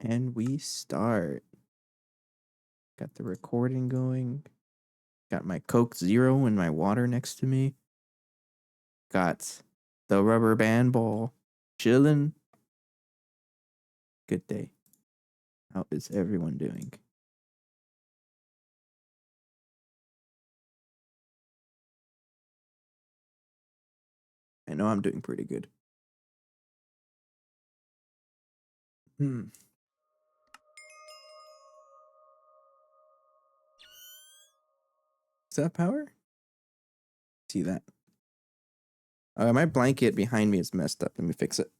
And we start. Got the recording going. Got my Coke Zero and my water next to me. Got the rubber band ball chilling. Good day. How is everyone doing? I know I'm doing pretty good. Is that power? See that? My blanket behind me is messed up. Let me fix it.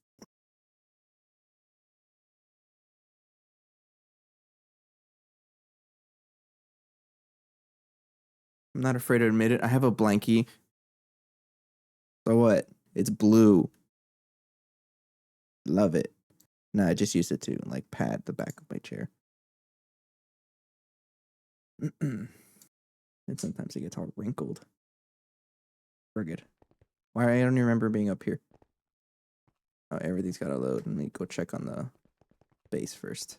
I'm not afraid to admit it. I have a blankie. So what? It's blue. Love it. No, I just used it to like pad the back of my chair. And sometimes it gets all wrinkled. We're good. Why I don't even remember being up here. Oh, everything's got to load. Let me go check on the base first.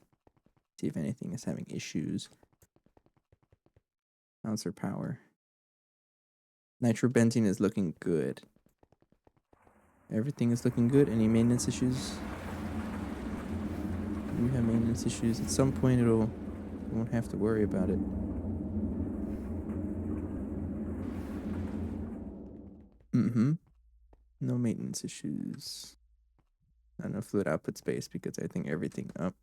See if anything is having issues. How's her power? Nitrobenzene is looking good. Everything is looking good. Any maintenance issues? Do you have maintenance issues? At some point you won't have to worry about it. No maintenance issues. Not enough fluid output space because I think everything up.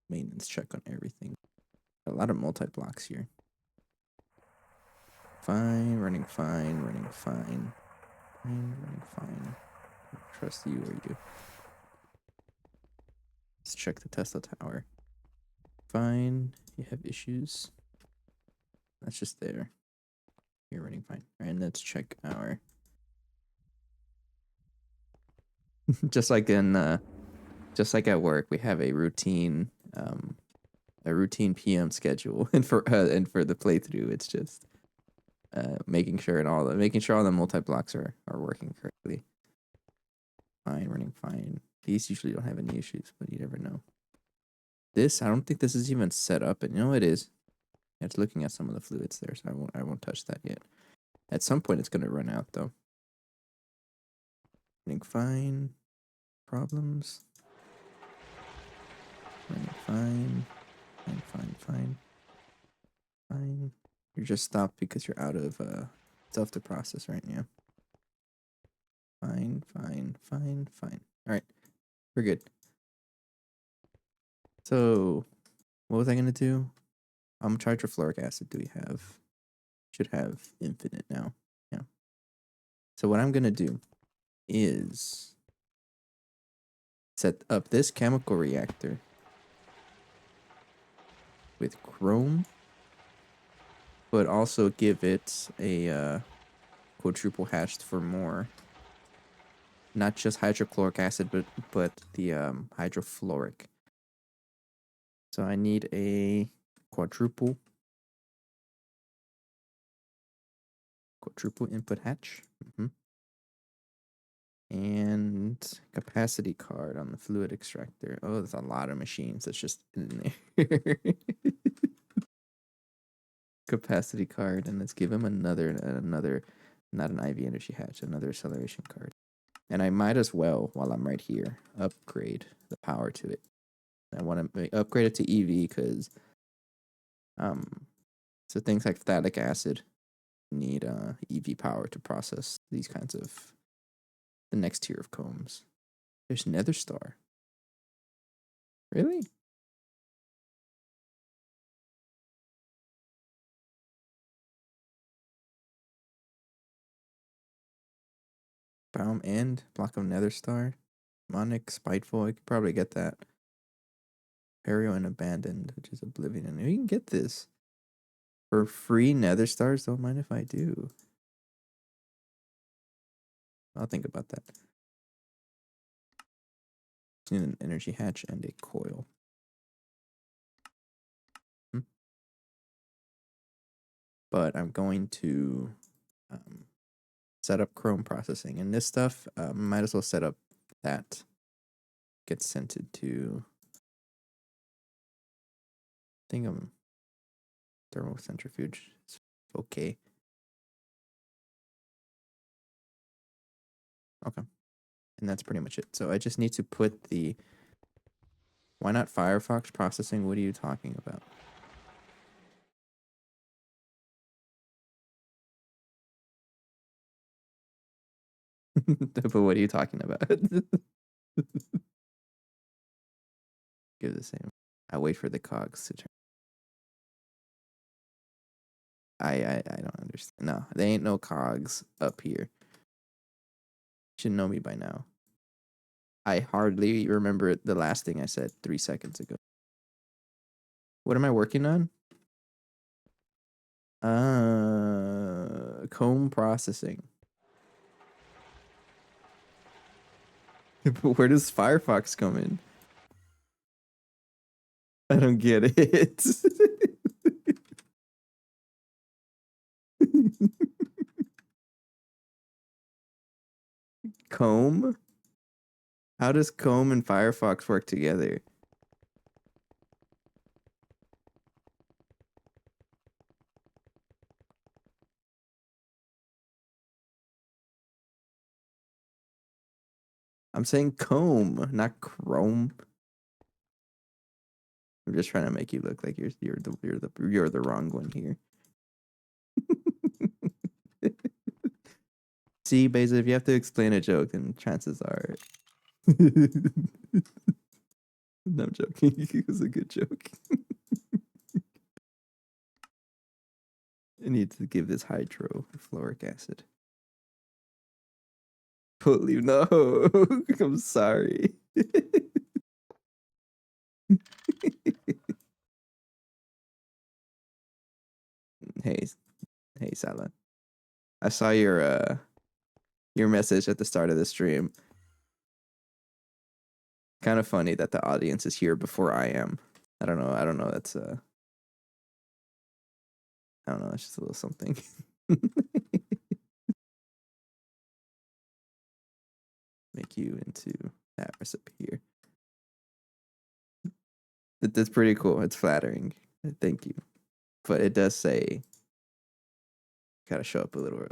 Maintenance check on everything. A lot of multi-blocks here. Fine, running fine, running fine. Running fine. Trust you or you. Let's check the Tesla tower. Fine. You have issues. That's just there. You're running fine. Alright, let's check our just like at work, we have a routine PM schedule, and for the playthrough, it's just making sure all the multi-blocks are working correctly. Fine, running fine. These usually don't have any issues, but you never know. This, I don't think this is even set up, and you know it is. It's looking at some of the fluids there, so I won't touch that yet. At some point, it's gonna run out though. Running fine. Problems. Running fine. Fine. You're just stopped because you're out of stuff to process right now. Fine. Alright. We're good. So, what was I gonna do? Trifluoric acid do we have? Should have infinite now. Yeah. So what I'm gonna do is set up this chemical reactor with chrome, but also give it a quadruple hatched for more. Not just hydrochloric acid, but the hydrofluoric. So I need a quadruple input hatch. And capacity card on the fluid extractor. Oh, there's a lot of machines that's just in there. Capacity card, and let's give him another, not an IV energy hatch, another acceleration card. And I might as well, while I'm right here, upgrade the power to it. I want to upgrade it to EV because so things like phthalic acid need EV power to process these kinds of the next tier of combs. There's Nether Star. Really? Baum and block of Nether Star. Monic, Spiteful. I could probably get that. Aerial and Abandoned, which is Oblivion. And you can get this for free. Nether Stars. Don't mind if I do. I'll think about that. Need an energy hatch and a coil. But I'm going to set up Chrome processing. And this stuff, might as well set up that gets sent it to. I think I'm thermocentrifuge. It's okay. Okay. And that's pretty much it. So I just need to put the. Why not Firefox processing? What are you talking about? But what are you talking about? Give the same. I wait for the cogs to turn. I don't understand. No, there ain't no cogs up here. You should know me by now. I hardly remember the last thing I said 3 seconds ago. What am I working on? Comb processing. But where does Firefox come in? I don't get it. Comb? How does Comb and Firefox work together? I'm saying Comb, not Chrome. I'm just trying to make you look like you're the wrong one here. See, Beza, if you have to explain a joke, then chances are. No, I'm joking. It was a good joke. I need to give this hydrofluoric acid. Holy no! I'm sorry. Hey, Salah. I saw your message at the start of the stream. Kind of funny that the audience is here before I am. I don't know. That's I don't know. It's just a little something. Make you into that recipe here. That's pretty cool. It's flattering. Thank you. But it does say gotta show up a little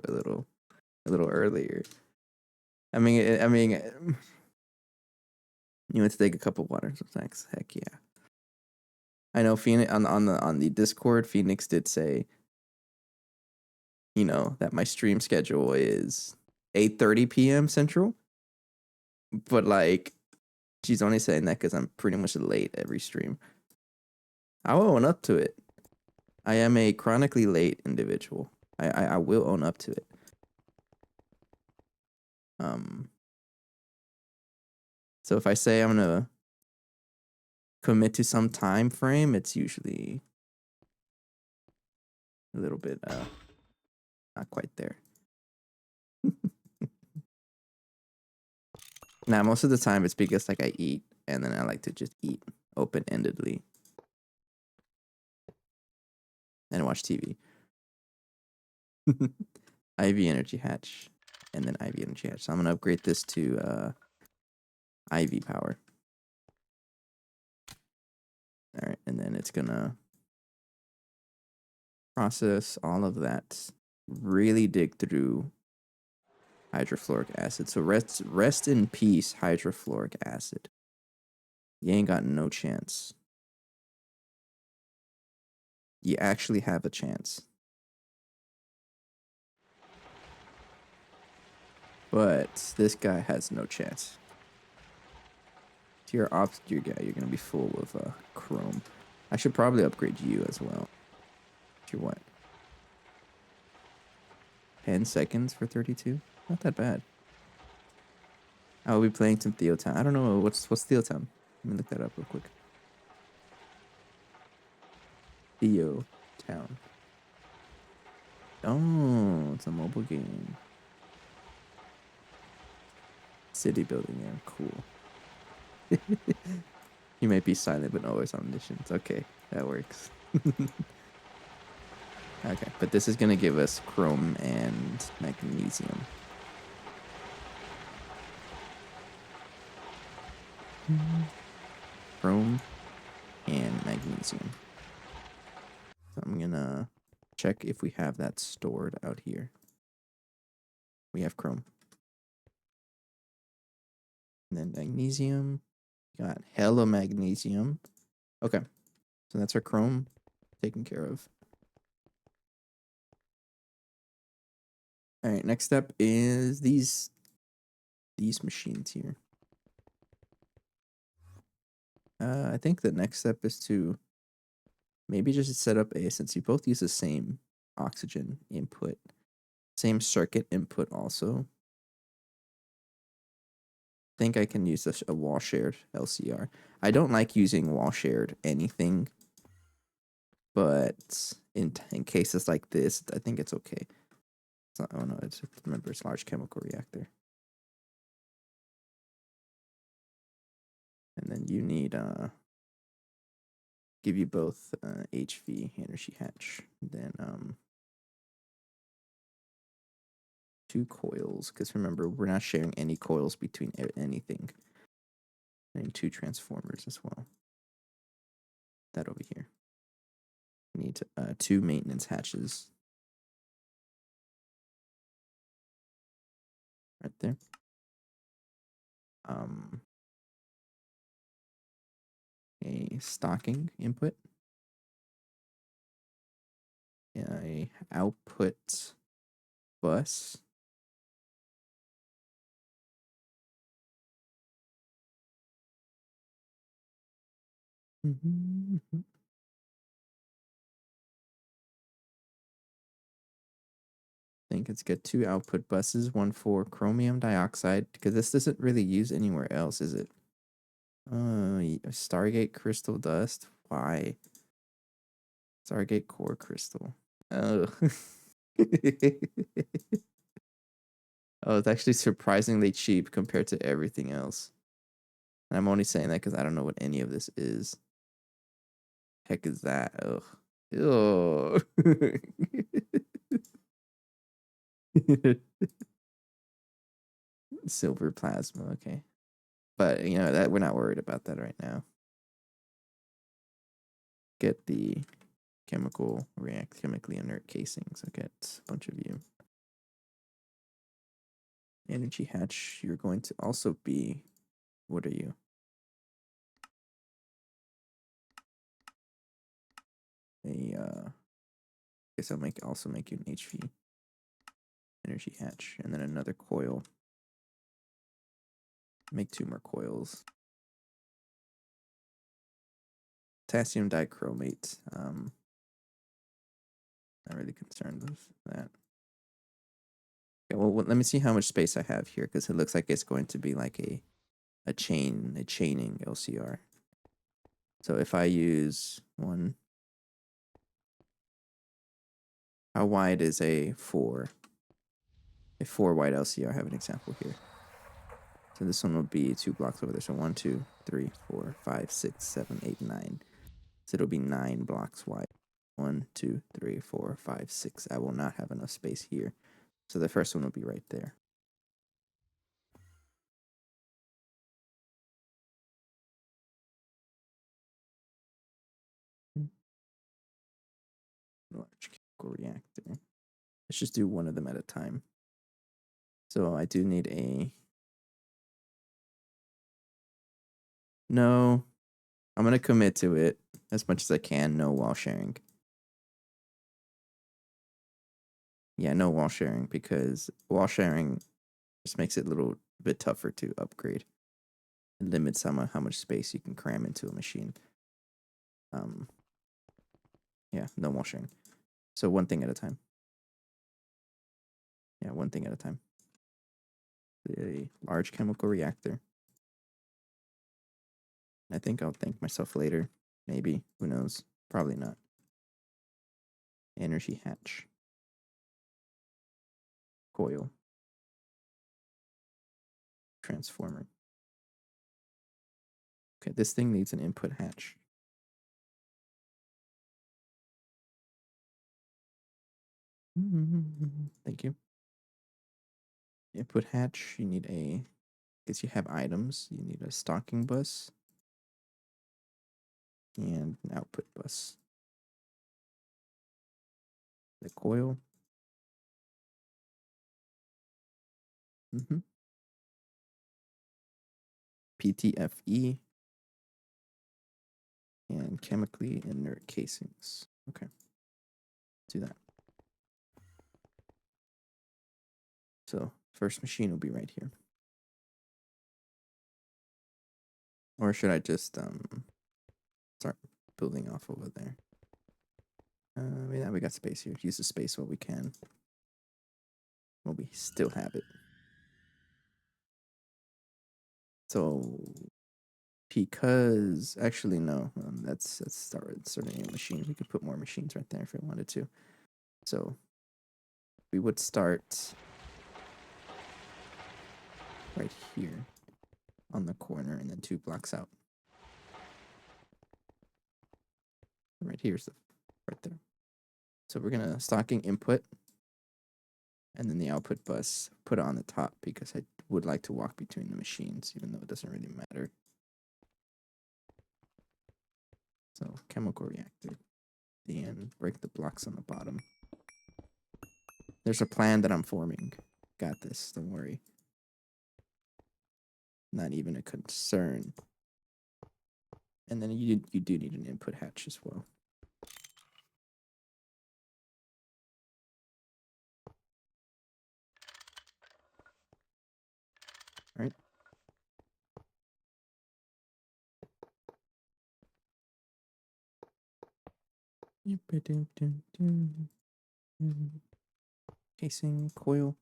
earlier. I mean, you want to take a cup of water. So thanks. Heck yeah. I know Phoenix on the Discord. Phoenix did say, that my stream schedule is 8:30 p.m. Central. But like, she's only saying that because I'm pretty much late every stream. I will own up to it. I am a chronically late individual. I will own up to it. So if I say I'm gonna commit to some time frame, it's usually a little bit not quite there. Now most of the time it's because like I eat and then I like to just eat open-endedly and watch TV. IV energy hatch and then IV energy hatch. So I'm gonna upgrade this to IV power. All right, and then it's gonna process all of that. Really dig through hydrofluoric acid. So rest in peace, hydrofluoric acid. You ain't got no chance. You actually have a chance. But this guy has no chance. You're gonna be full of chrome. I should probably upgrade you as well. You're what? 10 seconds for 32? Not that bad. I'll be playing some Theo Town. I don't know what's Theo Town. Let me look that up real quick. Theo Town. Oh, it's a mobile game. City building, yeah, cool. You might be silent but always on missions. Okay, that works. Okay, but this is gonna give us chrome and magnesium. Chrome and magnesium. So I'm gonna check if we have that stored out here. We have chrome. And then magnesium. Got hella magnesium. Okay. So that's our chrome taken care of. All right, next step is these machines here. I think the next step is to maybe just set up since you both use the same oxygen input, same circuit input also. I think I can use a wall shared LCR. I don't like using wall shared anything, but in cases like this, I think it's okay. It's not, oh no, remember it's large chemical reactor. And then you need give you both HV energy hatch. Then 2 coils, because remember we're not sharing any coils between anything. And 2 transformers as well. That over here. We need 2 maintenance hatches. Right there. A stocking input. A output bus. I think it's got 2 output buses, one for chromium dioxide, because this doesn't really use anywhere else, is it? Stargate crystal dust. Why? Stargate core crystal. Oh. Oh, it's actually surprisingly cheap compared to everything else. And I'm only saying that because I don't know what any of this is. Heck is that? Ugh. Ew. Silver plasma, okay. But you know that we're not worried about that right now. Get the chemically inert casings. I'll get a bunch of you. Energy hatch, you're going to also be, what are you? I guess I'll also make you an HV energy hatch, and then another coil. Make 2 more coils. Potassium dichromate. Not really concerned with that. Okay, well, let me see how much space I have here, because it looks like it's going to be like a chaining LCR. So if I use one, how wide is a 4? A 4 wide LCR. I have an example here. So this one will be 2 blocks over there. So 1, 2, 3, 4, 5, 6, 7, 8, 9. So it'll be 9 blocks wide. 1, 2, 3, 4, 5, 6. I will not have enough space here. So the first one will be right there. Large chemical reactor. Let's just do one of them at a time. So I do need a... No. I'm going to commit to it as much as I can. No wall sharing. Yeah, no wall sharing, because wall sharing just makes it a little bit tougher to upgrade. It limits how much space you can cram into a machine. Yeah, no wall sharing. So one thing at a time. Yeah, one thing at a time. A large chemical reactor. I think I'll thank myself later. Maybe. Who knows? Probably not. Energy hatch. Coil. Transformer. Okay, this thing needs an input hatch. Thank you. Input hatch, you need a Because you have items, you need a stocking bus and an output bus. The coil. PTFE and chemically inert casings. Okay, do that. So first machine will be right here. Or should I just start building off over there? Yeah, we got space here. Use the space while we can. While we still have it. So because actually no, let's start starting a machine. We could put more machines right there if we wanted to. So we would start right here on the corner and then 2 blocks out. Right here's the right there. So we're gonna stocking input and then the output bus, put it on the top because I would like to walk between the machines, even though it doesn't really matter. So chemical reactor, and break the blocks on the bottom. There's a plan that I'm forming. Got this, don't worry. Not even a concern. And then you do need an input hatch as well. All right. Casing, coil.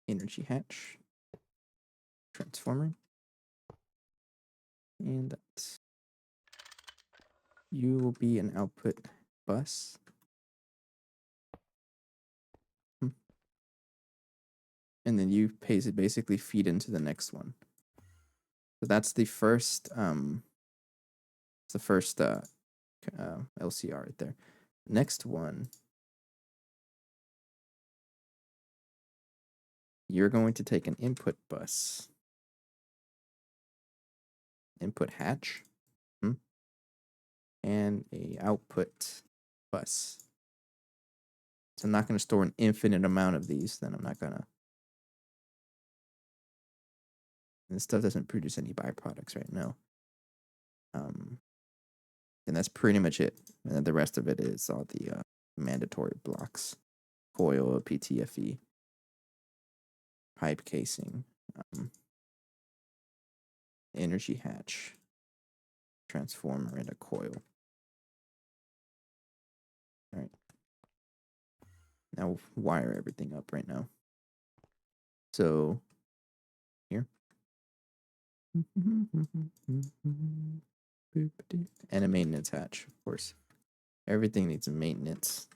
Energy hatch. Transformer. And that. You will be an output bus. And then you basically feed into the next one. So that's the first LCR right there. Next one, you're going to take an input bus, input hatch, and a output bus. So I'm not going to store an infinite amount of these, then I'm not going to. And this stuff doesn't produce any byproducts right now. And that's pretty much it. And then the rest of it is all the mandatory blocks. Coil, PTFE, pipe casing, energy hatch, transformer, and a coil. All right. Now we'll wire everything up right now. So here. And a maintenance hatch, of course. Everything needs a maintenance.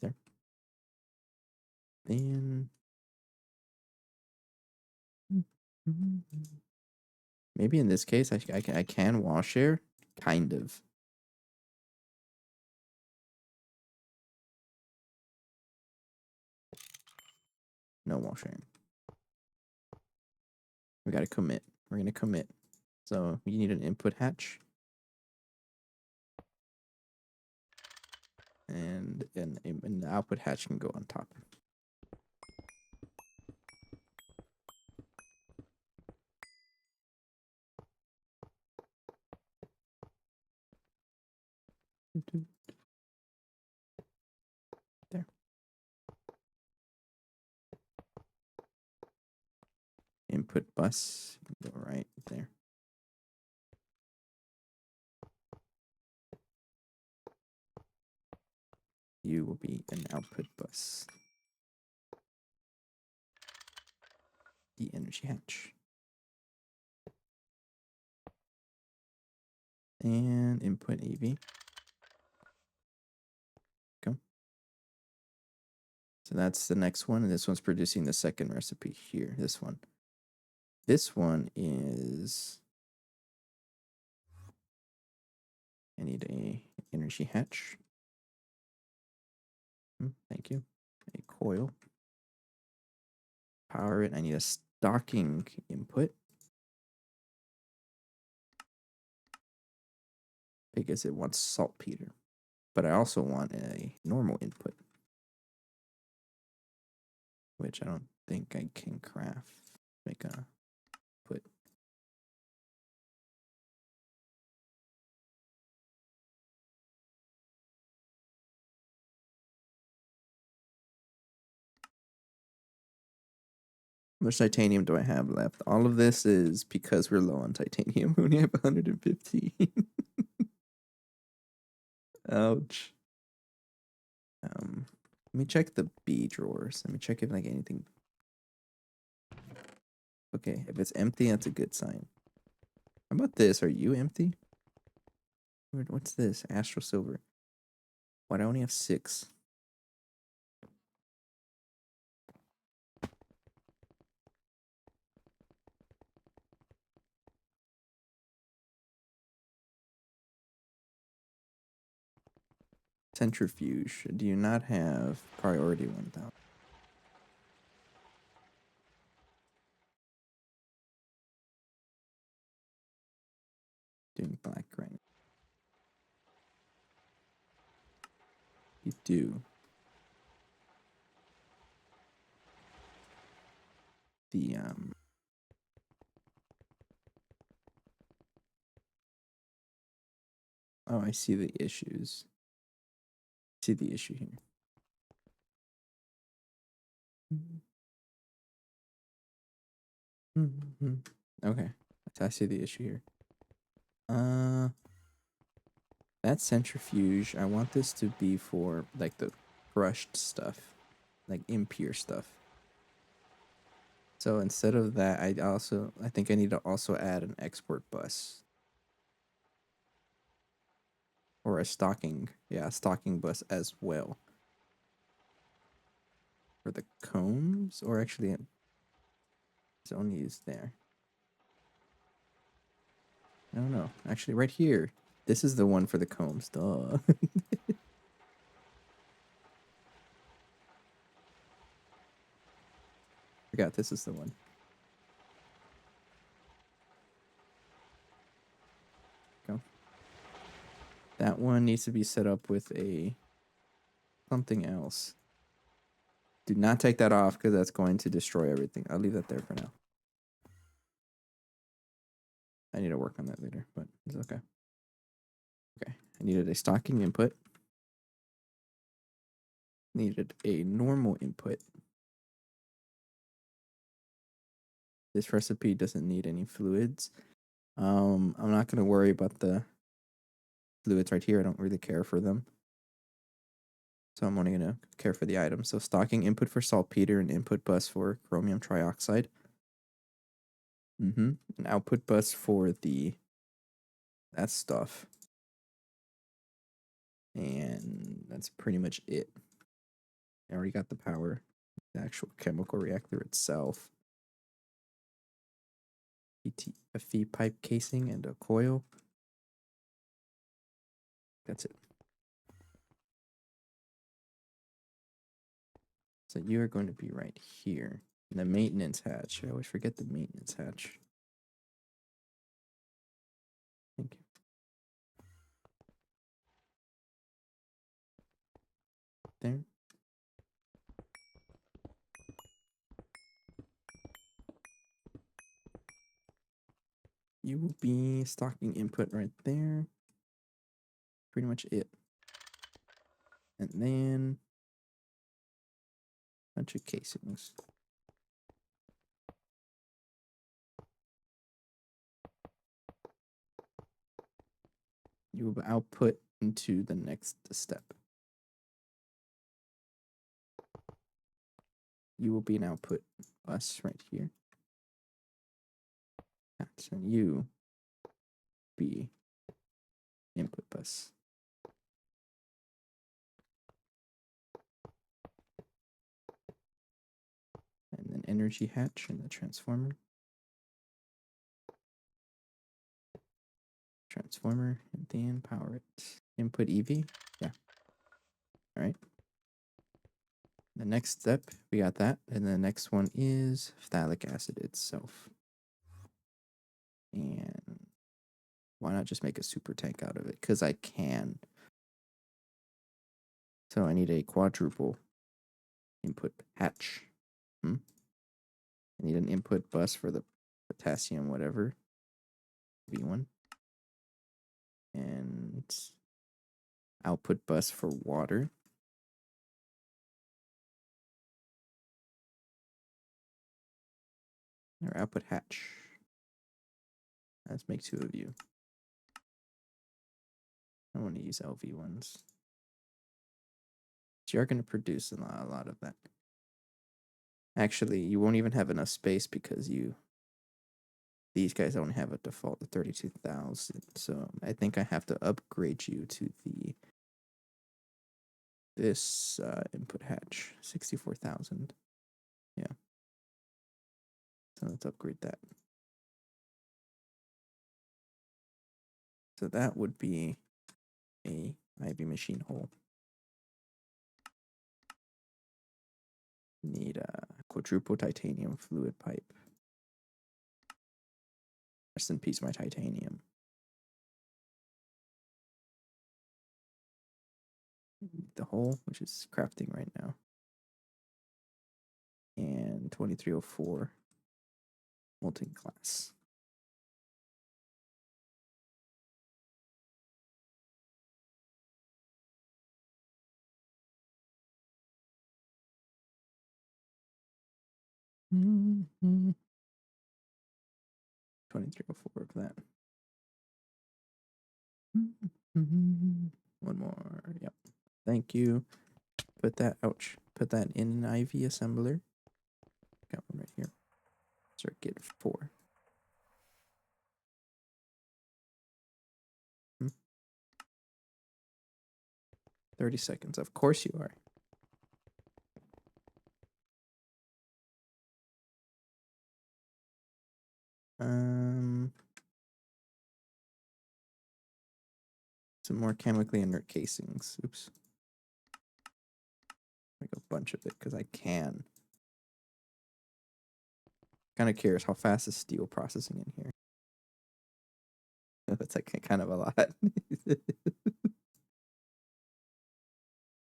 There. And maybe in this case, I can wall share, kind of. No wall sharing. We got to commit. We're going to commit. So you need an input hatch. And the output hatch can go on top. There. Input bus, go right there. You will be an output bus. The energy hatch. And input AV. Go. So that's the next one, and this one's producing the second recipe here. This one. This one is. I need a energy hatch. Thank you. A coil. Power it. I need a stocking input. Because it wants saltpeter. But I also want a normal input. Which I don't think I can craft. Make a put. How much titanium do I have left? All of this is because we're low on titanium. We only have 115. Ouch. Let me check the B drawers. Let me check if like anything. Okay, if it's empty, that's a good sign. How about this? Are you empty? What's this? Astral silver. Why do I only have 6? Centrifuge. Do you not have priority 1000? Doing black granite. You do. The Oh, I see the issues. I see the issue here. Okay. I see the issue here. That centrifuge, I want this to be for like the crushed stuff, like impure stuff. So instead of that, I think I need to also add an export bus. Or a stocking bus as well. For the combs, or actually it's only used there. I don't know. Actually, right here. This is the one for the combs. Duh. Forgot this is the one. Go. That one needs to be set up with a something else. Do not take that off because that's going to destroy everything. I'll leave that there for now. I need to work on that later, but it's okay. Okay, I needed a stocking input. Needed a normal input. This recipe doesn't need any fluids. I'm not going to worry about the fluids right here. I don't really care for them. So I'm only going to care for the items. So stocking input for saltpeter and input bus for chromium trioxide. An output bus for that stuff. And that's pretty much it. I already got the power. The actual chemical reactor itself. PTFE pipe casing and a coil. That's it. So you are going to be right here. The maintenance hatch. I always forget the maintenance hatch. Thank you. There. You will be stocking input right there. Pretty much it. And then a bunch of casings. You will output into the next step. You will be an output bus right here. And you be input bus. And then energy hatch in the transformer. Transformer, and then power it. Input EV. Yeah. All right. The next step, we got that. And the next one is phthalic acid itself. And why not just make a super tank out of it? Because I can. So I need a quadruple input hatch. I need an input bus for the potassium, whatever. V1. And output bus for water. Or output hatch. Let's make 2 of you. I want to use LV ones. So you're going to produce a lot of that. Actually, you won't even have enough space because these guys only have a default of 32,000. So I think I have to upgrade you to this input hatch, 64,000. Yeah. So let's upgrade that. So that would be a IV machine hole. Need a quadruple titanium fluid pipe. Rest in peace, my titanium. The hole, which is crafting right now. And 2304 molten glass. Mm-hmm. 2304 of that. Mm-hmm. One more. Yep. Thank you. Put that, ouch. Put that in an IV assembler. Got one right here. Circuit 4. 30 seconds. Of course you are. Some more chemically inert casings. Oops. Make a bunch of it because I can. Kind of curious how fast is steel processing in here. That's like kind of a lot.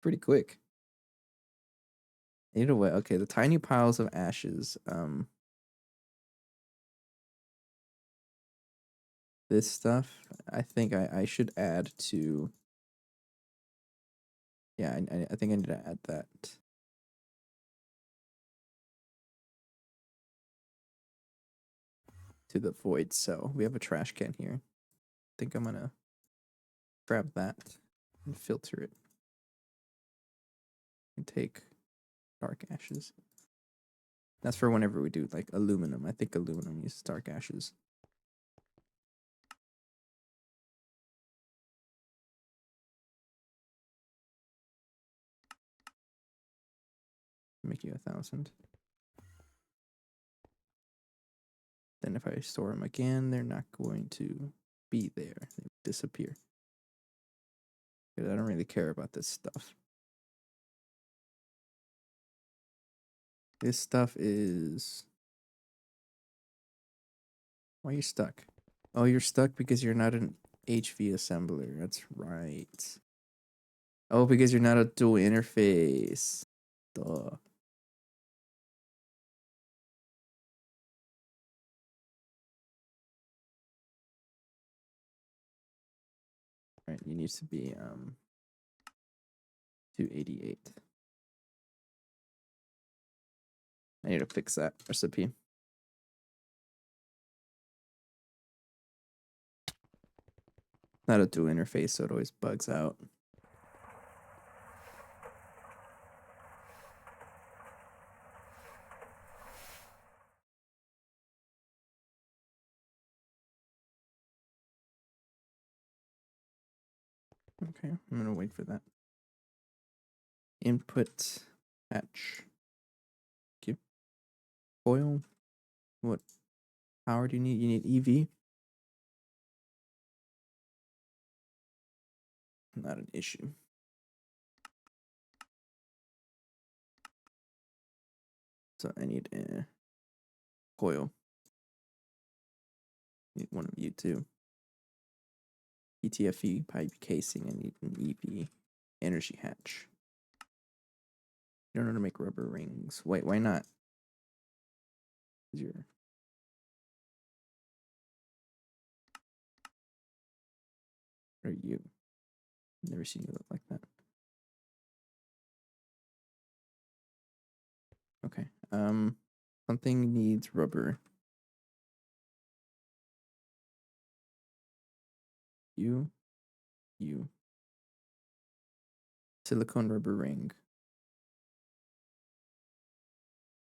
Pretty quick. Either way, okay, the tiny piles of ashes. This stuff, I think I should add to. Yeah, I think I need to add that. To the void cell. We have a trash can here. I think I'm gonna grab that and filter it. And take dark ashes. That's for whenever we do like aluminum. I think aluminum uses dark ashes. Make you 1,000. Then if I store them again, they're not going to be there. They disappear. Because I don't really care about this stuff. This stuff is... Why are you stuck? Oh, you're stuck because you're not an HV assembler. That's right. Oh, because you're not a dual interface. Duh. Right, you need to be 288. I need to fix that recipe. Not a dual interface, so it always bugs out. Okay, I'm gonna wait for that. Input hatch. Thank you. Coil. What power do you need? You need EV. Not an issue. So I need a coil. Need one of you too. ETFE pipe casing. I need an EV energy hatch. You don't know how to make rubber rings. Wait, why not? Or you? Never seen you look like that. Okay. Something needs rubber. You. Silicone rubber ring.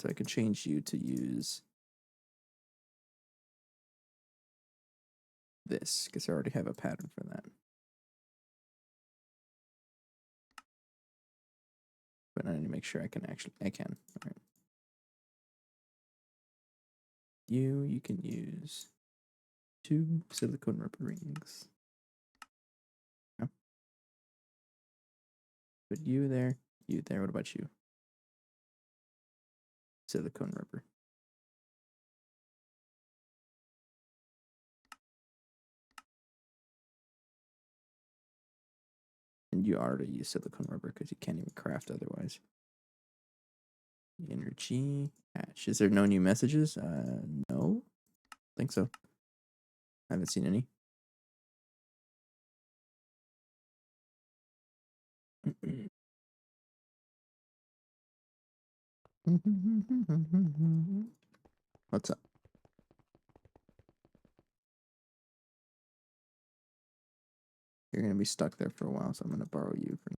So I could change you to use this because I already have a pattern for that. But I need to make sure I can. All right. You can use 2 silicone rubber rings. Yeah. Put you there. What about you? Silicone rubber. And you already use silicone rubber because you can't even craft otherwise. Energy hatch. Is there no new messages? No. I think so. I haven't seen any. What's up? You're gonna be stuck there for a while, so I'm gonna borrow you for.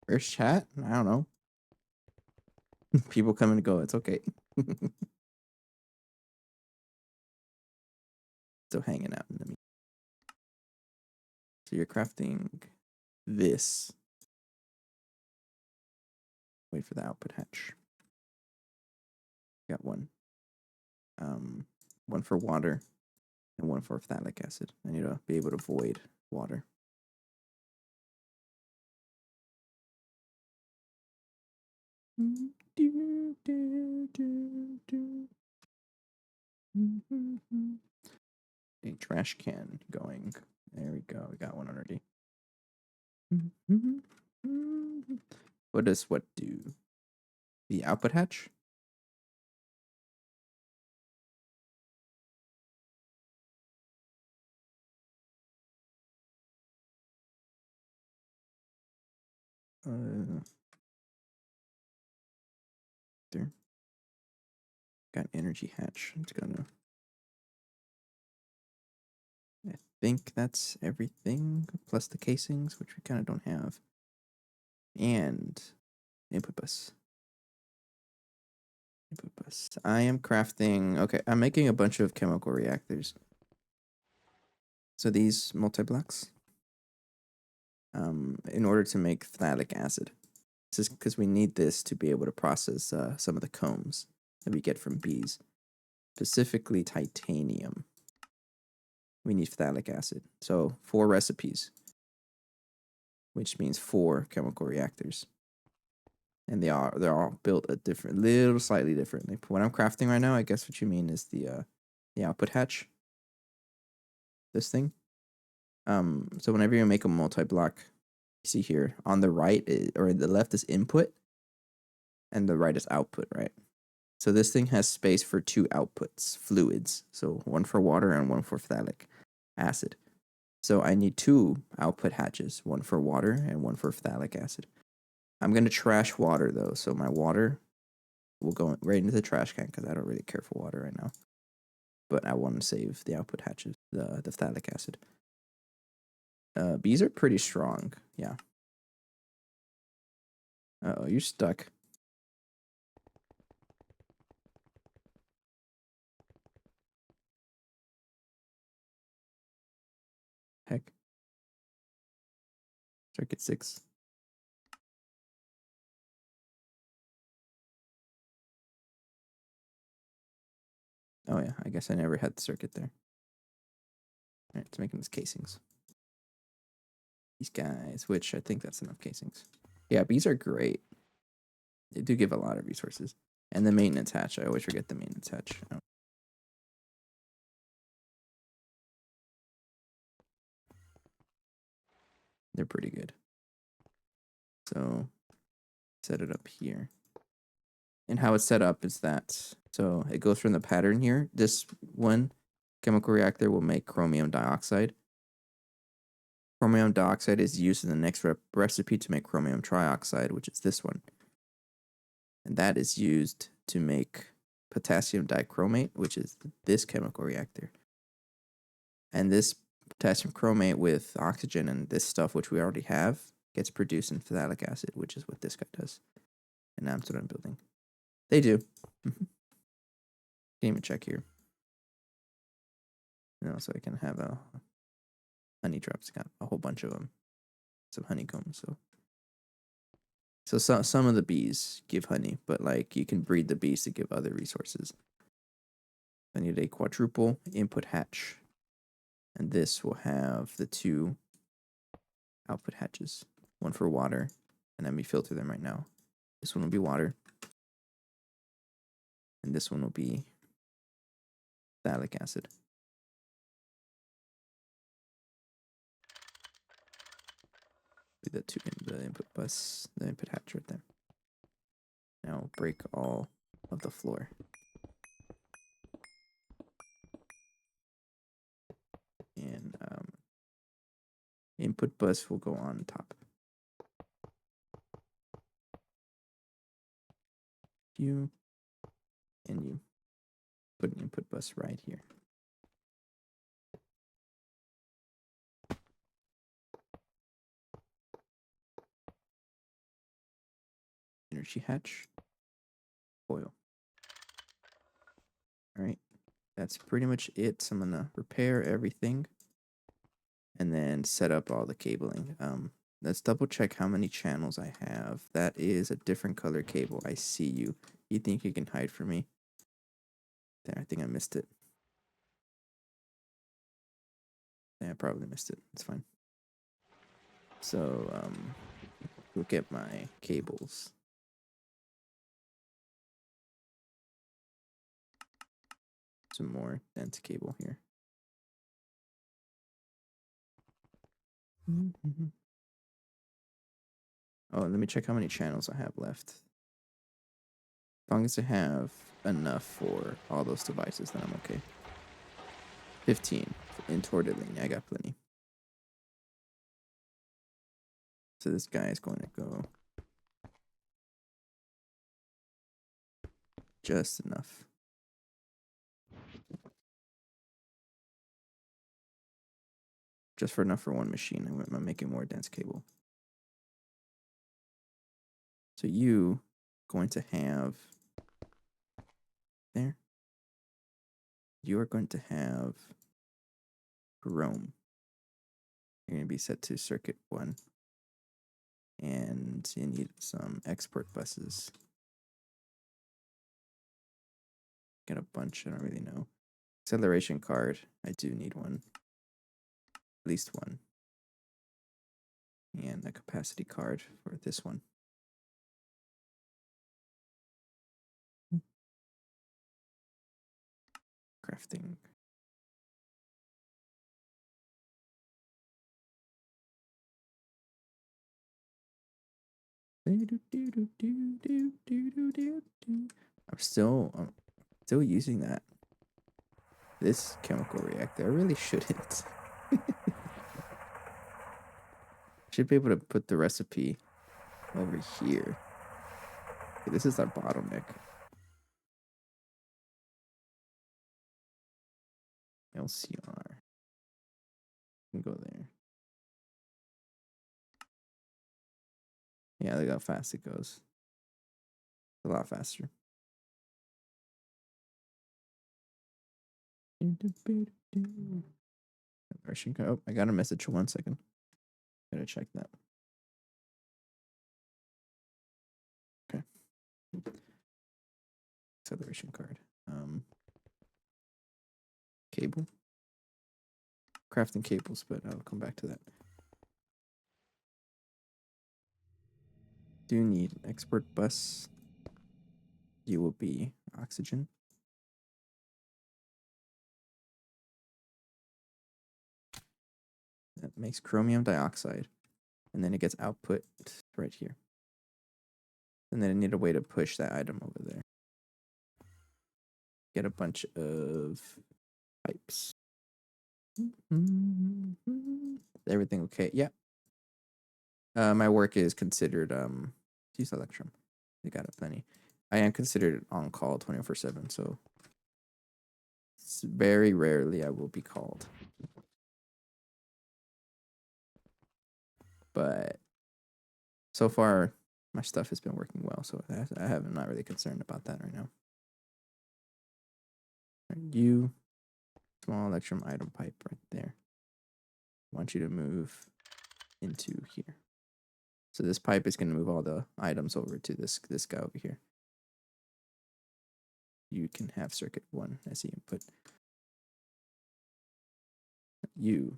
Where's chat? I don't know. People come and go. It's okay. Still hanging out. So you're crafting this. Wait for the output hatch. Got one. One for water and one for phthalic acid. I need to be able to void water. A trash can going. There we go. We got one already. What does what do? The output hatch? There. Got energy hatch. It's gonna. I think that's everything, plus the casings, which we kind of don't have. And input bus. Input bus. I am crafting. Okay, I'm making a bunch of chemical reactors. So these multi-blocks, in order to make phthalic acid. This is because we need this to be able to process some of the combs that we get from bees, specifically titanium. We need phthalic acid. So 4 recipes, which means 4 chemical reactors. And they're all built a slightly differently. What I'm crafting right now, I guess what you mean is the output hatch. This thing. So whenever you make a multi-block, you see here on the right or the left is input, and the right is output, right? So this thing has space for 2 outputs, fluids. So one for water and one for phthalic acid. So I need 2 output hatches, one for water and one for phthalic acid. I'm going to trash water though. So my water will go right into the trash can because I don't really care for water right now. But I want to save the output hatches, the phthalic acid. Bees are pretty strong. Yeah. Uh-oh, you're stuck. Circuit 6. Oh yeah, I guess I never had the circuit there. All right, let's make these casings. These guys, which I think that's enough casings. Yeah, bees are great. They do give a lot of resources. And the maintenance hatch. I always forget the maintenance hatch. Oh. They're pretty good. So set it up here. And how it's set up is that, so it goes from the pattern here. This one chemical reactor will make chromium dioxide. Chromium dioxide is used in the next recipe to make chromium trioxide, which is this one. And that is used to make potassium dichromate, which is this chemical reactor. And this potassium chromate with oxygen and this stuff, which we already have, gets produced in phthalic acid, which is what this guy does. And that's what I'm building. They do. Can't even check here. So I can have a honey drops. Got a whole bunch of them. Some honeycombs. So some of the bees give honey, but like you can breed the bees to give other resources. I need a quadruple input hatch. And this will have the 2 output hatches. One for water. And let me filter them right now. This one will be water. And this one will be phthalic acid. The input bus, the input hatch right there. Now break all of the floor. And input bus will go on top. You and you put an input bus right here. Energy hatch, oil. All right, that's pretty much it. So I'm gonna repair everything and then set up all the cabling. Let's double check how many channels I have. That is a different color cable. I see you. You think you can hide from me? There, I think I missed it. Yeah, I probably missed it. It's fine. So, look at my cables. Some more dense cable here. Oh, let me check how many channels I have left. As long as I have enough for all those devices, then I'm okay. 15 in tortellini. I got plenty. So this guy is going to go just enough. Just for enough for one machine. I'm making more dense cable. So you going to have there. You are going to have Chrome. You're going to be set to circuit 1. And you need some export buses. Get a bunch, I don't really know. Acceleration card, I do need one. At least one. And a capacity card for this one. Crafting. I'm still using that. This chemical reactor. I really shouldn't. Should be able to put the recipe over here. Okay, this is our bottleneck. LCR. Can go there. Yeah, look how fast it goes. A lot faster. Oh, I got a message for 1 second. Gotta check that. acceleration card. Cable. Crafting cables, but I'll come back to that. Do need an export bus. You will be oxygen. That makes chromium dioxide. And then it gets output right here. And then I need a way to push that item over there. Get a bunch of pipes. Everything okay? Yeah. My work is considered use Electrum. They got it plenty. I am considered on call 24/7, so very rarely I will be called. But so far, my stuff has been working well, so I'm not really concerned about that right now. You, small Electrum item pipe right there. I want you to move into here. So this pipe is going to move all the items over to this guy over here. You can have circuit 1 as the input. You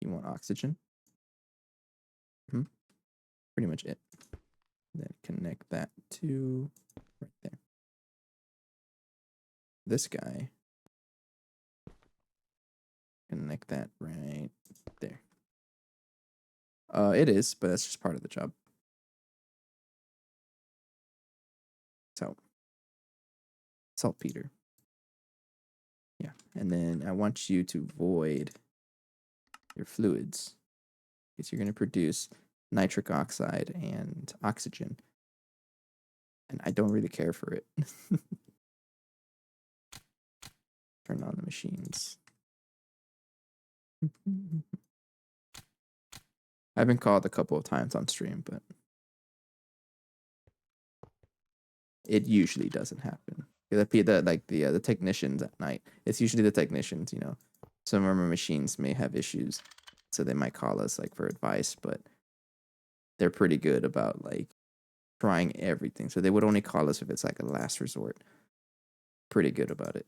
want oxygen. Pretty much it. Then connect that to right there. This guy. Connect that right there. It is, but that's just part of the job. So, saltpeter. Yeah, and then I want you to void your fluids because you're going to produce nitric oxide and oxygen. And I don't really care for it. Turn on the machines. I've been called a couple of times on stream, but it usually doesn't happen. The technicians at night. It's usually the technicians, you know. Some of our machines may have issues, so they might call us like for advice, but they're pretty good about like trying everything. So they would only call us if it's like a last resort. Pretty good about it.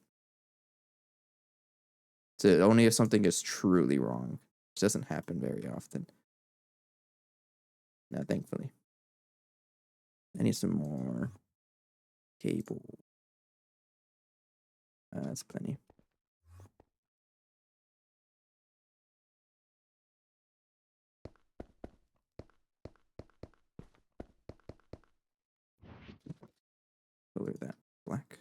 So only if something is truly wrong, which doesn't happen very often. Now, thankfully. I need some more cable. That's plenty. Color that black.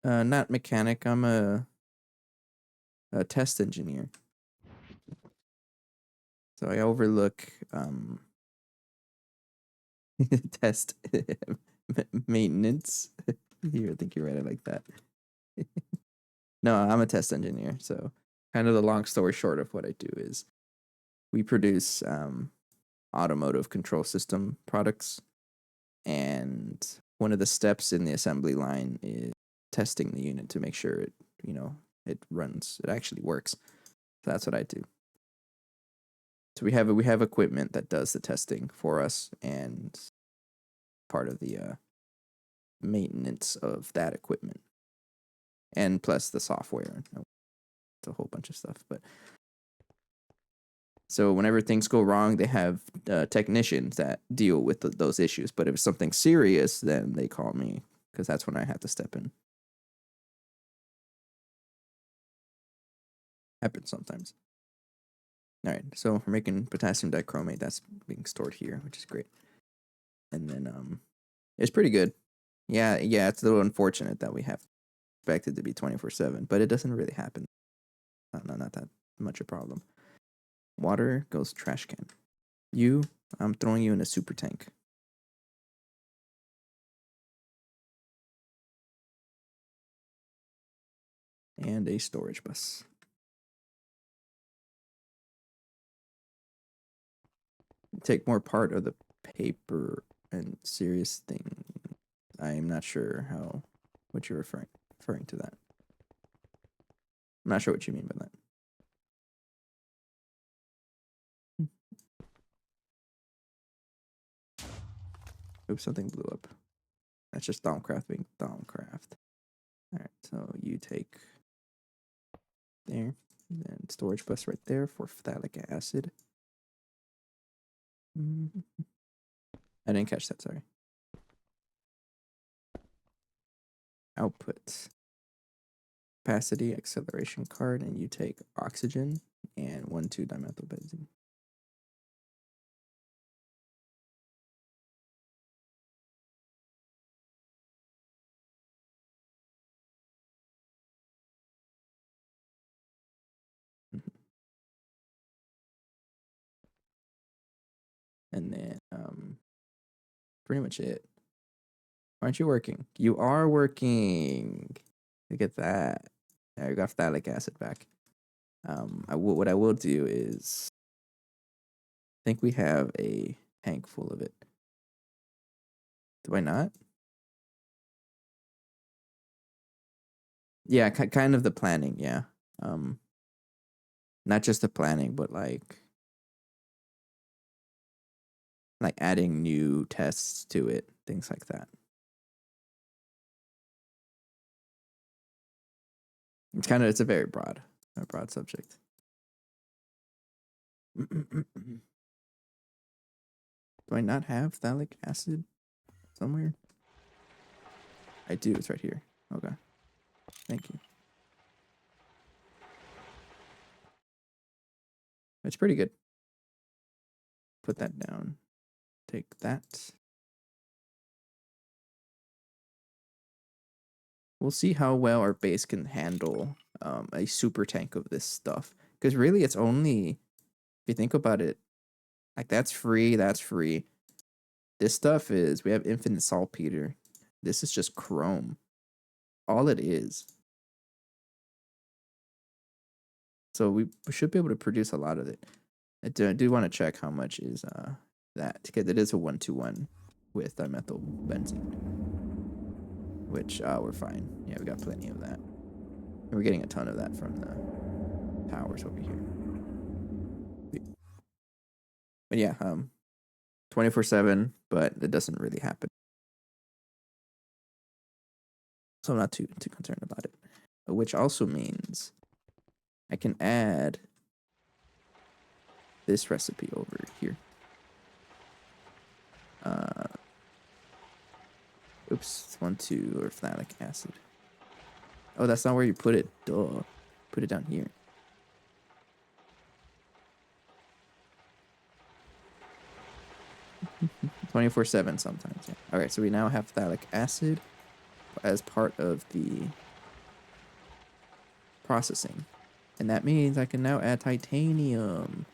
Not mechanic. I'm a test engineer. So I overlook test maintenance. I think you read it like that. No, I'm a test engineer. So kind of the long story short of what I do is we produce automotive control system products. And one of the steps in the assembly line is testing the unit to make sure it, it runs, it actually works. So that's what I do. So we have equipment that does the testing for us, and part of the maintenance of that equipment, and plus the software. It's a whole bunch of stuff. But so whenever things go wrong, they have technicians that deal with those issues. But if it's something serious, then they call me because that's when I have to step in. Happens sometimes. All right, so we're making potassium dichromate. That's being stored here, which is great. And then it's pretty good. Yeah, it's a little unfortunate that we have expected to be 24/7, but it doesn't really happen. Not that much a problem. Water goes trash can. I'm throwing you in a super tank. And a storage bus. Take more part of the paper and serious thing. I'm not sure what you're referring to that. I'm not sure what you mean by that. something blew up. That's just Thaumcraft being Thaumcraft. All right, so you take there, and then storage bus right there for phthalic acid. I didn't catch that, sorry. Output. Capacity, acceleration card, and you take oxygen and 1,2-dimethylbenzene. And then pretty much it. Aren't you working? You are working. Look at that. There, you got phthalic acid back. What I will do is, I think we have a tank full of it. Do I not? Yeah, kind of the planning. Yeah. Not just the planning, but like adding new tests to it, things like that. It's a very broad subject. Do I not have phthalic acid somewhere? I do. It's right here. Okay. Thank you. It's pretty good. Put that down. Take that. We'll see how well our base can handle a super tank of this stuff. Because really, it's only, if you think about it, like that's free, that's free. This stuff is, we have infinite saltpeter. This is just chrome. All it is. So we should be able to produce a lot of it. I do want to check how much is that. Because it is a 1-to-1 with dimethylbenzene. Which, we're fine. Yeah, we got plenty of that. And we're getting a ton of that from the towers over here. But yeah, 24/7, but it doesn't really happen. So I'm not too concerned about it. Which also means I can add this recipe over here. Oops, 1,2 or phthalic acid. Oh, that's not where you put it. Duh. Put it down here. (24/7) sometimes. Yeah. All right, so we now have phthalic acid as part of the processing, and that means I can now add titanium.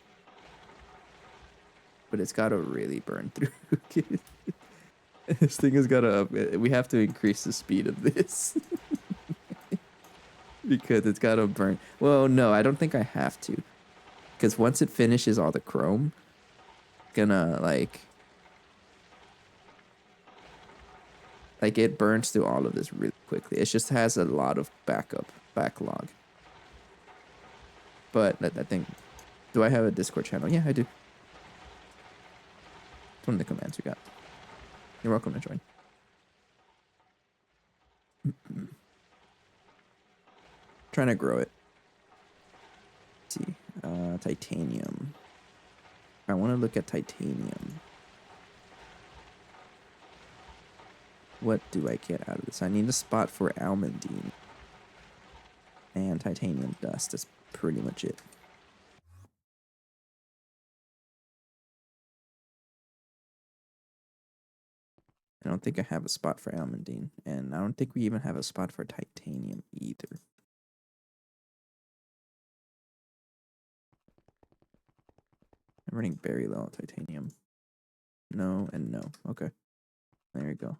But it's gotta really burn through. This thing has gotta. We have to increase the speed of this. Because it's gotta burn. Well, no, I don't think I have to. Because once it finishes all the chrome, gonna like it burns through all of this really quickly. It just has a lot of backlog. But I think, do I have a Discord channel? Yeah, I do. It's one of the commands we got. You're welcome to join. Trying to grow it. Let's see, titanium. I want to look at titanium. What do I get out of this? I need a spot for almandine. And titanium dust. That's pretty much it. I don't think I have a spot for almandine. And I don't think we even have a spot for titanium either. I'm running very low on titanium. No and no. Okay. There you go.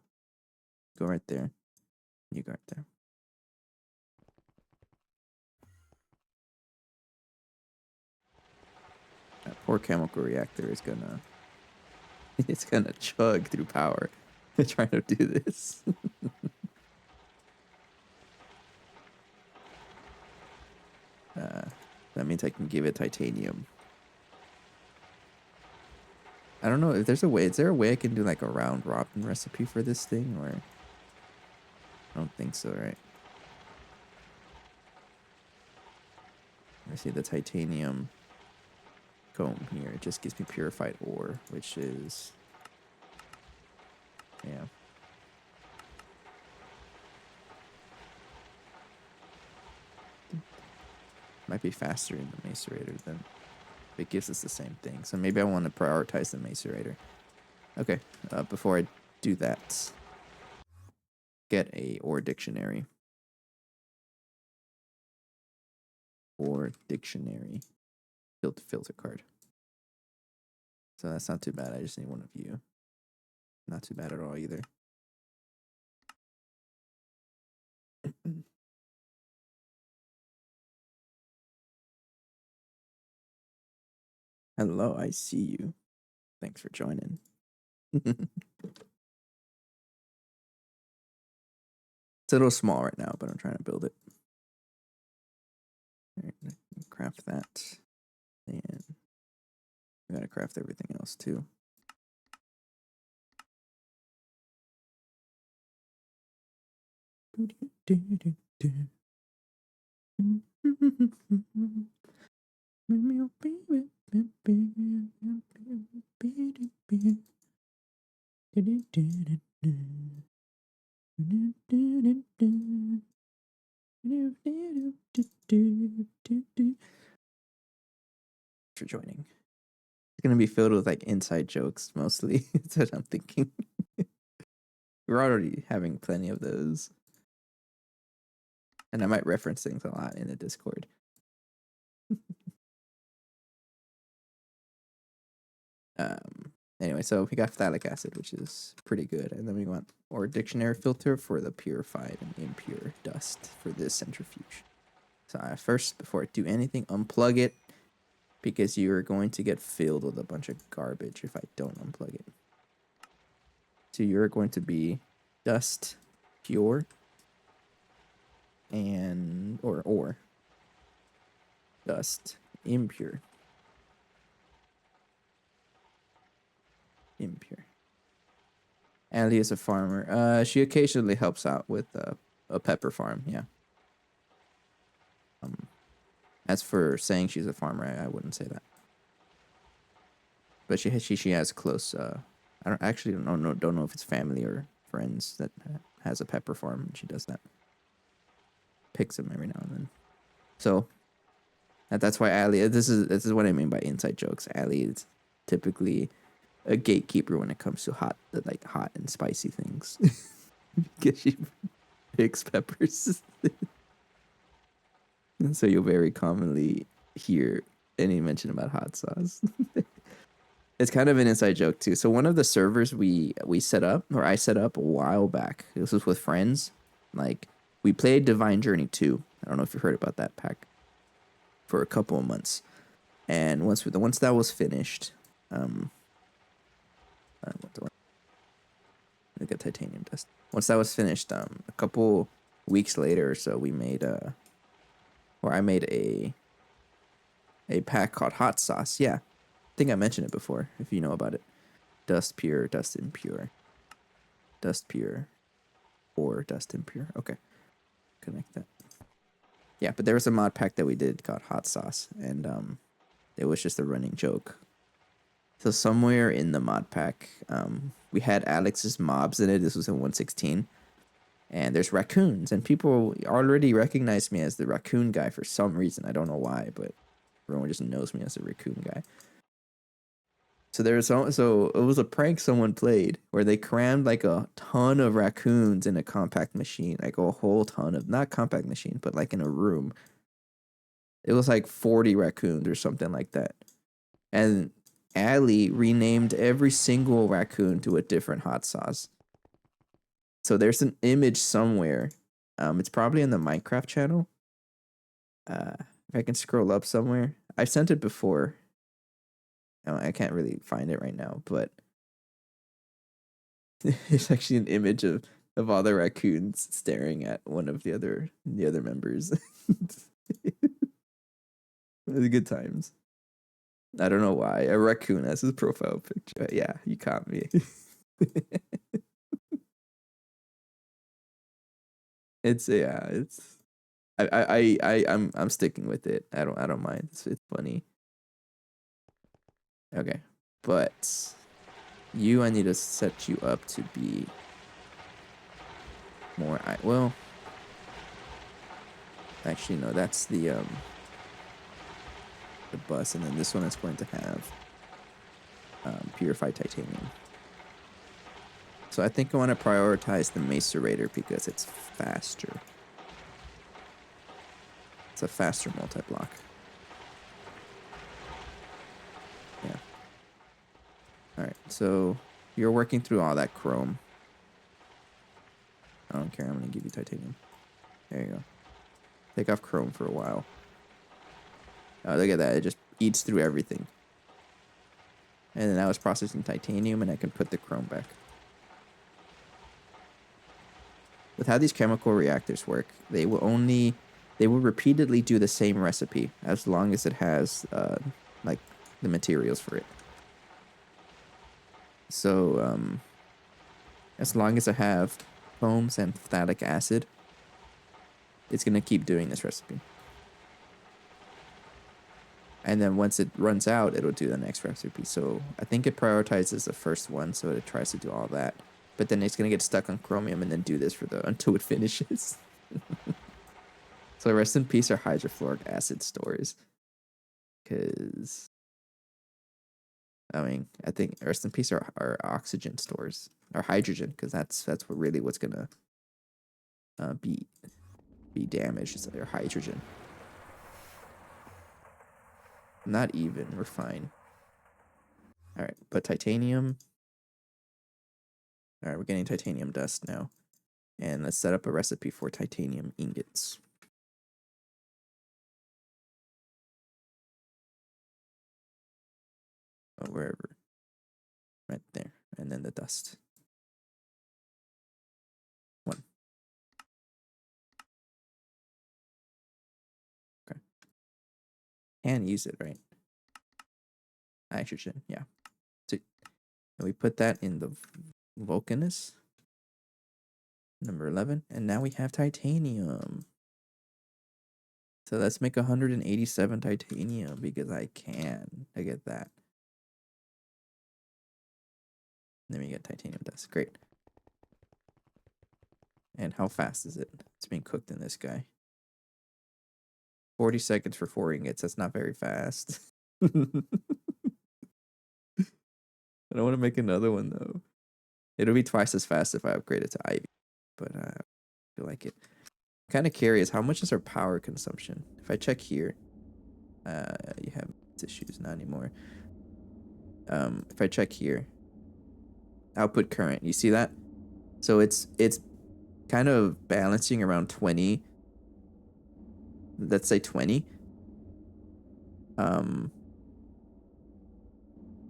Go right there. You go right there. That poor chemical reactor is gonna... It's gonna chug through power trying to do this. That means I can give it titanium. I don't know if there's a way. Is there a way I can do like a round robin recipe for this thing, or I don't think so, right? I see the titanium comb here. It just gives me purified ore, which is, yeah. Might be faster in the macerator than it gives us the same thing. So maybe I want to prioritize the macerator. Okay, before I do that, get a ore dictionary. Ore dictionary. Filter card. So that's not too bad. I just need one of you. Not too bad at all either. Hello, I see you. Thanks for joining. It's a little small right now, but I'm trying to build it. All right, craft that. And we gotta craft everything else too. For joining. It's gonna be filled with like inside jokes mostly. That's what I'm thinking. We're already having plenty of those. And I might reference things a lot in the Discord. Anyway, so we got phthalic acid, which is pretty good. And then we want our dictionary filter for the purified and impure dust for this centrifuge. So first, before I do anything, unplug it, because you are going to get filled with a bunch of garbage if I don't unplug it. So you're going to be dust pure and or dust impure. Allie is a farmer. She occasionally helps out with a pepper farm. Yeah. As for saying she's a farmer, I wouldn't say that. But she has close. I don't know if it's family or friends that has a pepper farm. And she does that. Picks them every now and then. So that's why Allie. This is what I mean by inside jokes. Allie is typically a gatekeeper when it comes to hot and spicy things. Because she picks peppers. And so you'll very commonly hear any mention about hot sauce. It's kind of an inside joke too. So one of the servers we set up, or I set up a while back, this was with friends. Like, we played Divine Journey 2. I don't know if you heard about that pack. For a couple of months. And once that was finished, look at titanium dust. Once that was finished, a couple weeks later or so, we made I made a pack called Hot Sauce. Yeah, I think I mentioned it before. If you know about it, dust pure, dust impure, dust pure, or dust impure. Okay, connect that. Yeah, but there was a mod pack that we did called Hot Sauce, and it was just a running joke. So somewhere in the mod pack, we had Alex's mobs in it. This was in 1.16. And there's raccoons. And people already recognize me as the raccoon guy for some reason. I don't know why, but everyone just knows me as the raccoon guy. So it was a prank someone played where they crammed like a ton of raccoons in a compact machine. Like a whole ton of, not compact machine, but like in a room. It was like 40 raccoons or something like that. And Allie renamed every single raccoon to a different hot sauce. So there's an image somewhere. It's probably in the Minecraft channel. If I can scroll up somewhere. I sent it before. I can't really find it right now, but it's actually an image of all the raccoons staring at one of the other members. It was good times. I don't know why. A raccoon as his profile picture. Yeah, you caught me. It's I'm sticking with it. I don't mind. It's funny. Okay. But I need to set you up to be more well, actually no, that's the bus, and then this one is going to have purified titanium. So I think I want to prioritize the macerator because it's faster. It's a faster multi-block. Yeah. Alright, so you're working through all that chrome. I don't care, I'm going to give you titanium. There you go. Take off chrome for a while. Oh, look at that. It just eats through everything. And then I was processing titanium, and I can put the chrome back. With how these chemical reactors work, they will repeatedly do the same recipe as long as it has like the materials for it. So as long as I have foams and phthalic acid, it's gonna keep doing this recipe. And then once it runs out, it'll do the next recipe. So I think it prioritizes the first one, so it tries to do all that. But then it's gonna get stuck on chromium and then do this until it finishes. So rest in peace our hydrofluoric acid stores. Because I mean, I think rest in peace our oxygen stores, our hydrogen, because that's what's gonna be damaged. Is our hydrogen. Not even. We're fine. All right, but titanium. All right, we're getting titanium dust now, and let's set up a recipe for titanium ingots. Oh, wherever. Right there, and then the dust. One. Okay. Can use it, right? Nitrogen, yeah. So, and we put that in the Vulcanus. Number 11. And now we have titanium. So let's make 187 titanium because I can. I get that. And then we get titanium dust. Great. And how fast is it? It's being cooked in this guy. 40 seconds for 4 ingots. That's not very fast. I don't want to make another one though. It'll be twice as fast if I upgrade it to Ivy. But I feel like it. I'm kind of curious, how much is our power consumption? If I check here, you have issues, not anymore. If I check here, output current, you see that? So it's kind of balancing around 20. Let's say 20.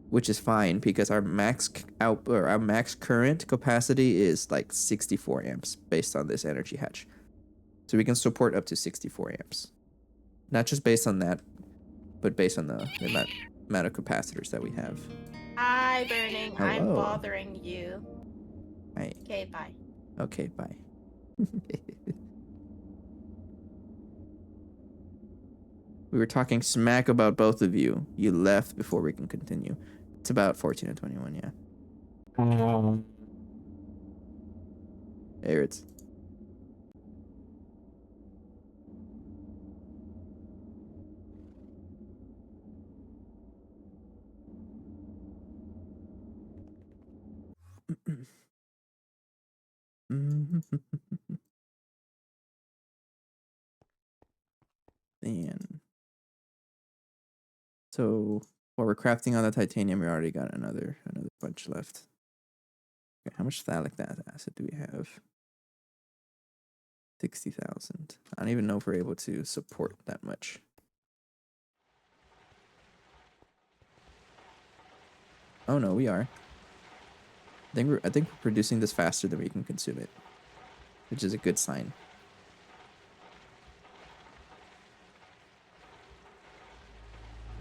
Which is fine because our max our max current capacity is like 64 amps based on this energy hatch. So we can support up to 64 amps. Not just based on that, but based on the amount of capacitors that we have. Hi, Burning. Hello. I'm bothering you. Hi. Okay, bye. Okay, bye. We were talking smack about both of you. You left before we can continue. It's about 14 and 21, yeah. There it's. And so while we're crafting on the titanium, we already got another bunch left. Okay, how much phthalic acid do we have? 60,000. I don't even know if we're able to support that much. Oh no, we are. I think we're producing this faster than we can consume it, which is a good sign.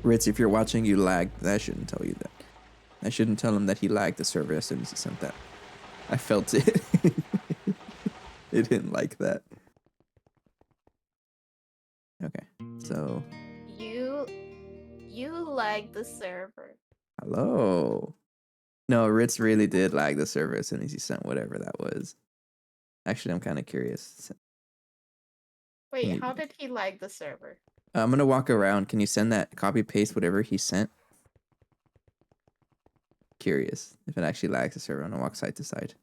Ritz, if you're watching, you lagged. I shouldn't tell you that. I shouldn't tell him that he lagged the server as soon as he sent that. I felt it. It didn't like that. Okay, so You lagged the server. hello. No, Ritz really did lag the server as soon as he sent whatever that was. Actually, I'm kind of curious. Wait, You- how did he lag the server? I'm gonna walk around. Can you send that copy paste whatever he sent? Curious if it actually lags the server. I'm gonna walk side to side.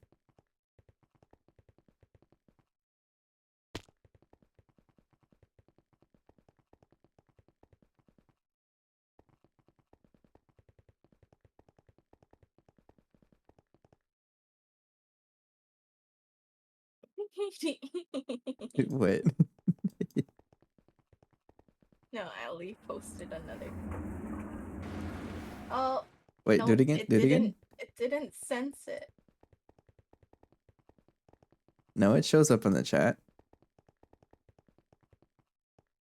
What? No, Ali posted another. Oh, Wait, do it nope, again. Do it again. it didn't sense it. No, it shows up in the chat.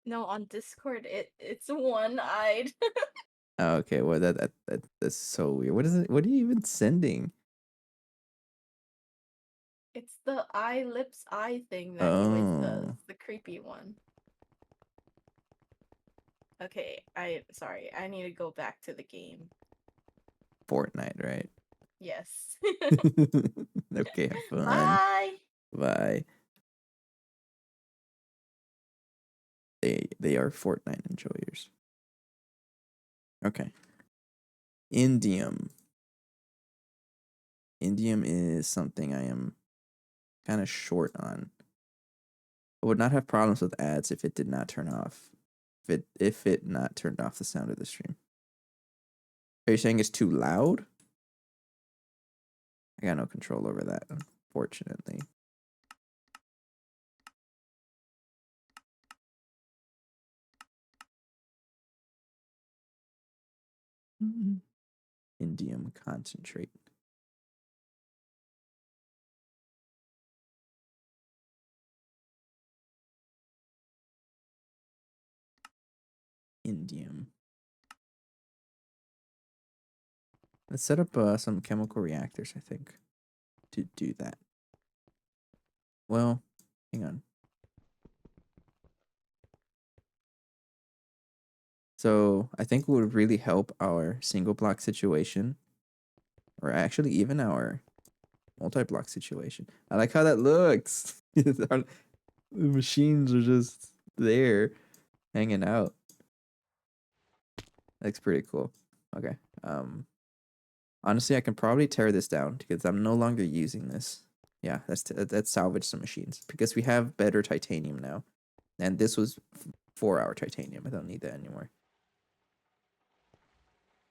No, on Discord it's one-eyed. Oh, okay. Well, that's so weird. What is it? What are you even sending? It's the eye lips eye thing that he always does. Oh, The creepy one. Okay, sorry, I need to go back to the game. Fortnite, right? Yes. Okay, have fun. Bye. Bye. They are Fortnite enjoyers. Okay. Indium. Indium is something I am kind of short on. I would not have problems with ads if it did not turn off. If it not turned off the sound of the stream. Are you saying it's too loud? I got no control over that, unfortunately. Indium concentrate. Indium. Let's set up some chemical reactors, I think, to do that. Well, hang on. So I think what would really help our single block situation, or actually even our multi-block situation. I like how that looks. The machines are just there, hanging out. Looks pretty cool. Okay. Honestly, I can probably tear this down because I'm no longer using this. Yeah, that's salvage some machines because we have better titanium now, and this was 4-hour titanium. I don't need that anymore.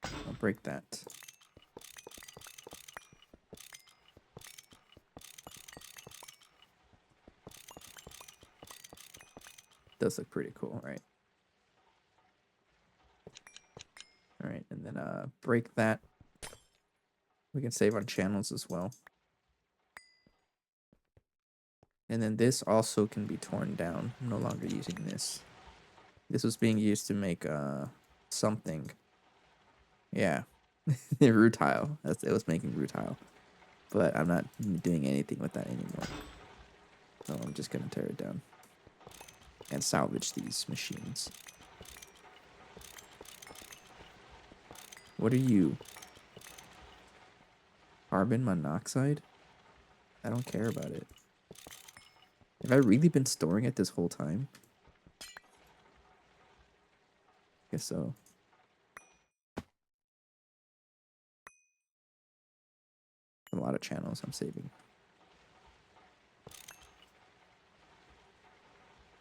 I'll break that. Does look pretty cool, right? All right, and then break that. We can save on channels as well. And then this also can be torn down. I'm no longer using this. This was being used to make something. Yeah. Rutile. It was making rutile. But I'm not doing anything with that anymore. So I'm just gonna tear it down. And salvage these machines. What are you? Carbon monoxide? I don't care about it. Have I really been storing it this whole time? Guess so. A lot of channels I'm saving.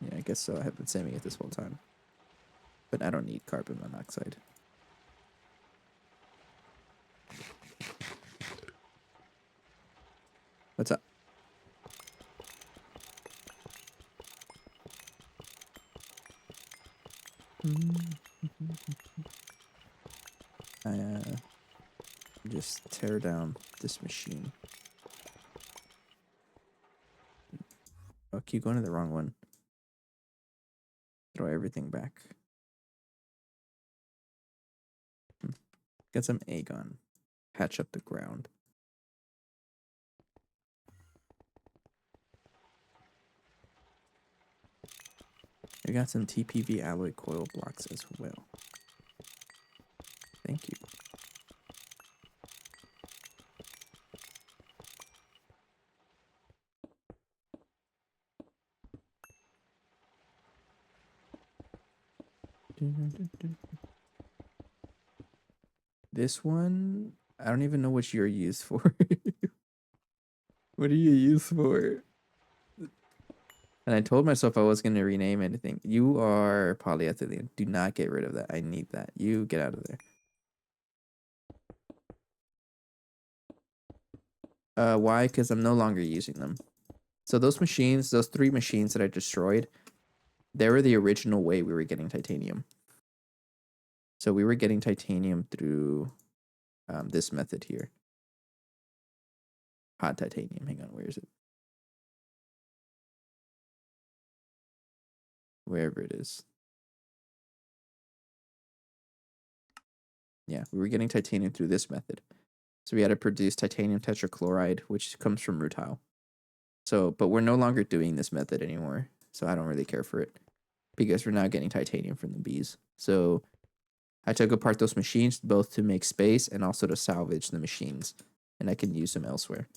Yeah, I guess so. I have been saving it this whole time. But I don't need carbon monoxide. What's up? I just tear down this machine. Oh, keep going to the wrong one. Throw everything back. Get some agon. Patch up the ground. We got some TPV alloy coil blocks as well. Thank you. This one, I don't even know what you're used for. What are you used for? And I told myself I was going to rename anything. You are polyethylene. Do not get rid of that. I need that. You get out of there. Why? Because I'm no longer using them. So those machines, those 3 machines that I destroyed, they were the original way we were getting titanium. So we were getting titanium through this method here. Hot titanium. Hang on, where is it? Wherever it is. Yeah, we were getting titanium through this method. So we had to produce titanium tetrachloride, which comes from rutile. So, but we're no longer doing this method anymore. So I don't really care for it because we're now getting titanium from the bees. So I took apart those machines both to make space and also to salvage the machines, and I can use them elsewhere.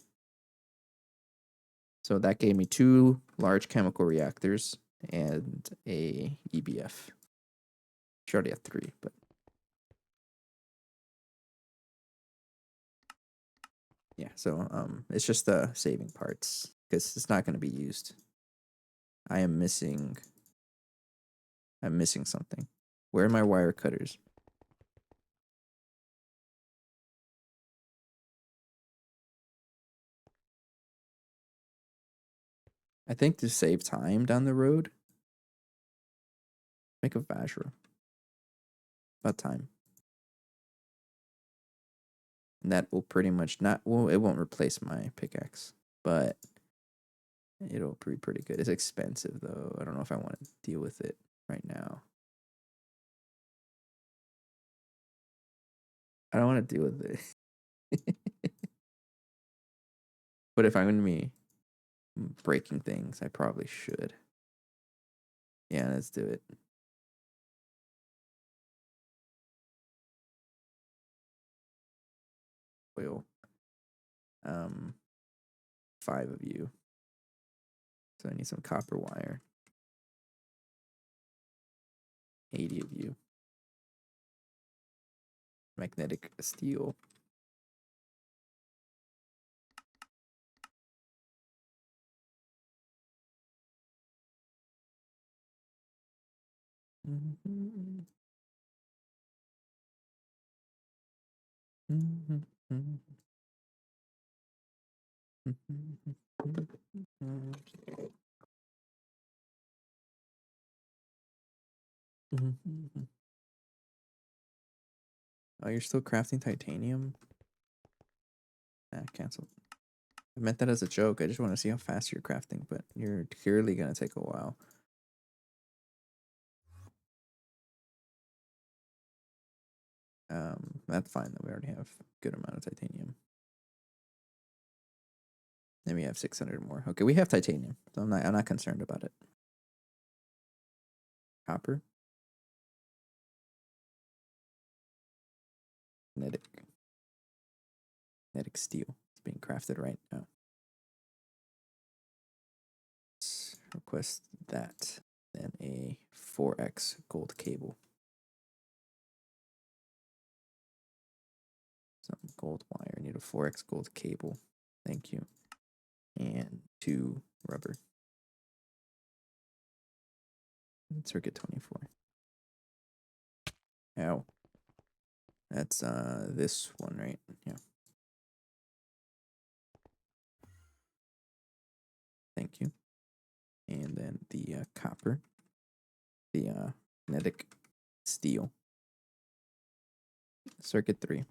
So that gave me 2 large chemical reactors and a EBF. She already had 3, but yeah. So it's just the saving parts because it's not going to be used. I'm missing something. Where are my wire cutters? I think to save time down the road, make a Vajra. About time. And that will pretty much not, well, it won't replace my pickaxe, but it'll be pretty good. It's expensive though. I don't know if I want to deal with it right now. I don't want to deal with it. But if I'm going to be breaking things, I probably should. Yeah, let's do it. Oil. 5 of you. So I need some copper wire. 80 of you. Magnetic steel. Mm-hmm. Mm-hmm. Mm-hmm. Mm-hmm. Oh, you're still crafting titanium? Ah, cancel. I meant that as a joke. I just want to see how fast you're crafting, but you're clearly gonna take a while. That's fine though. We already have a good amount of titanium. Then we have 600 more. Okay, we have titanium, so I'm not concerned about it. Copper. Kinetic steel. It's being crafted right now. Let's request that. Then a 4x gold cable. Some gold wire. I need a 4x gold cable. Thank you. And 2 rubber. Circuit 24. Ow. That's this one, right? Yeah. Thank you. And then the copper. The kinetic steel. Circuit 3.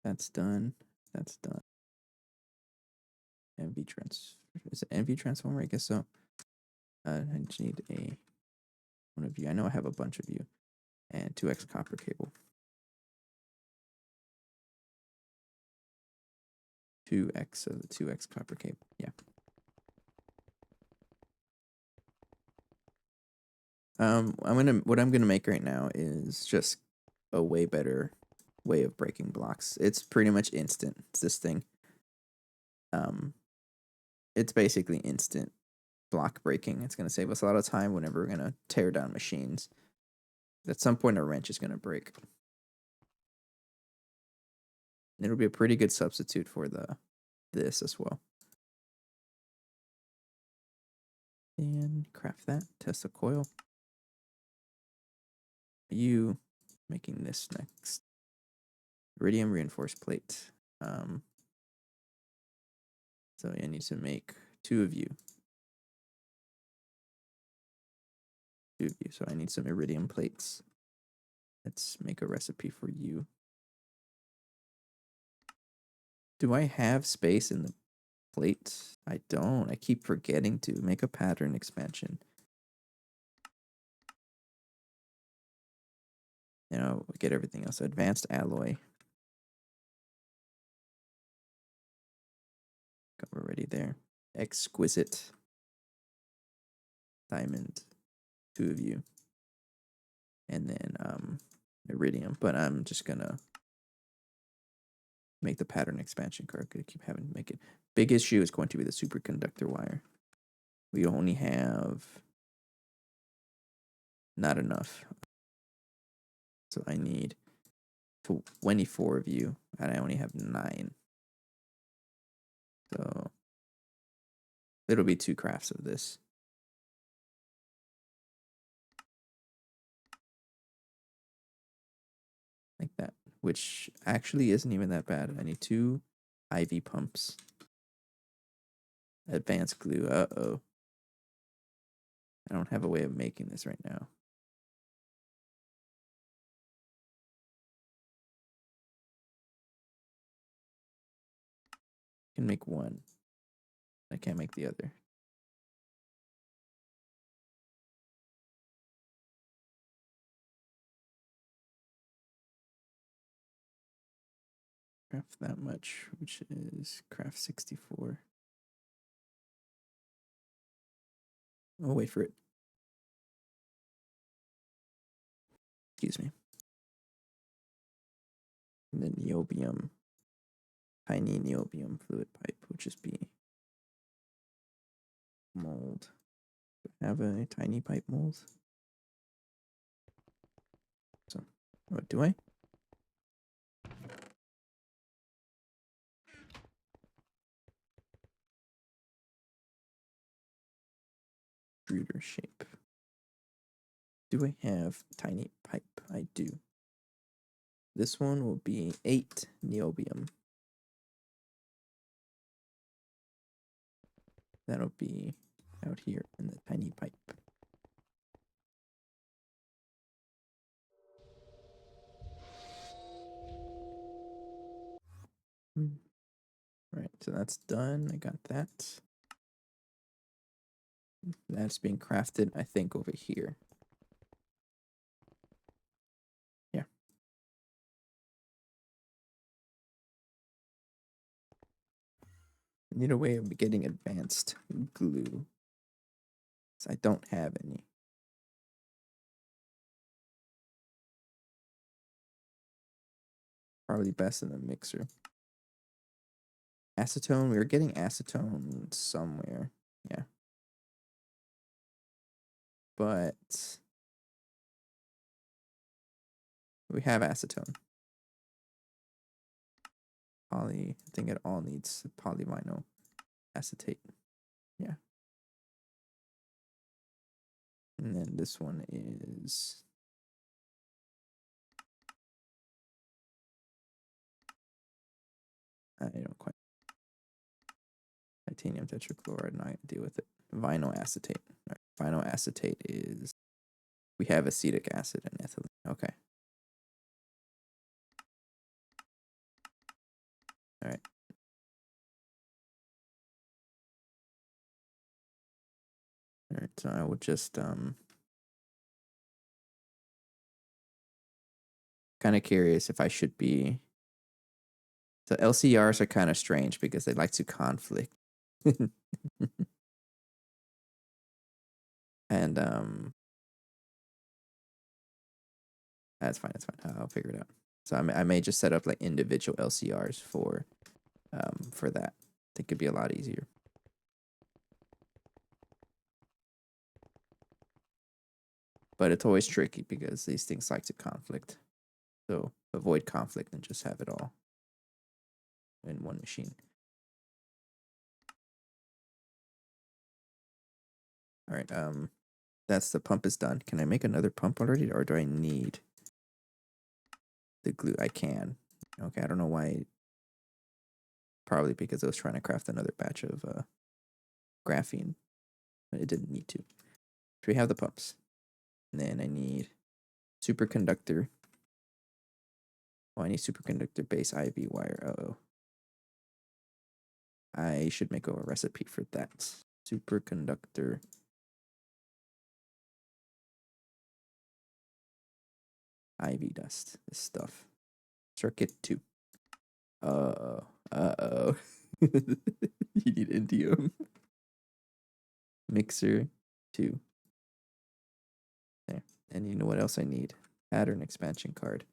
That's done. That's done. NV trans. Is it NV transformer? I guess so. I just need one of you. I know I have a bunch of you. And 2x copper cable. 2x of the 2x copper cable. Yeah. What I'm gonna make right now is just a way better way of breaking blocks. It's pretty much instant. It's this thing. It's basically instant block breaking. It's gonna save us a lot of time whenever we're gonna tear down machines. At some point, a wrench is gonna break. It'll be a pretty good substitute for this as well. And craft that. Test the coil. You making this next. Iridium reinforced plate. So I need to make 2 of you. 2 of you. So I need some iridium plates. Let's make a recipe for you. Do I have space in the plate? I don't. I keep forgetting to make a pattern expansion. You know, get everything else. Advanced alloy. We're already there. Exquisite. Diamond. 2 of you. And then iridium. But I'm just gonna make the pattern expansion card. I keep having to make it. Big issue is going to be the superconductor wire. We only have not enough. So I need 24 of you, and I only have 9. So it'll be 2 crafts of this. Like that, which actually isn't even that bad. I need 2 IV pumps. Advanced glue. Uh-oh. I don't have a way of making this right now. I can make 1. I can't make the other. Craft that much, which is craft 64. Oh, wait for it. Excuse me. And then niobium. Tiny niobium fluid pipe, would just be mold. Do I have a tiny pipe mold? So, what do I? Extruder shape. Do I have tiny pipe? I do. This one will be 8 niobium. That'll be out here in the tiny pipe. Right, so that's done. I got that. That's being crafted, I think, over here. Yeah. I need a way of getting advanced glue. I don't have any. Probably best in the mixer. Acetone, we were getting acetone somewhere. Yeah. But we have acetone. I think it all needs polyvinyl acetate. Yeah. And then this one is I don't quite titanium tetrachloride, not deal with it. Vinyl acetate. Right. Vinyl acetate is we have acetic acid and ethylene. Okay. So I would just kind of curious if I should be. So LCRs are kind of strange because they like to conflict. And that's fine. That's fine. I'll figure it out. So I may just set up like individual LCRs for that. I think it'd be a lot easier. But it's always tricky because these things like to conflict. So avoid conflict and just have it all in one machine. All right. That's the pump is done. Can I make another pump already, or do I need the glue? I can. Okay. I don't know why. Probably because I was trying to craft another batch of graphene, but it didn't need to. So we have the pumps, and then I need superconductor. Oh, I need superconductor base IV wire. Uh-oh. I should make a recipe for that. Superconductor IV dust. This stuff. Circuit 2. Uh-oh. Uh-oh. You need indium. Mixer 2. There. And you know what else I need? Pattern expansion card.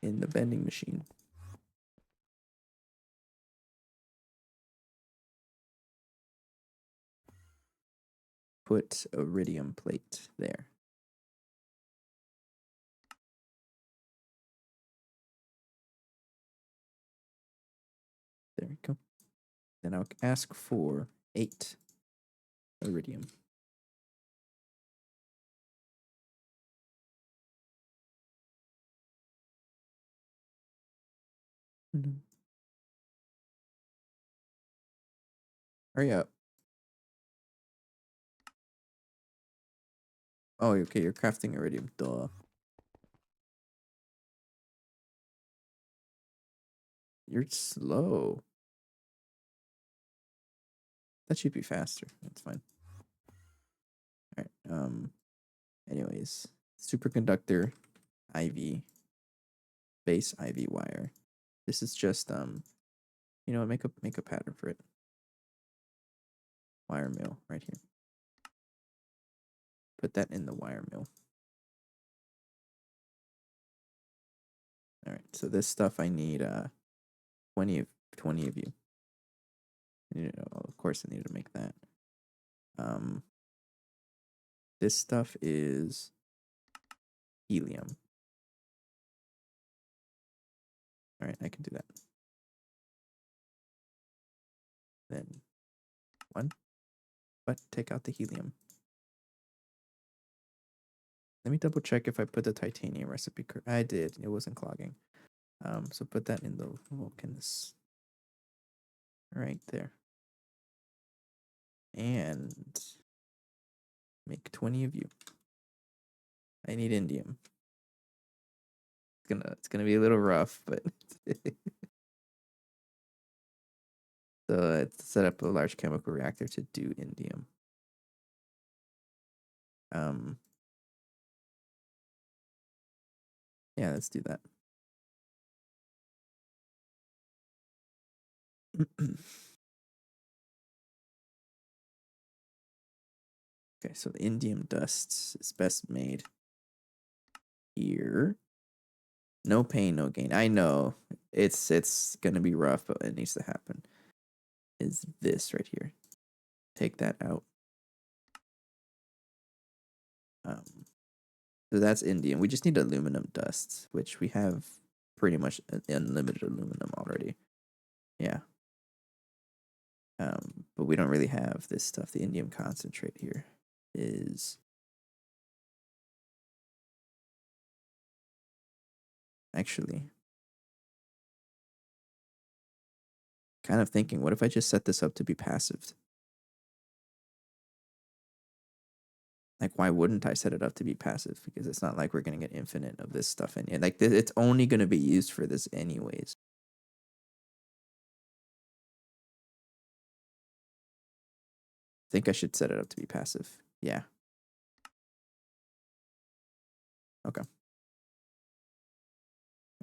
In the bending machine. Put iridium plate there. There we go. Then I'll ask for 8 iridium. Hurry up. Oh, okay, you're crafting iridium. Duh. You're slow. That should be faster. That's fine. All right. Anyways, superconductor IV base IV wire. This is just you know, make a pattern for it. Wire mill right here. Put that in the wire mill. All right. So this stuff I need 20 of you. Of course I need to make that. This stuff is helium. All right, I can do that. Then 1, but take out the helium. Let me double check if I put the titanium recipe. I did. It wasn't clogging. So put that in the this right there. And make 20 of you. I need indium. It's gonna be a little rough, but so let's set up a large chemical reactor to do indium. Yeah, let's do that. Okay, so the indium dust is best made here. No pain, no gain. I know it's gonna be rough, but it needs to happen. Is this right here? Take that out. So that's indium. We just need aluminum dust, which we have pretty much unlimited aluminum already. Yeah. But we don't really have this stuff. The indium concentrate here is actually kind of thinking, what if I just set this up to be passive? Like, why wouldn't I set it up to be passive? Because it's not like we're going to get infinite of this stuff in here. Like, it's only going to be used for this anyways. think I should set it up to be passive. Yeah. Okay.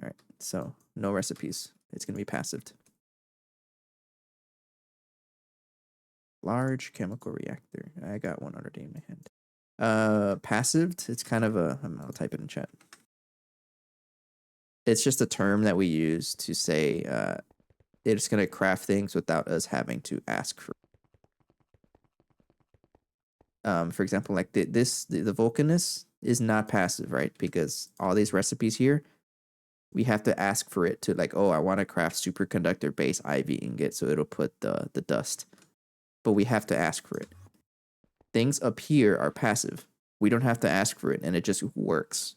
All right. So no recipes. It's going to be passived. Large chemical reactor. I got one already in my hand. Passived. It's kind of a. I'll type it in chat. It's just a term that we use to say it's going to craft things without us having to ask for. For example, like the Vulcanus is not passive, right? Because all these recipes here, we have to ask for it to like, oh, I want to craft superconductor base ivy ingot, so it'll put the dust. But we have to ask for it. Things up here are passive. We don't have to ask for it, and it just works.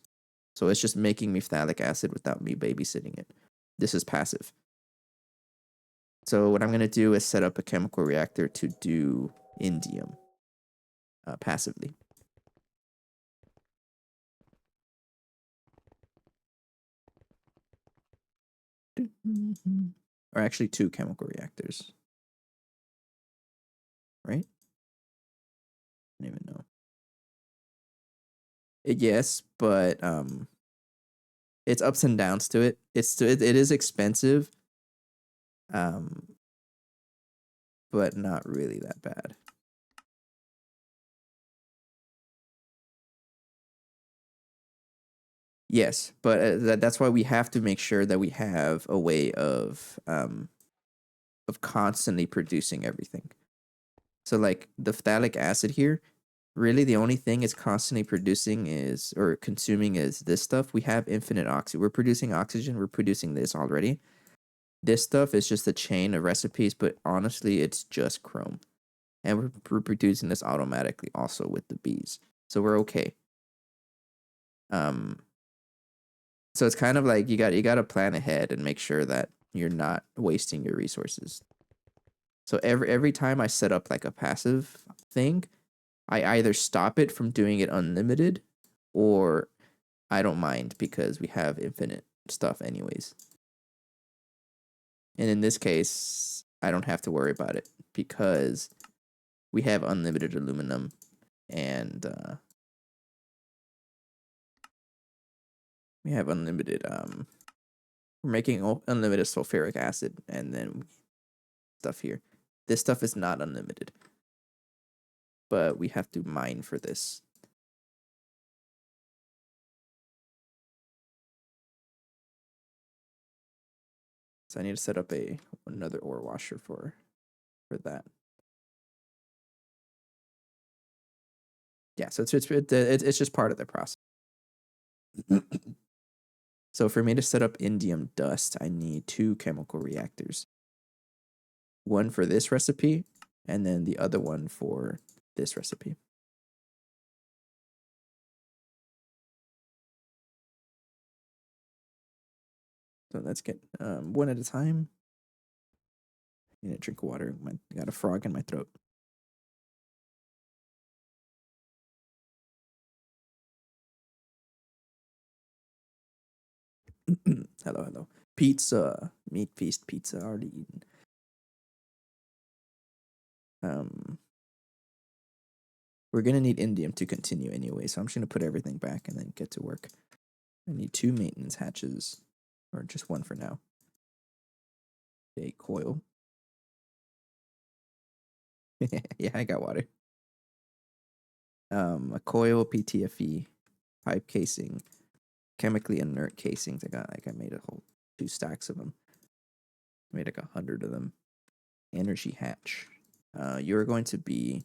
So it's just making me phthalic acid without me babysitting it. This is passive. So what I'm going to do is set up a chemical reactor to do indium passively. Or actually 2 chemical reactors. Right? I don't even know. Yes, but it's ups and downs to it. It is expensive. But not really that bad. Yes, but that's why we have to make sure that we have a way of constantly producing everything. So like the phthalic acid here, really the only thing it's constantly producing is or consuming is this stuff. We have infinite oxygen. We're producing oxygen. We're producing this already. This stuff is just a chain of recipes, but honestly, it's just chrome. And we're producing this automatically also with the bees. So we're okay. So it's kind of like you got to plan ahead and make sure that you're not wasting your resources. So every time I set up like a passive thing, I either stop it from doing it unlimited or I don't mind because we have infinite stuff anyways. And in this case, I don't have to worry about it because we have unlimited aluminum and we have unlimited we're making unlimited sulfuric acid and then stuff here. This stuff is not unlimited. But we have to mine for this. So I need to set up another ore washer for that. Yeah, so it's just part of the process. So for me to set up indium dust, I need 2 chemical reactors. One for this recipe, and then the other one for this recipe. So let's get one at a time. I need to drink water. I got a frog in my throat. Hello. Pizza. Meat feast pizza already eaten. We're gonna need indium to continue anyway, so I'm just gonna put everything back and then get to work. I need 2 maintenance hatches, or just 1 for now. A coil. Yeah, I got water. A coil, PTFE, pipe casing, chemically inert casings. I made a whole 2 stacks of them. I made like 100 of them. Energy hatch. You're going to be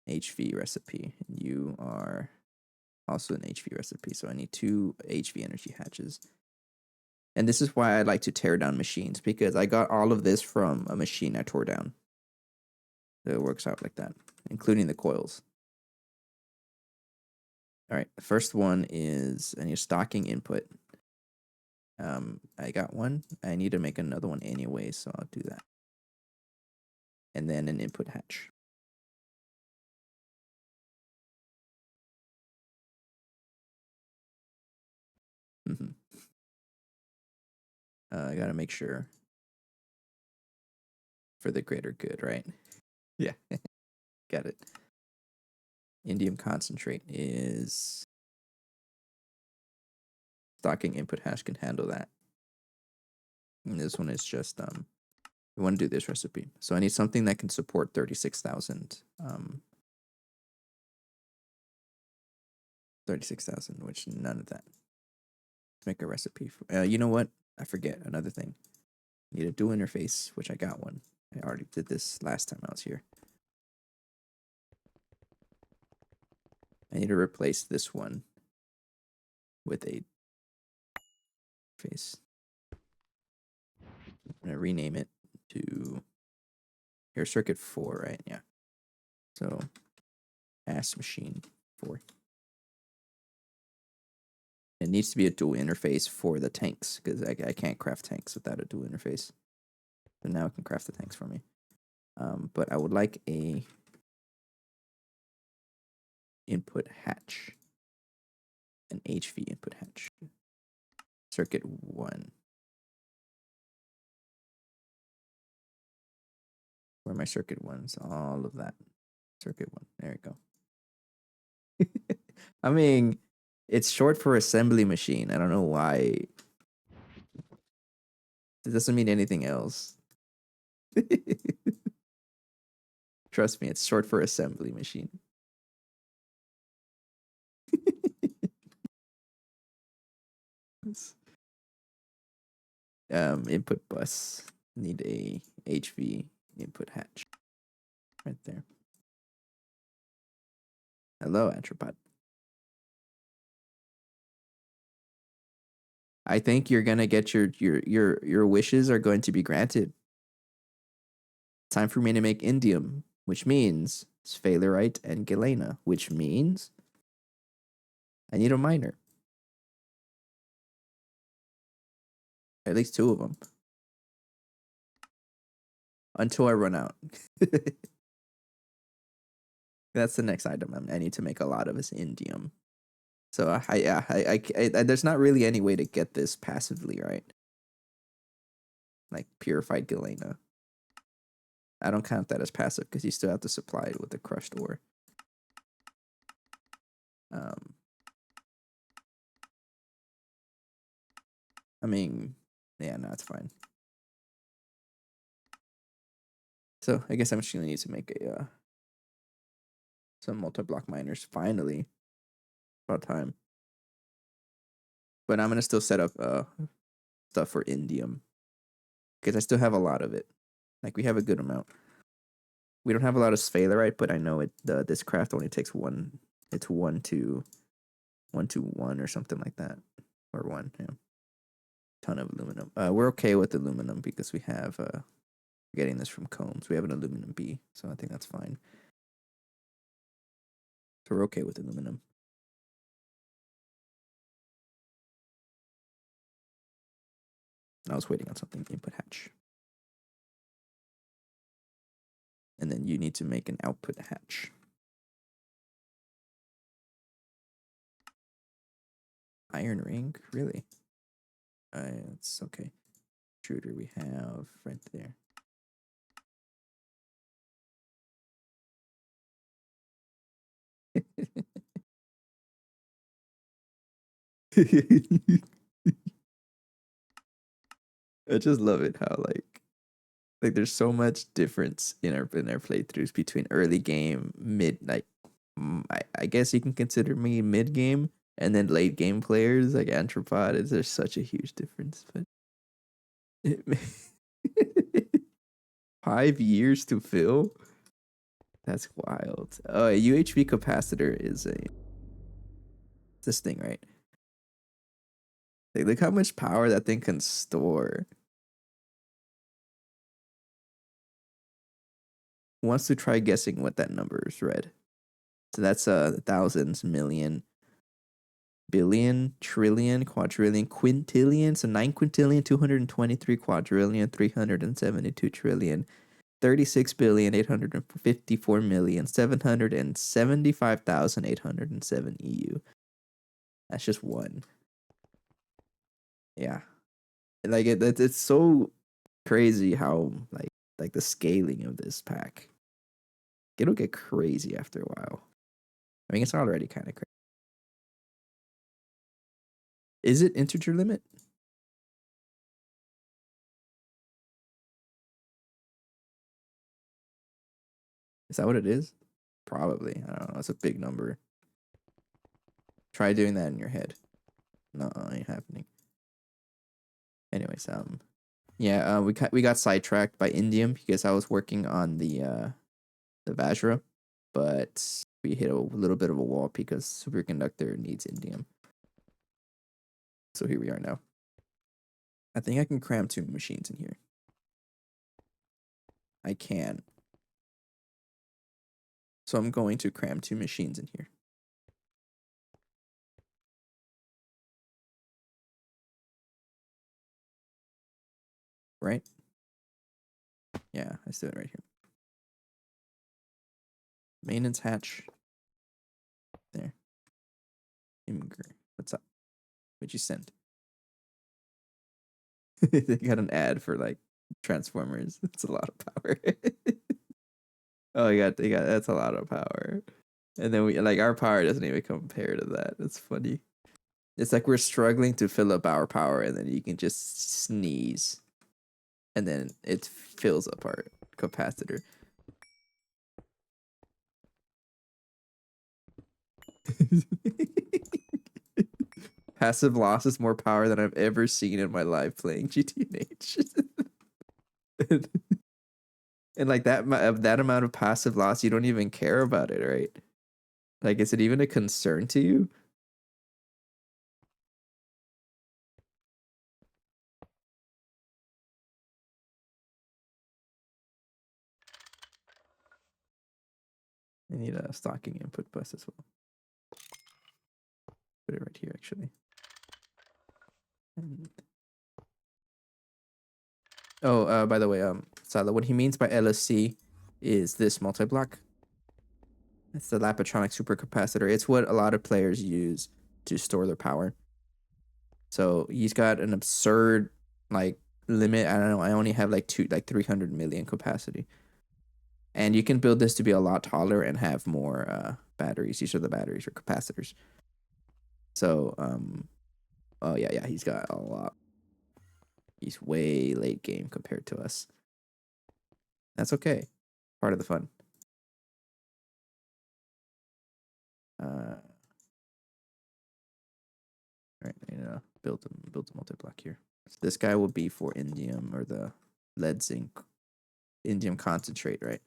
HV recipe. You are also an HV recipe, so I need 2 HV energy hatches. And this is why I like to tear down machines, because I got all of this from a machine I tore down. So it works out like that, including the coils. All right, the first one is I need a stocking input. I got one. I need to make another one anyway, so I'll do that. And then an input hatch. I gotta make sure for the greater good, right? Yeah. Got it. Indium concentrate is stocking input hash can handle that. And this one is just we want to do this recipe. So I need something that can support 36,000 36,000, which none of that. Let's make a recipe for, you know what? I forget another thing. I need a dual interface, which I got one. I already did this last time I was here. I need to replace this one with a face. I'm gonna rename it to your circuit 4, right? Yeah. So ass machine 4. It needs to be a dual interface for the tanks because I can't craft tanks without a dual interface. So now it can craft the tanks for me. But I would like a input hatch, an HV input hatch. Circuit 1. Where are my circuit 1s? All of that. Circuit 1. There you go. I mean, it's short for assembly machine. I don't know why. It doesn't mean anything else. Trust me, it's short for assembly machine. Input bus. Need a HV input hatch. Right there. Hello, Antropod. I think you're gonna get your wishes are going to be granted. Time for me to make indium, which means sphalerite and galena, which means I need a miner. At least 2 of them. Until I run out. That's the next item I need to make a lot of is indium. So there's not really any way to get this passively, right? Like purified galena. I don't count that as passive because you still have to supply it with the crushed ore. I mean, yeah, no, it's fine. So I guess I'm just gonna need to make a some multi-block miners finally. About time. But I'm gonna still set up stuff for indium because I still have a lot of it. Like we have a good amount. We don't have a lot of sphalerite, but I know this craft only takes 1. It's 1 to 1 or something like that, or 1. Yeah. Ton of aluminum. We're okay with aluminum because we have getting this from Combs. We have an aluminum B, so I think that's fine. So we're okay with aluminum. I was waiting on something. Input hatch. And then you need to make an output hatch. Iron ring? Really? It's okay. Shooter we have right there. I just love it how like there's so much difference in our playthroughs between early game, mid, like I guess you can consider me mid game, and then late game players like Antropod. There's such a huge difference, but it, 5 years to fill. That's wild. Oh, a UHV capacitor is this thing, right? Like, look how much power that thing can store. Who wants to try guessing what that number is read? So that's thousands, million, billion, trillion, quadrillion, quintillion. So 9 quintillion, 223 quadrillion, 372 trillion, 36,854,775,807 EU. That's just one. Yeah. Like it's so crazy how like the scaling of this pack. It'll get crazy after a while. I mean, it's already kind of crazy. Is it integer limit? Is that what it is? Probably. I don't know. It's a big number. Try doing that in your head. No, it ain't happening. Anyways, yeah, we got sidetracked by Indium because I was working on the Vajra, but we hit a little bit of a wall because superconductor needs Indium. So here we are now. I think I can cram 2 machines in here. I can. So I'm going to cram 2 machines in here. Right? Yeah, I do it right here. Maintenance hatch. There. What's up? What'd you send? They got an ad for like Transformers. It's a lot of power. Oh, they got that's a lot of power. And then we like our power doesn't even compare to that. It's funny. It's like we're struggling to fill up our power, and then you can just sneeze, and then it fills up our capacitor. Passive loss is more power than I've ever seen in my life playing GTNH. And like that amount of passive loss, you don't even care about it, right? Like, is it even a concern to you? I need a stocking input bus as well. Put it right here, actually. And... oh, by the way, Sala, what he means by LSC is this multi-block. It's the Lapatronic supercapacitor. It's what a lot of players use to store their power. So he's got an absurd like limit. I don't know. I only have like 300 million capacity, and you can build this to be a lot taller and have more batteries. These are the batteries or capacitors. So oh yeah, he's got a lot. He's way late game compared to us. That's okay. Part of the fun. All right, you know, build a multi-block here. So this guy will be for indium or the lead zinc indium concentrate, right?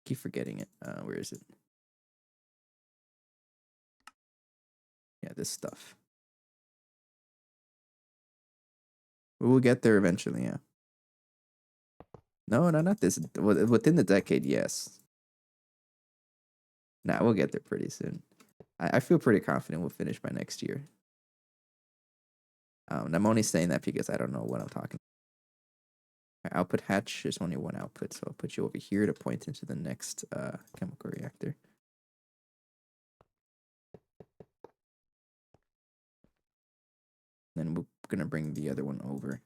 Keep forgetting it. Where is it? Yeah, this stuff. We'll get there eventually, yeah. No, not this. Within the decade, yes. Nah, we'll get there pretty soon. I feel pretty confident we'll finish by next year. And I'm only saying that because I don't know what I'm talking about. Output hatch is only one output, so I'll put you over here to point into the next chemical reactor. Then we're gonna bring the other one over.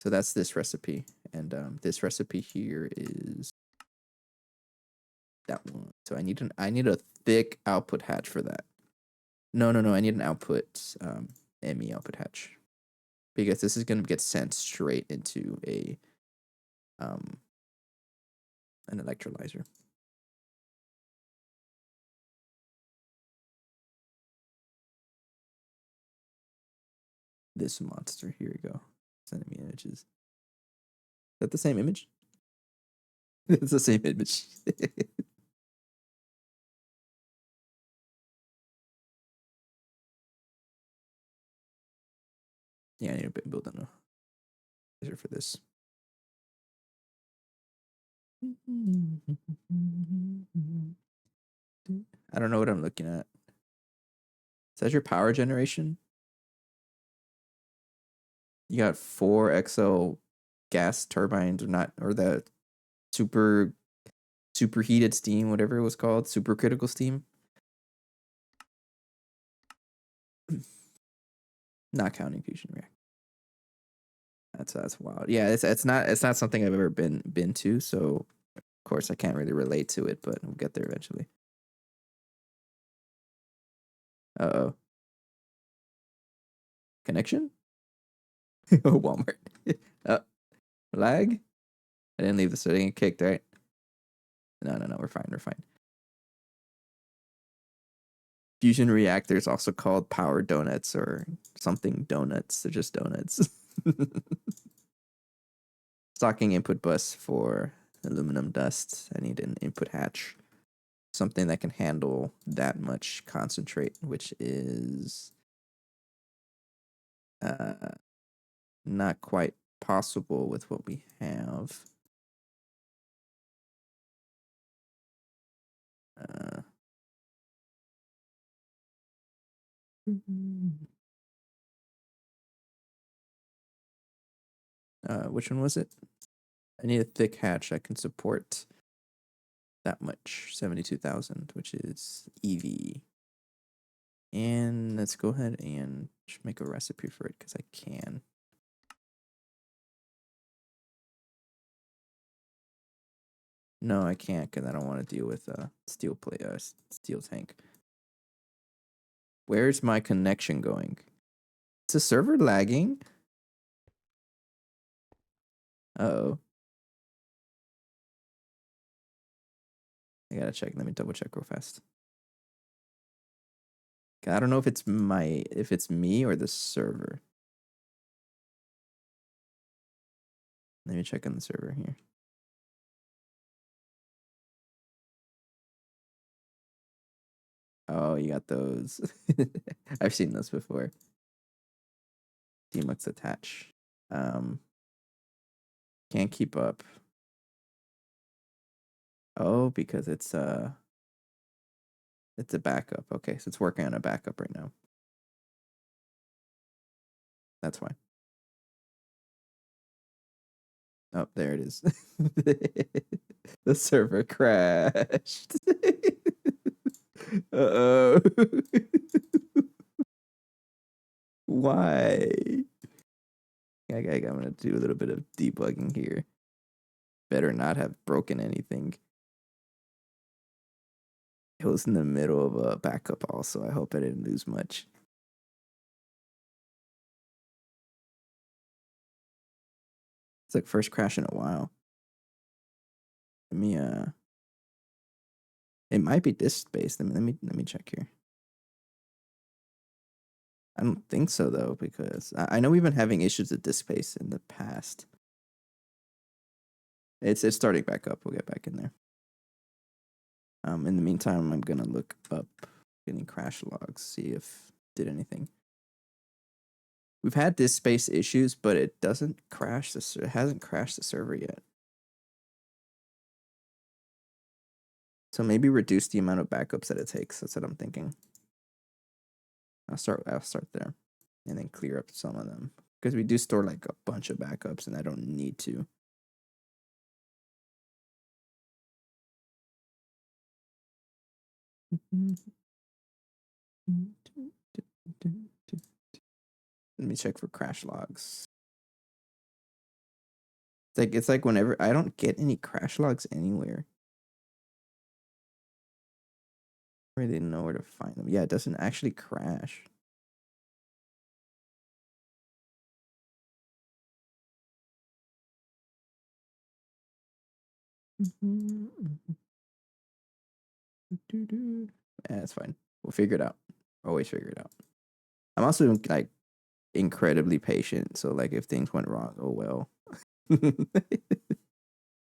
So that's this recipe, and this recipe here is that one. So I need a thick output hatch for that. No. I need an output ME output hatch because this is gonna get sent straight into an electrolyzer. This monster. Here we go. Sending me images. Is that the same image? It's the same image. Yeah, I need to build a laser for this. I don't know what I'm looking at. Is that your power generation? You got 4 exo gas turbines, or the superheated steam, whatever it was called, supercritical steam. Not counting fusion reactor. That's wild. Yeah, it's not something I've ever been to. So course, I can't really relate to it, but we'll get there eventually. Uh-oh. Connection? Oh, Walmart. Lag? I didn't leave the setting. It kicked, right? No, we're fine. Fusion reactors, also called power donuts or something donuts. They're just donuts. Stocking input bus for aluminum dust. I need an input hatch. Something that can handle that much concentrate, which is not quite possible with what we have. Which one was it? I need a thick hatch that can support that much, 72,000, which is EV. And let's go ahead and make a recipe for it because I can. No, I can't because I don't want to deal with steel tank. Where's my connection going? Is the server lagging? Uh-oh. I gotta check. Let me double check real fast. I don't know if it's me or the server. Let me check on the server here. Oh, you got those. I've seen those before. Demux attach. Can't keep up. Oh, because it's a backup. Okay, so it's working on a backup right now. That's why. Oh, there it is. The server crashed. Uh-oh. Why? I'm gonna do a little bit of debugging here. Better not have broken anything. It was in the middle of a backup also. I hope I didn't lose much. It's like first crash in a while. Let me it might be disk based. Let me check here. I don't think so though, because I know we've been having issues with disk space in the past. It's starting back up. We'll get back in there. In the meantime, I'm gonna look up any crash logs, see if it did anything. We've had disk space issues, but it doesn't crash it hasn't crashed the server yet. So maybe reduce the amount of backups that it takes. That's what I'm thinking. I'll start there, and then clear up some of them because we do store like a bunch of backups, and I don't need to. Let me check for crash logs. It's like whenever I don't get any crash logs anywhere. I really didn't know where to find them. Yeah, it doesn't actually crash. Yeah, it's fine. We'll figure it out. Always figure it out. I'm also like incredibly patient, so like if things went wrong, oh well.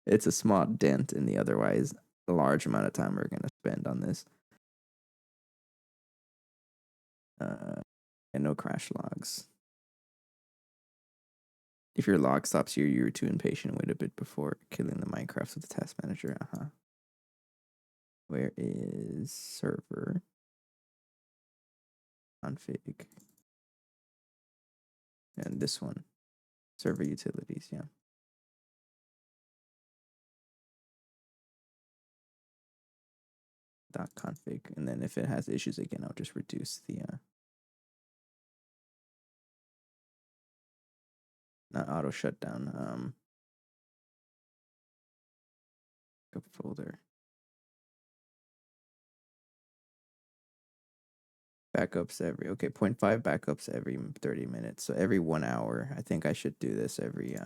It's a small dent in the otherwise large amount of time we're gonna spend on this. And no crash logs. If your log stops here, you're too impatient. Wait a bit before killing the Minecraft with the task manager. Where is server config? And this one, server utilities. Yeah. .config, and then if it has issues again, I'll just reduce the not auto shutdown. Backup folder. Backups every 0.5 backups every 30 minutes. So every 1 hour. I think I should do this every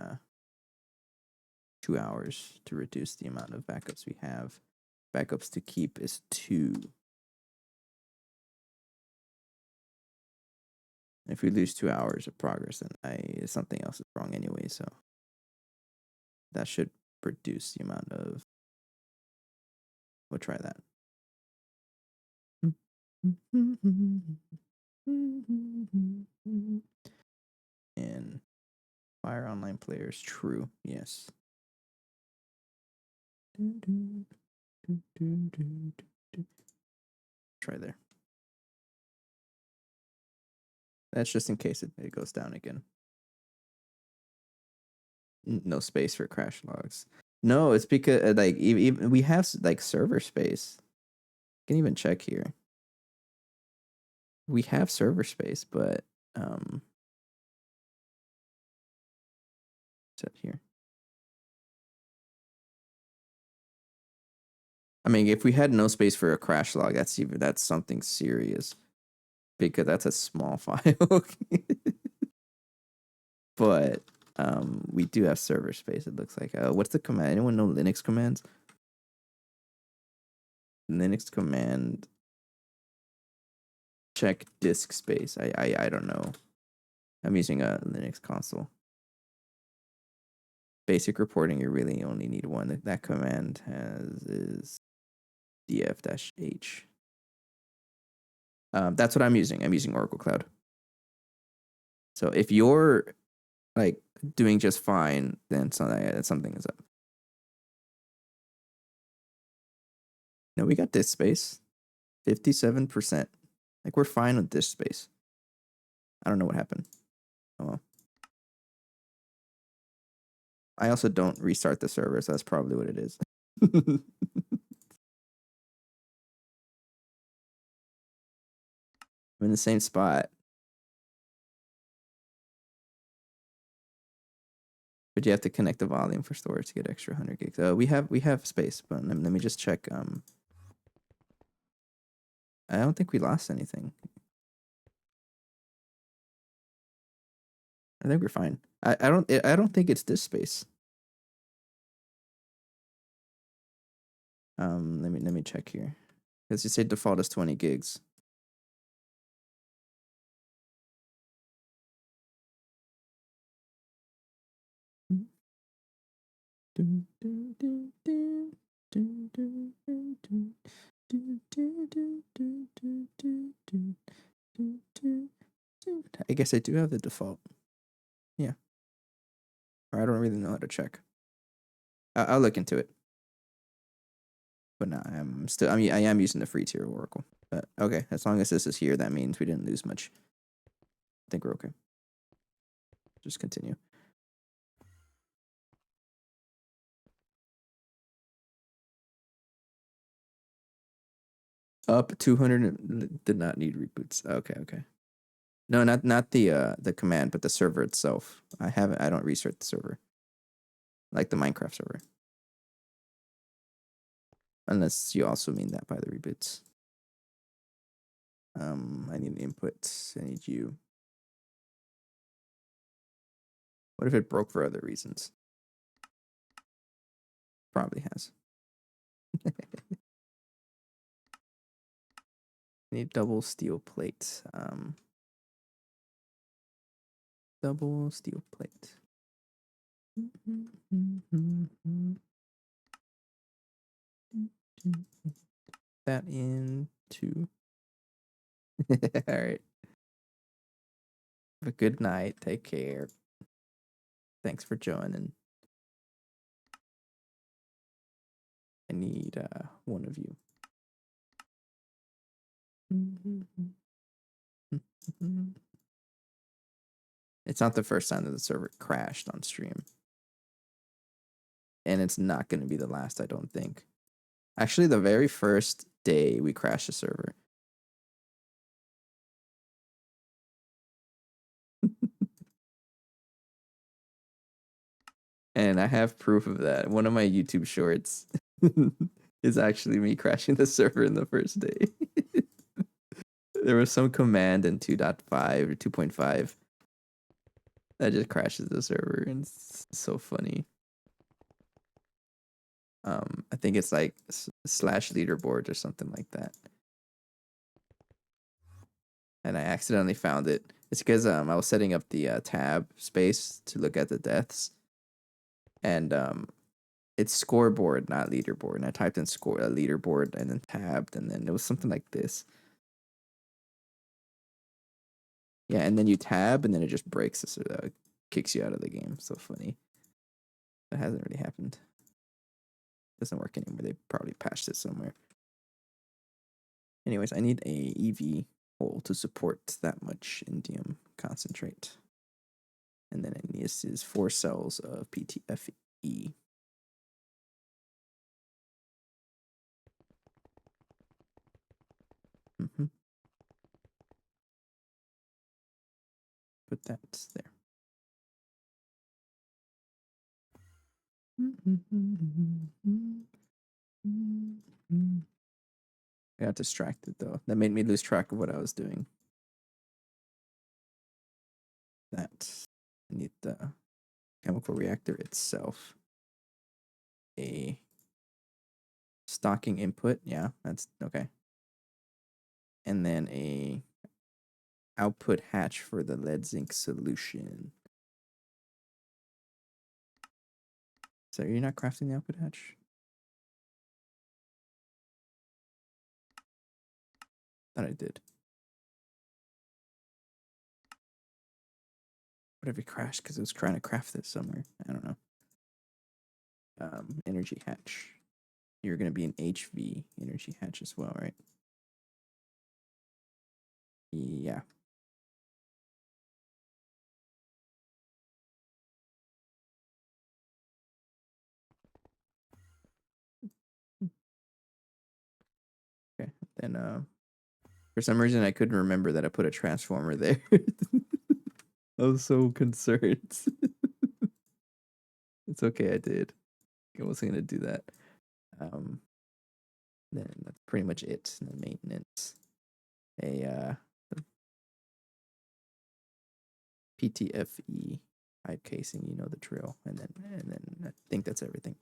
2 hours to reduce the amount of backups we have. Backups to keep is 2. If we lose 2 hours of progress, then something else is wrong anyway. So that should reduce the amount of. We'll try that. And fire online players, true. Yes. Try there. That's just in case it goes down again. No space for crash logs. No, it's because like even we have like server space. You can even check here. We have server space, but set here. I mean, if we had no space for a crash log, that's something serious, because that's a small file. But we do have server space. It looks like. What's the command? Anyone know Linux commands? Linux command. Check disk space. I don't know. I'm using a Linux console. Basic reporting, you really only need one. That command is df-h. That's what I'm using. I'm using Oracle Cloud. So if you're like doing just fine, then something is up. No, we got disk space. 57%. Like, we're fine with disk space. I don't know what happened. Oh well. I also don't restart the server, so that's probably what it is. I'm in the same spot. But you have to connect the volume for storage to get extra 100 gigs. We have space, but let me just check. I don't think we lost anything. I think we're fine. I don't think it's this space. Let me check here, because you say default is 20 gigs. I guess I do have the default. Yeah. Or I don't really know how to check. I'll look into it. But no, I am using the free tier Oracle. But okay, as long as this is here, that means we didn't lose much. I think we're okay. Just continue. Up 200 did not need reboots. Okay. No, not the command, but the server itself. I don't restart the server. Like the Minecraft server. Unless you also mean that by the reboots. I need inputs. I need you. What if it broke for other reasons? Probably has. I need double steel plate. Double steel plate. That in 2. All right. Have a good night. Take care. Thanks for joining. I need one of you. It's not the first time that the server crashed on stream. And it's not going to be the last, I don't think. Actually, the very first day we crashed the server. And I have proof of that. One of my YouTube shorts. is actually me crashing the server in the first day. There was some command in 2.5 or 2.5 that just crashes the server, and it's so funny. I think it's like slash leaderboard or something like that. And I accidentally found it. It's because I was setting up the tab space to look at the deaths, and it's scoreboard, not leaderboard. And I typed in leaderboard and then tabbed, and then it was something like this. Yeah, and then you tab, and then it just breaks, so kicks you out of the game. So funny. That hasn't really happened. Doesn't work anymore. They probably patched it somewhere. Anyways, I need a EV hole to support that much indium concentrate. And then it needs 4 cells of PTFE. Put that there. I got distracted though. That made me lose track of what I was doing. That I need the chemical reactor itself. A stocking input, yeah, that's okay. And then a output hatch for the lead zinc solution. So you're not crafting the output hatch? Thought I did. What if it crashed because it was trying to craft this somewhere? I don't know. Energy hatch. You're gonna be an HV energy hatch as well, right? Yeah. Okay. Then for some reason I couldn't remember that I put a transformer there. I was so concerned. It's okay, I did. I wasn't gonna do that. Then that's pretty much it. The maintenance. A PTFE pipe casing, you know the drill. And then I think that's everything.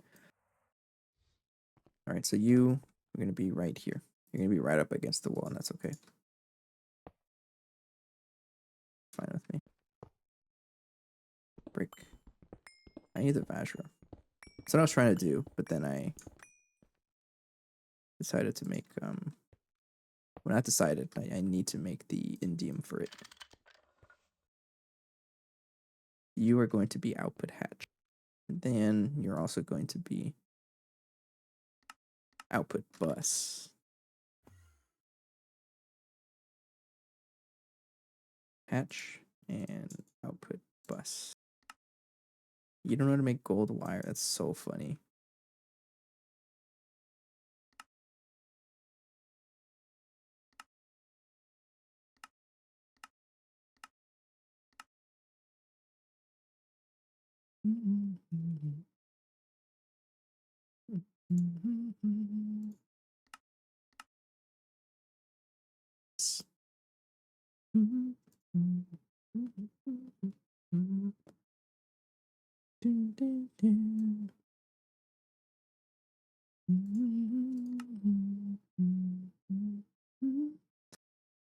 All right, so you are gonna be right here. You're gonna be right up against the wall, and that's okay. Fine with me. Break. I need the Vajra. That's what I was trying to do, but then I decided to make well, not decided. I need to make the indium for it. You are going to be output hatch. And then you're also going to be output bus. Hatch and output bus. You don't know how to make gold wire. That's so funny.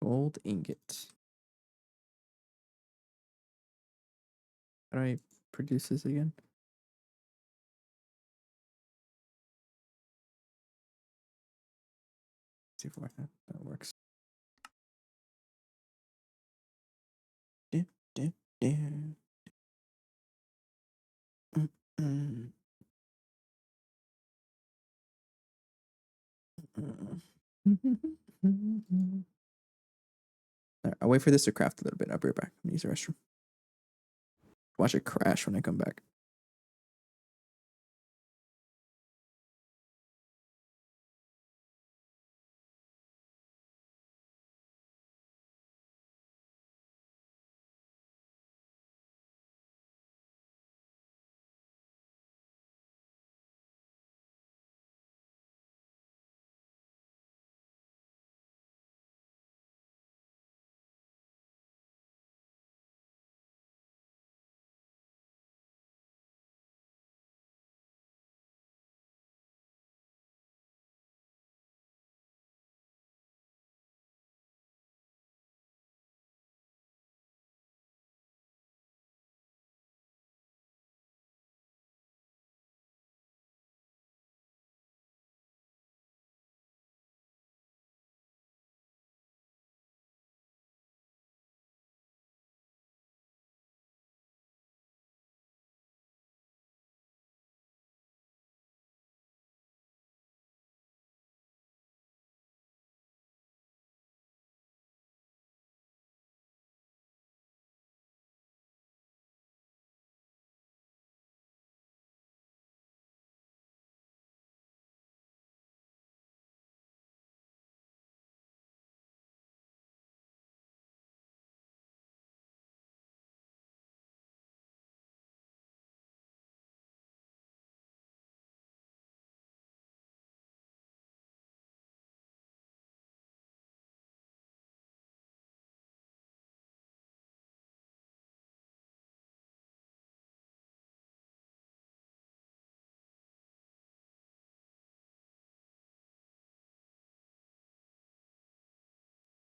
Gold ingot. How do I produce this again? Let's see if that works. Right, I'll wait for this to craft a little bit. I'll be right back. I'm gonna use the restroom. Watch it crash when I come back.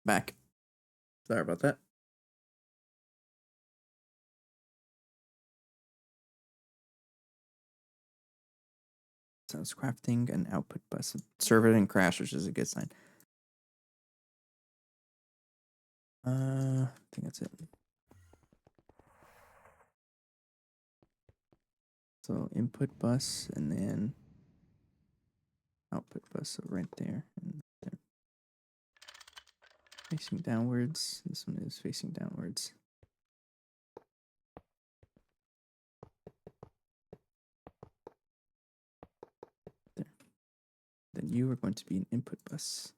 Back. Sorry about that. So it's crafting an output bus. Server didn't crash, which is a good sign. I think that's it. So input bus and then output bus. So right there and there. Facing downwards. This one is facing downwards. There. Then you are going to be an input bus.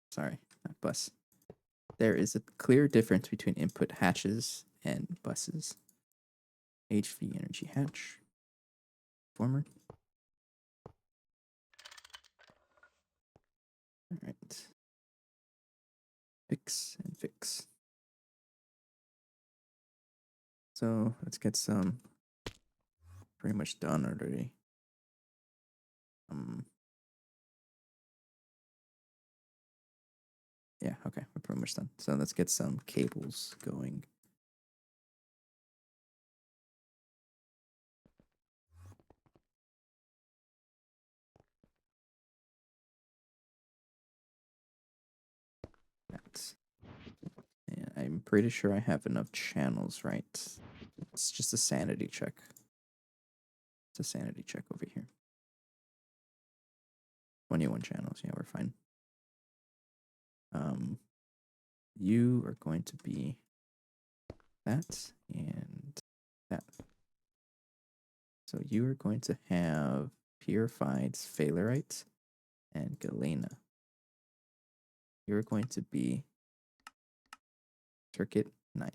Sorry, not bus. There is a clear difference between input hatches and buses. HV energy hatch. Former. All right. Fix and fix. So let's get some pretty much done already. Yeah, okay, we're pretty much done. So let's get some cables going. That's, and I'm pretty sure I have enough channels, right? It's just a sanity check. It's a sanity check over here. 21 channels, yeah, we're fine. You are going to be that and that. So you are going to have purified Sphalerite and Galena. You're going to be circuit 9.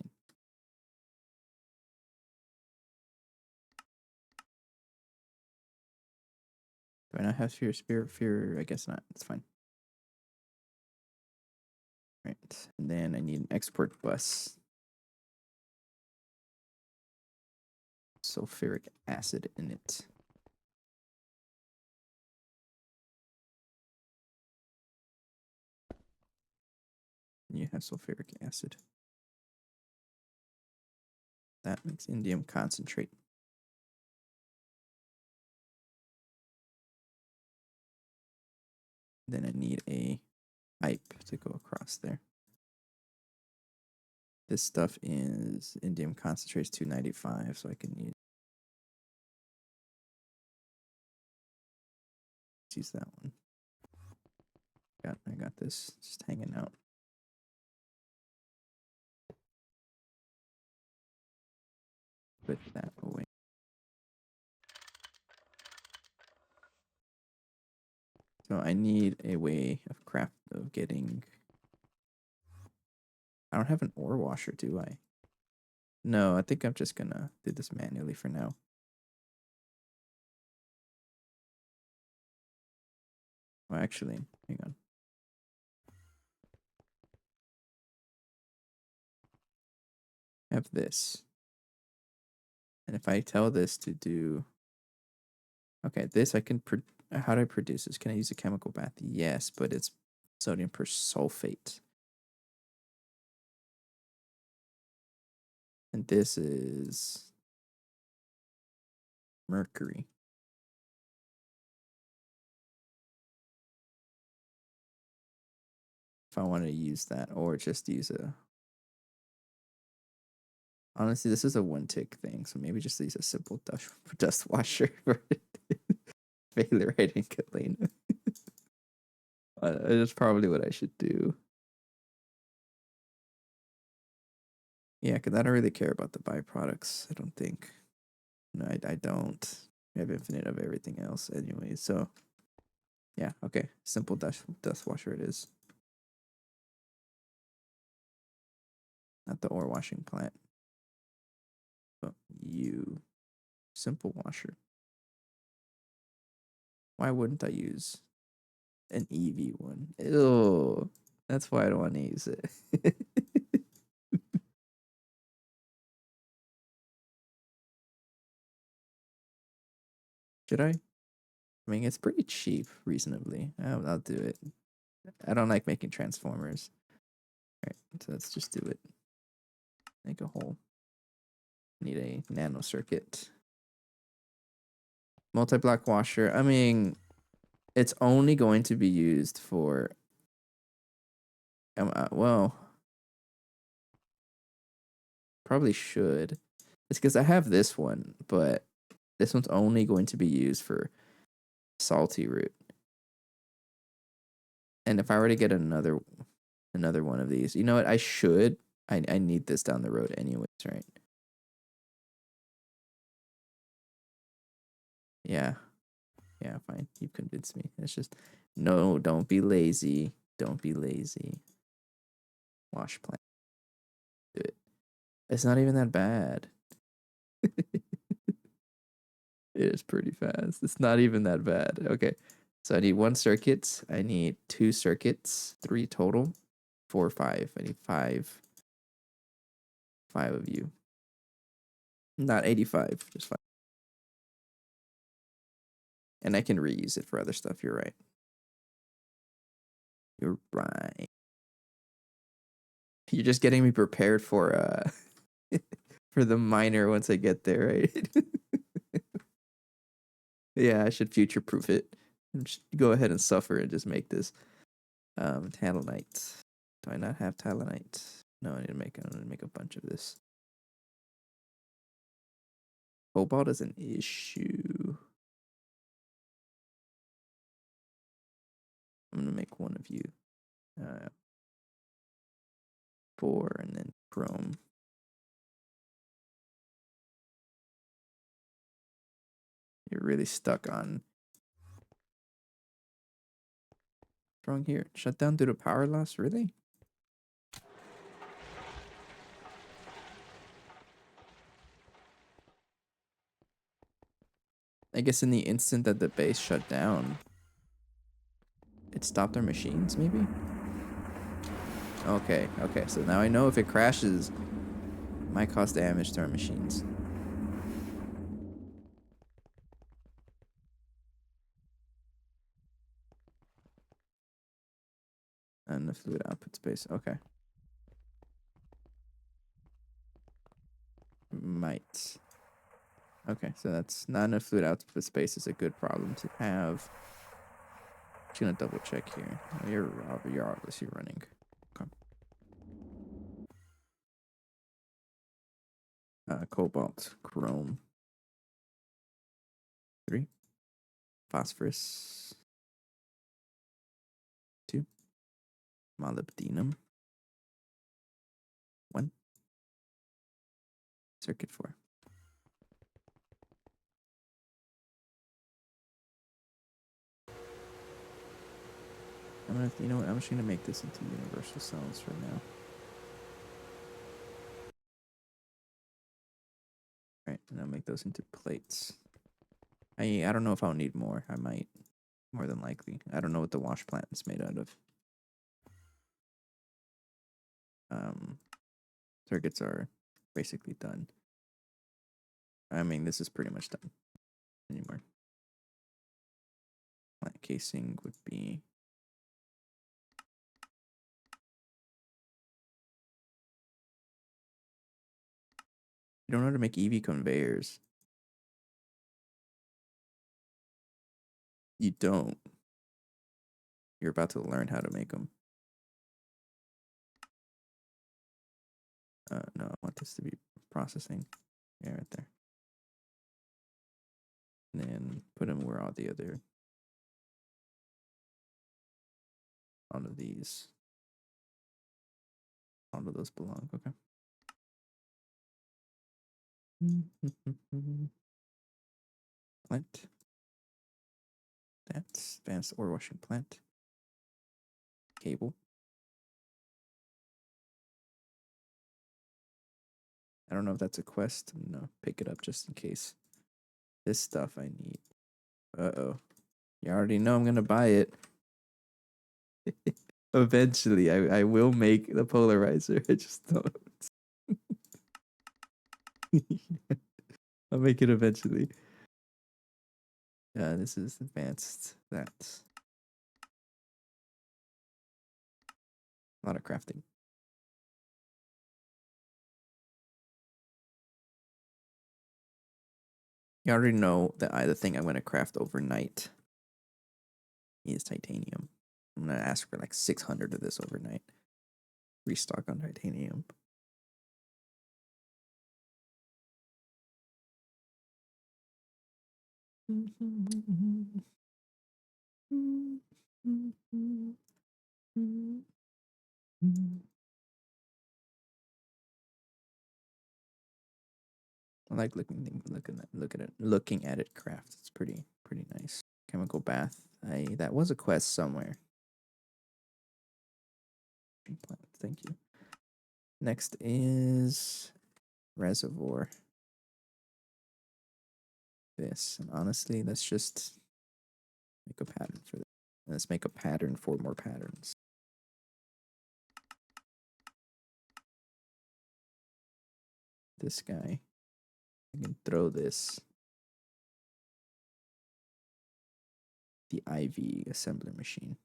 Do I not have fear? I guess not. It's fine. Right. And then I need an export bus. Sulfuric acid in it. You have sulfuric acid. That makes indium concentrate. Then I need a pipe to go across there. This stuff is indium concentrates 295, so I can use that one. I got this just hanging out. Put that away. So I need a way of getting. I don't have an ore washer, do I? No, I think I'm just gonna do this manually for now. Well, actually, hang on. I have this. And if I tell this to do... Okay, this I can... How do I produce this? Can I use a chemical bath? Yes, but it's sodium persulfate. And this is mercury. If I wanted to use that, or just use a... Honestly, this is a one-tick thing, so maybe just use a simple dust washer for Sphalerite and Galena. That's probably what I should do. Yeah, because I don't really care about the byproducts, I don't think. No, I don't. I have infinite of everything else anyway, so... Yeah, okay. Simple dust washer it is. Not the ore washing plant. But you... Simple washer. Why wouldn't I use an EV one? Ew. That's why I don't want to use it. Should I? I mean, it's pretty cheap, reasonably. I'll do it. I don't like making transformers. All right, so let's just do it. Make a hole. Need a nano circuit. Multi-block washer. I mean, it's only going to be used for. Well, probably should. It's because I have this one, but this one's only going to be used for salty root. And if I were to get another one of these, you know what? I should. I need this down the road anyways, right? Yeah. Yeah, fine. You've convinced me. It's just no, don't be lazy. Don't be lazy. Wash plant. Do it. It's not even that bad. It is pretty fast. It's not even that bad. Okay. So I need 1 circuit. I need 2 circuits. 3 total. 4, 5. I need 5. 5 of you. Not 85. Just 5. And I can reuse it for other stuff. You're right. You're right. You're just getting me prepared for for the minor once I get there, right? Yeah, I should future proof it. And just go ahead and suffer and just make this. Talonite. Do I not have talonite? No, I need to make a bunch of this. Cobalt is an issue. I'm gonna make 1 of you. 4 and then chrome. You're really stuck on. Wrong here. Shut down due to power loss, really? I guess in the instant that the base shut down, it stopped our machines, maybe? Okay, so now I know if it crashes, it might cause damage to our machines. And the fluid output space, okay. Might. Okay, so that's not enough fluid output space is a good problem to have. Just gonna double check here. Oh, you're obviously running. Okay. Cobalt, chrome. 3. Phosphorus. 2. Molybdenum. 1. Circuit 4. You know what? I'm just gonna make this into universal cells right now. Right, and I'll make those into plates. I don't know if I'll need more. I might, more than likely. I don't know what the wash plant is made out of. Circuits are basically done. I mean, this is pretty much done. Anymore. Plant casing would be. You don't know how to make EV conveyors. You don't. You're about to learn how to make them. No, I want this to be processing. Yeah, right there. And then put them where all the other. All of these. All of those belong. Okay. Plant. That's advanced ore washing plant. Cable. I don't know if that's a quest. I'm gonna pick it up just in case. This stuff I need. Uh-oh. You already know I'm gonna buy it. Eventually, I will make the polarizer. I just don't. I'll make it eventually. This is advanced. That's a lot of crafting. You already know that the thing I'm gonna craft overnight is titanium. I'm gonna ask for like 600 of this overnight. Restock on titanium. I like looking at it craft. It's pretty nice. Chemical bath. That was a quest somewhere. Thank you. Next is reservoir. This, and honestly, let's just make a pattern for this. Let's make a pattern for more patterns. This guy. I can throw this. The IV assembler machine,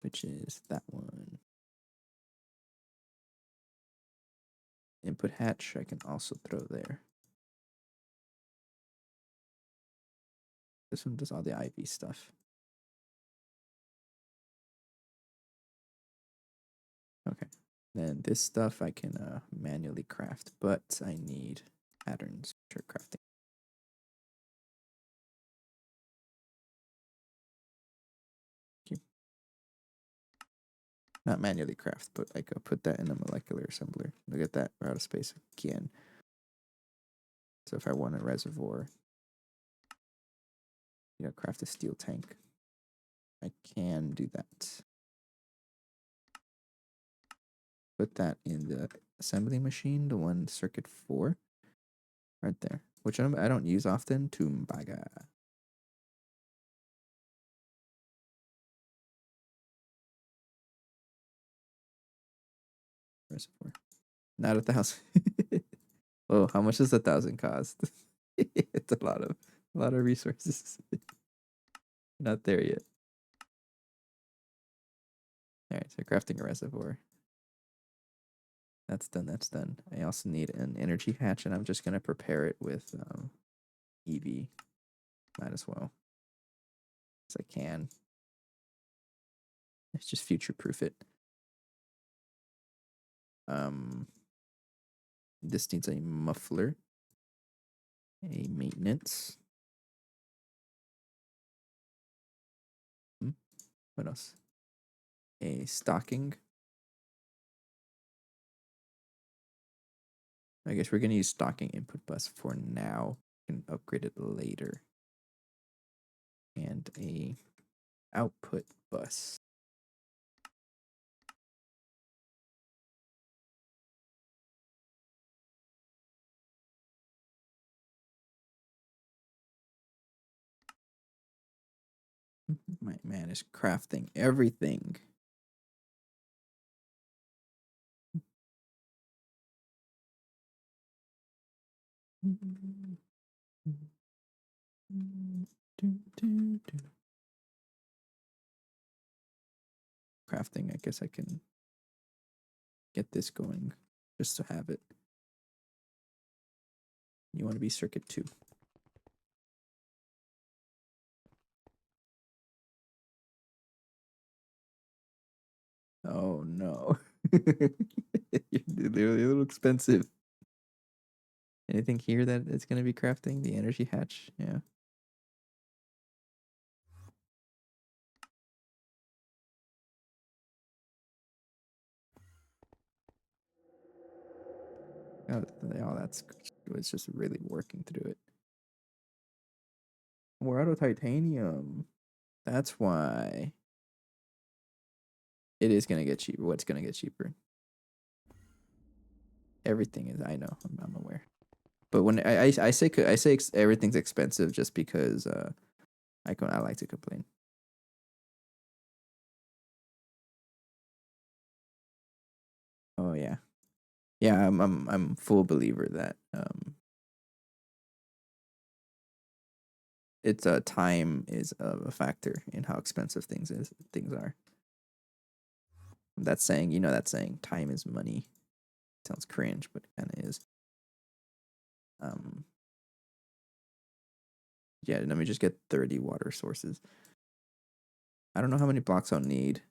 which is that one. Input hatch I can also throw there. This one does all the IV stuff. Okay. Then this stuff I can manually craft, but I need patterns for crafting. Not manually craft, but I could put that in a molecular assembler. Look at that. We're out of space again. So if I want a reservoir, craft a steel tank. I can do that. Put that in the assembly machine, the one circuit 4. Right there. Which I don't use often. Tumbaga. Reservoir. Not 1,000. Oh, how much does 1,000 cost? It's a lot of resources. Not there yet. Alright, so crafting a reservoir. That's done. I also need an energy hatch, and I'm just gonna prepare it with EV. Might as well. As I can. Let's just future proof it. This needs a muffler. A maintenance. What else? A stocking. I guess we're gonna use stocking input bus for now. We can upgrade it later. And a output bus. My man is crafting everything. Crafting, I guess I can get this going just to have it. You want to be circuit 2. Oh no. They're a little expensive. Anything here that it's going to be crafting? The energy hatch? Yeah. Oh, that's it's just really working through it. We're out of titanium. That's why it is going to get cheaper. What's going to get cheaper? Everything is. I know. I'm aware. But when I say everything's expensive just because I like to complain. Oh yeah, yeah. I'm full believer that it's time is a factor in how expensive things are. That saying, that saying, time is money. Sounds cringe, but it kind of is. Yeah, let me just get 30 water sources. I don't know how many blocks I'll need. It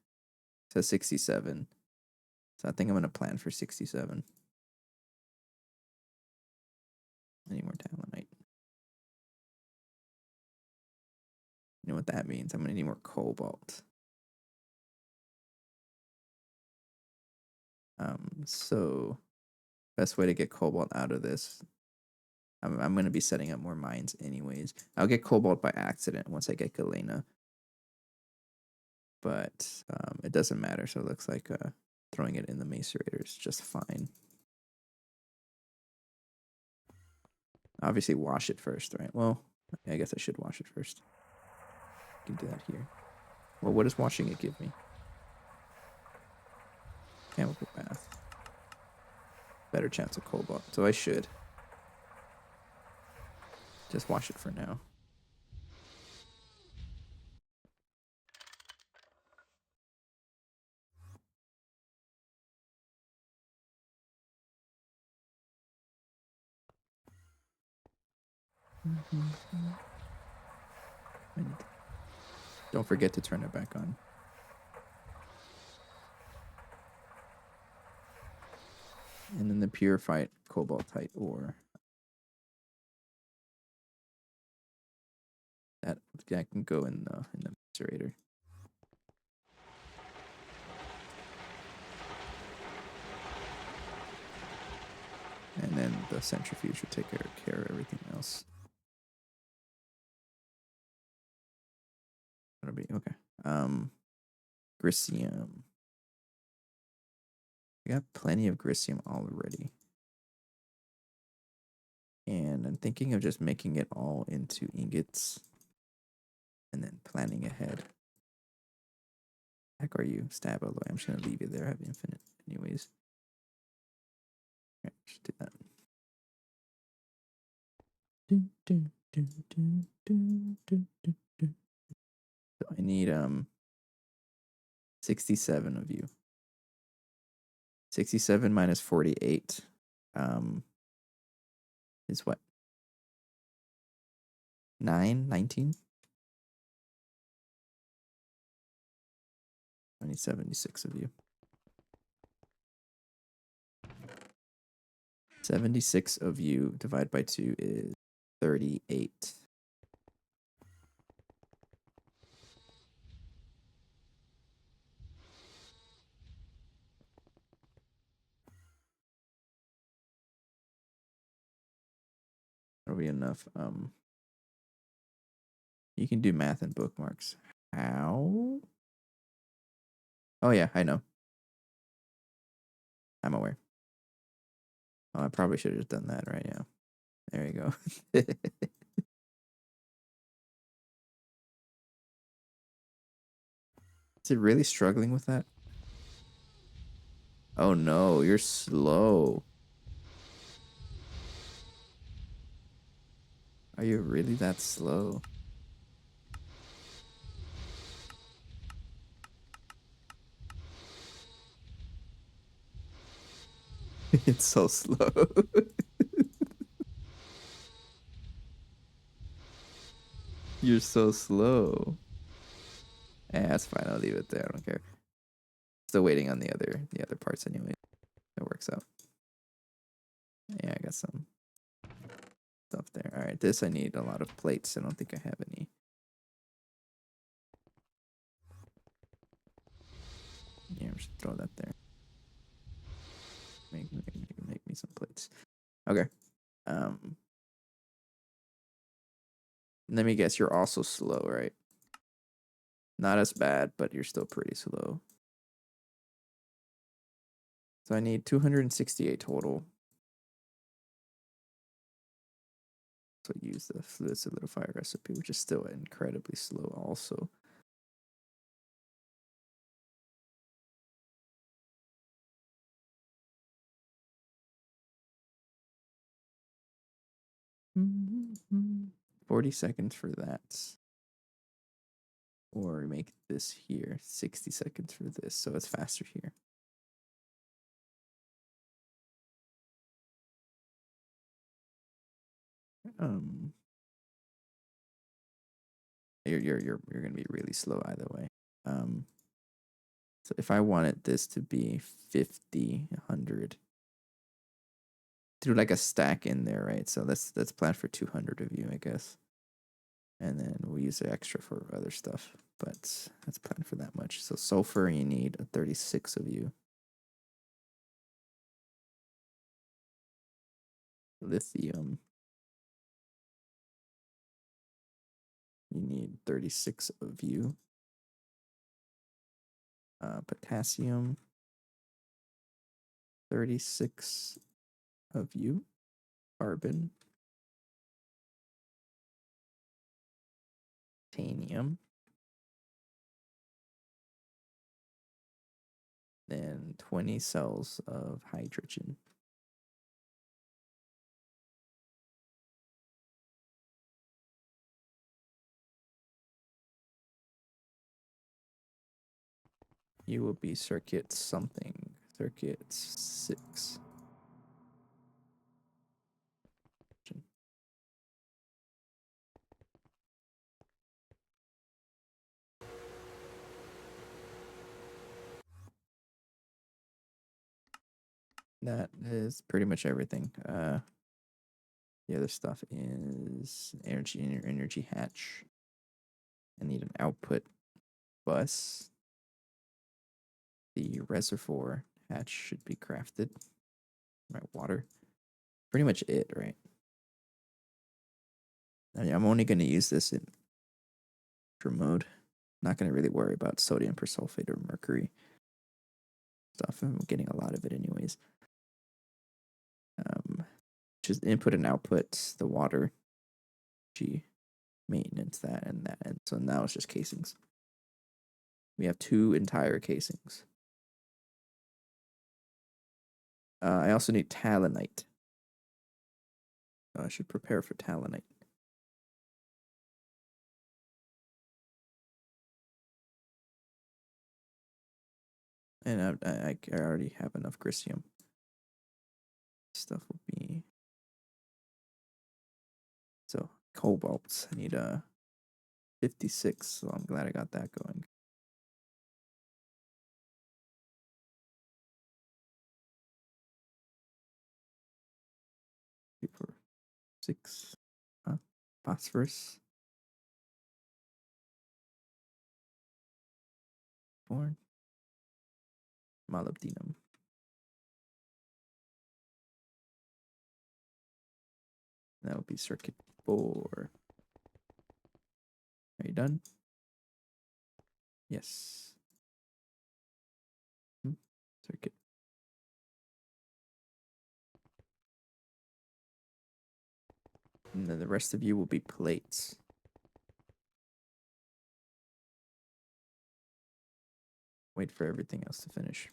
says 67. So I think I'm going to plan for 67. I need more talonite. You know what that means? I'm going to need more cobalt. So best way to get cobalt out of this, I'm going to be setting up more mines anyways. I'll get cobalt by accident once I get Galena. But it doesn't matter. So it looks like throwing it in the macerator is just fine. Obviously wash it first, right? Well, I guess I should wash it first. I can do that here. Well, what does washing it give me? Chemical bath. Better chance of cobalt. So I should just wash it for now. Don't forget to turn it back on. And then the purified cobaltite ore. That can go in the macerator. And then the centrifuge will take care of everything else. That'll be okay. Grisium. I got plenty of grisium already. And I'm thinking of just making it all into ingots. And then planning ahead. Heck are you? Stab alloy. I'm just gonna leave you there. I have infinite anyways. Alright, just do that. So I need 67 of you. 67 minus 48 is what? 19? I need 76 of you. 76 of you divided by 2 is 38. That'll be enough. You can do math and bookmarks. How? Oh yeah, I know. I'm aware. Oh, I probably should have just done that, right? Yeah. There you go. Is it really struggling with that? Oh no, you're slow. Are you really that slow? It's so slow. You're so slow. Yeah, that's fine. I'll leave it there. I don't care. Still waiting on the other parts anyway. It works out. Yeah, I got some stuff there. All right, this I need a lot of plates. I don't think I have any. Yeah, I'm just throw that there. Make me some plates. Okay. Let me guess. You're also slow, right? Not as bad, but you're still pretty slow. So I need 268 total. So use the fluid solidifier recipe, which is still incredibly slow also. 40 seconds for that. Or make this here 60 seconds for this, so it's faster here. You're gonna be really slow either way. So if I wanted this to be 50, 100, do like a stack in there, right? So let's plan for 200 of you, I guess. And then we'll use the extra for other stuff, but let's plan for that much. So sulfur, you need 36 of you. Lithium, you need 36 of you. Potassium, 36 of you. Carbon, titanium, then 20 cells of hydrogen. You will be circuit something. Circuit 6. That is pretty much everything. The other stuff is energy hatch. I need an output bus. The reservoir hatch should be crafted. Right, water. Pretty much it, right? I mean, I'm only going to use this in mode. Not going to really worry about sodium persulfate or mercury stuff. I'm getting a lot of it anyways. Just input and output, the water, G, maintenance, that, and that. And so now it's just casings. We have 2 entire casings. I also need talonite. I should prepare for talonite. And I already have enough Grisium. Stuff will be... So, cobalt. I need 56, so I'm glad I got that going. For 6. Phosphorus. 4. Molybdenum. That would be circuit 4. Are you done? Yes. Circuit. And then the rest of you will be plates. Wait for everything else to finish.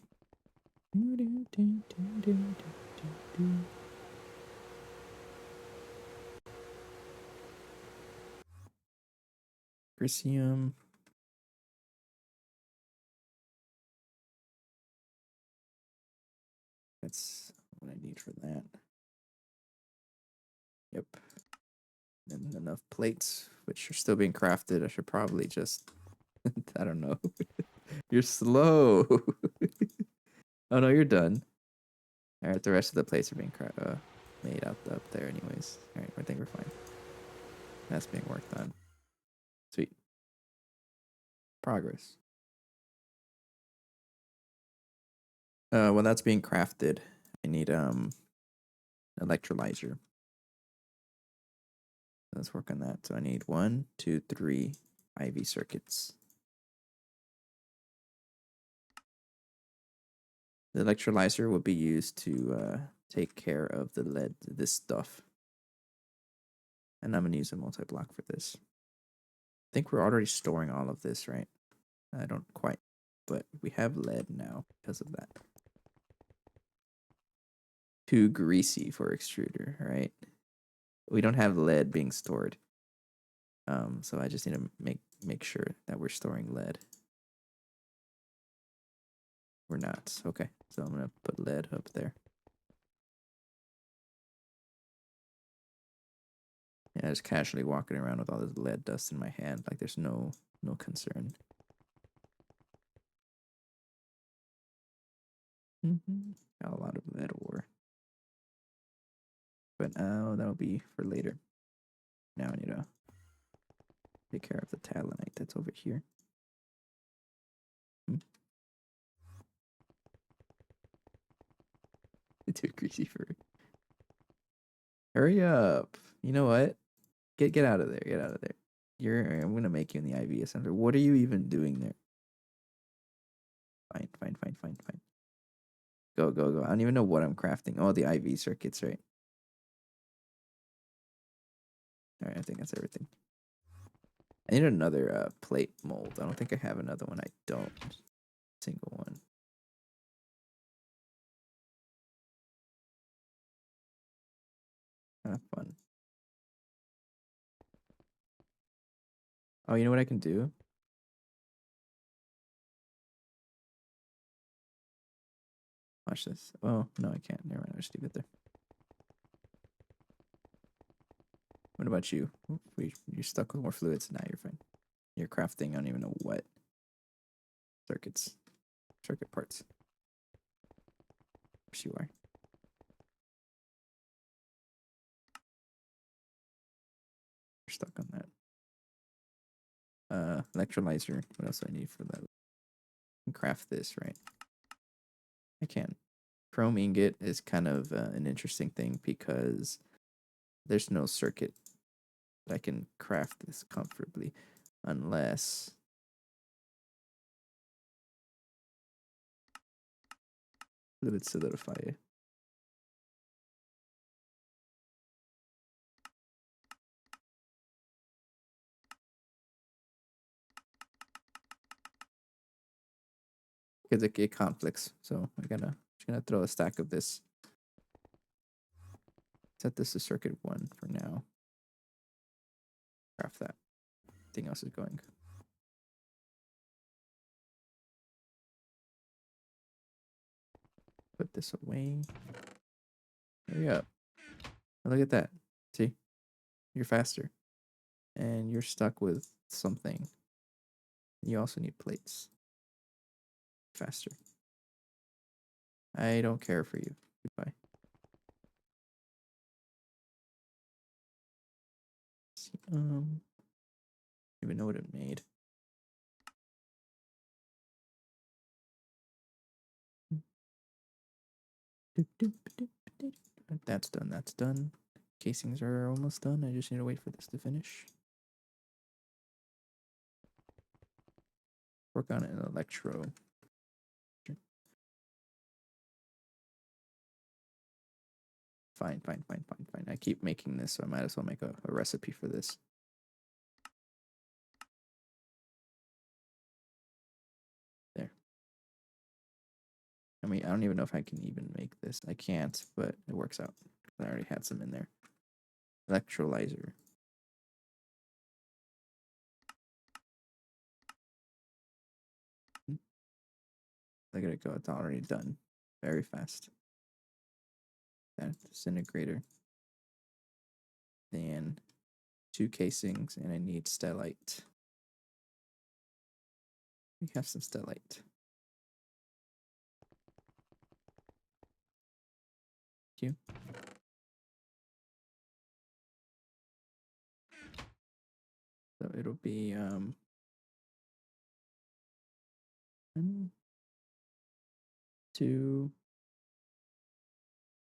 Grisium. That's what I need for that. Yep. And enough plates, which are still being crafted. I should probably just... I don't know. You're slow. Oh, no, you're done. All right, the rest of the plates are being made up there anyways. All right, I think we're fine. That's being worked on. Sweet. Progress. When that's being crafted, I need electrolyzer. Let's work on that. So I need 1, 2, 3 IV circuits. The electrolyzer will be used to take care of the lead, this stuff. And I'm going to use a multi-block for this. I think we're already storing all of this, right? I don't quite, but we have lead now because of that. Too greasy for extruder, right? We don't have lead being stored. So I just need to make sure that we're storing lead. We're not. Okay, so I'm gonna put lead up there. Yeah, just casually walking around with all this lead dust in my hand, like there's no concern. Got a lot of lead ore, but that'll be for later. Now I need to take care of the talonite that's over here. Too greasy for it. Hurry up! You know what? Get out of there! Get out of there! I'm gonna make you in the IV assembler. What are you even doing there? Fine. Go. I don't even know what I'm crafting. Oh, the IV circuits, right? All right, I think that's everything. I need another plate mold. I don't think I have another one. I don't. Single one. Kind of fun. Oh, you know what I can do? Watch this. Oh, no, I can't. Never mind. I'll just leave it there. What about you? You're stuck with more fluids. Nah, you're fine. You're crafting. I don't even know what. Circuit parts. Yes, you are. You're stuck on that. Electrolyzer. What else do I need for that? I can craft this, right? I can. Chrome ingot is kind of an interesting thing because there's no circuit that I can craft this comfortably unless fluid solidify. Because it conflicts. So I'm just gonna throw a stack of this. Set this to circuit 1 for now. Craft that. Everything else is going. Put this away. Hurry up. Oh, look at that. See? You're faster. And you're stuck with something. You also need plates. Faster. I don't care for you. Goodbye. Don't even know what it made. That's done. That's done. Casings are almost done. I just need to wait for this to finish. Work on an electro. Fine. I keep making this, so I might as well make a recipe for this. There. I mean, I don't even know if I can even make this. I can't, but it works out. I already had some in there. Electrolyzer. Look at it go. It's already done. Very fast. That disintegrator. Then 2 casings, and I need stellite. We have some stellite. Thank you. So it'll be 1, 2,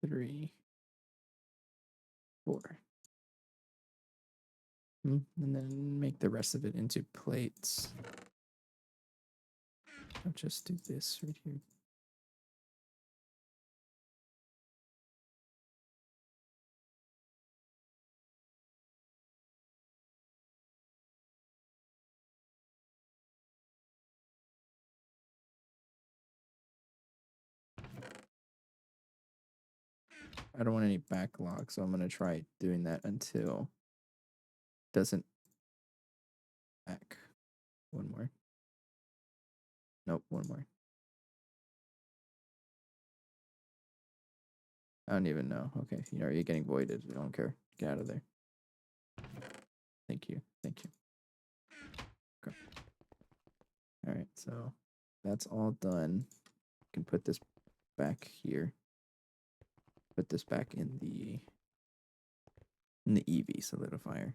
3, 4. And then make the rest of it into plates. I'll just do this right here. I don't want any backlog, so I'm going to try doing that until it doesn't Back. One more. Nope, one more. I don't even know. Okay, you're getting voided. I don't care. Get out of there. Thank you. Thank you. Okay. All right, so that's all done. You can put this back here. Put this back in the EV solidifier.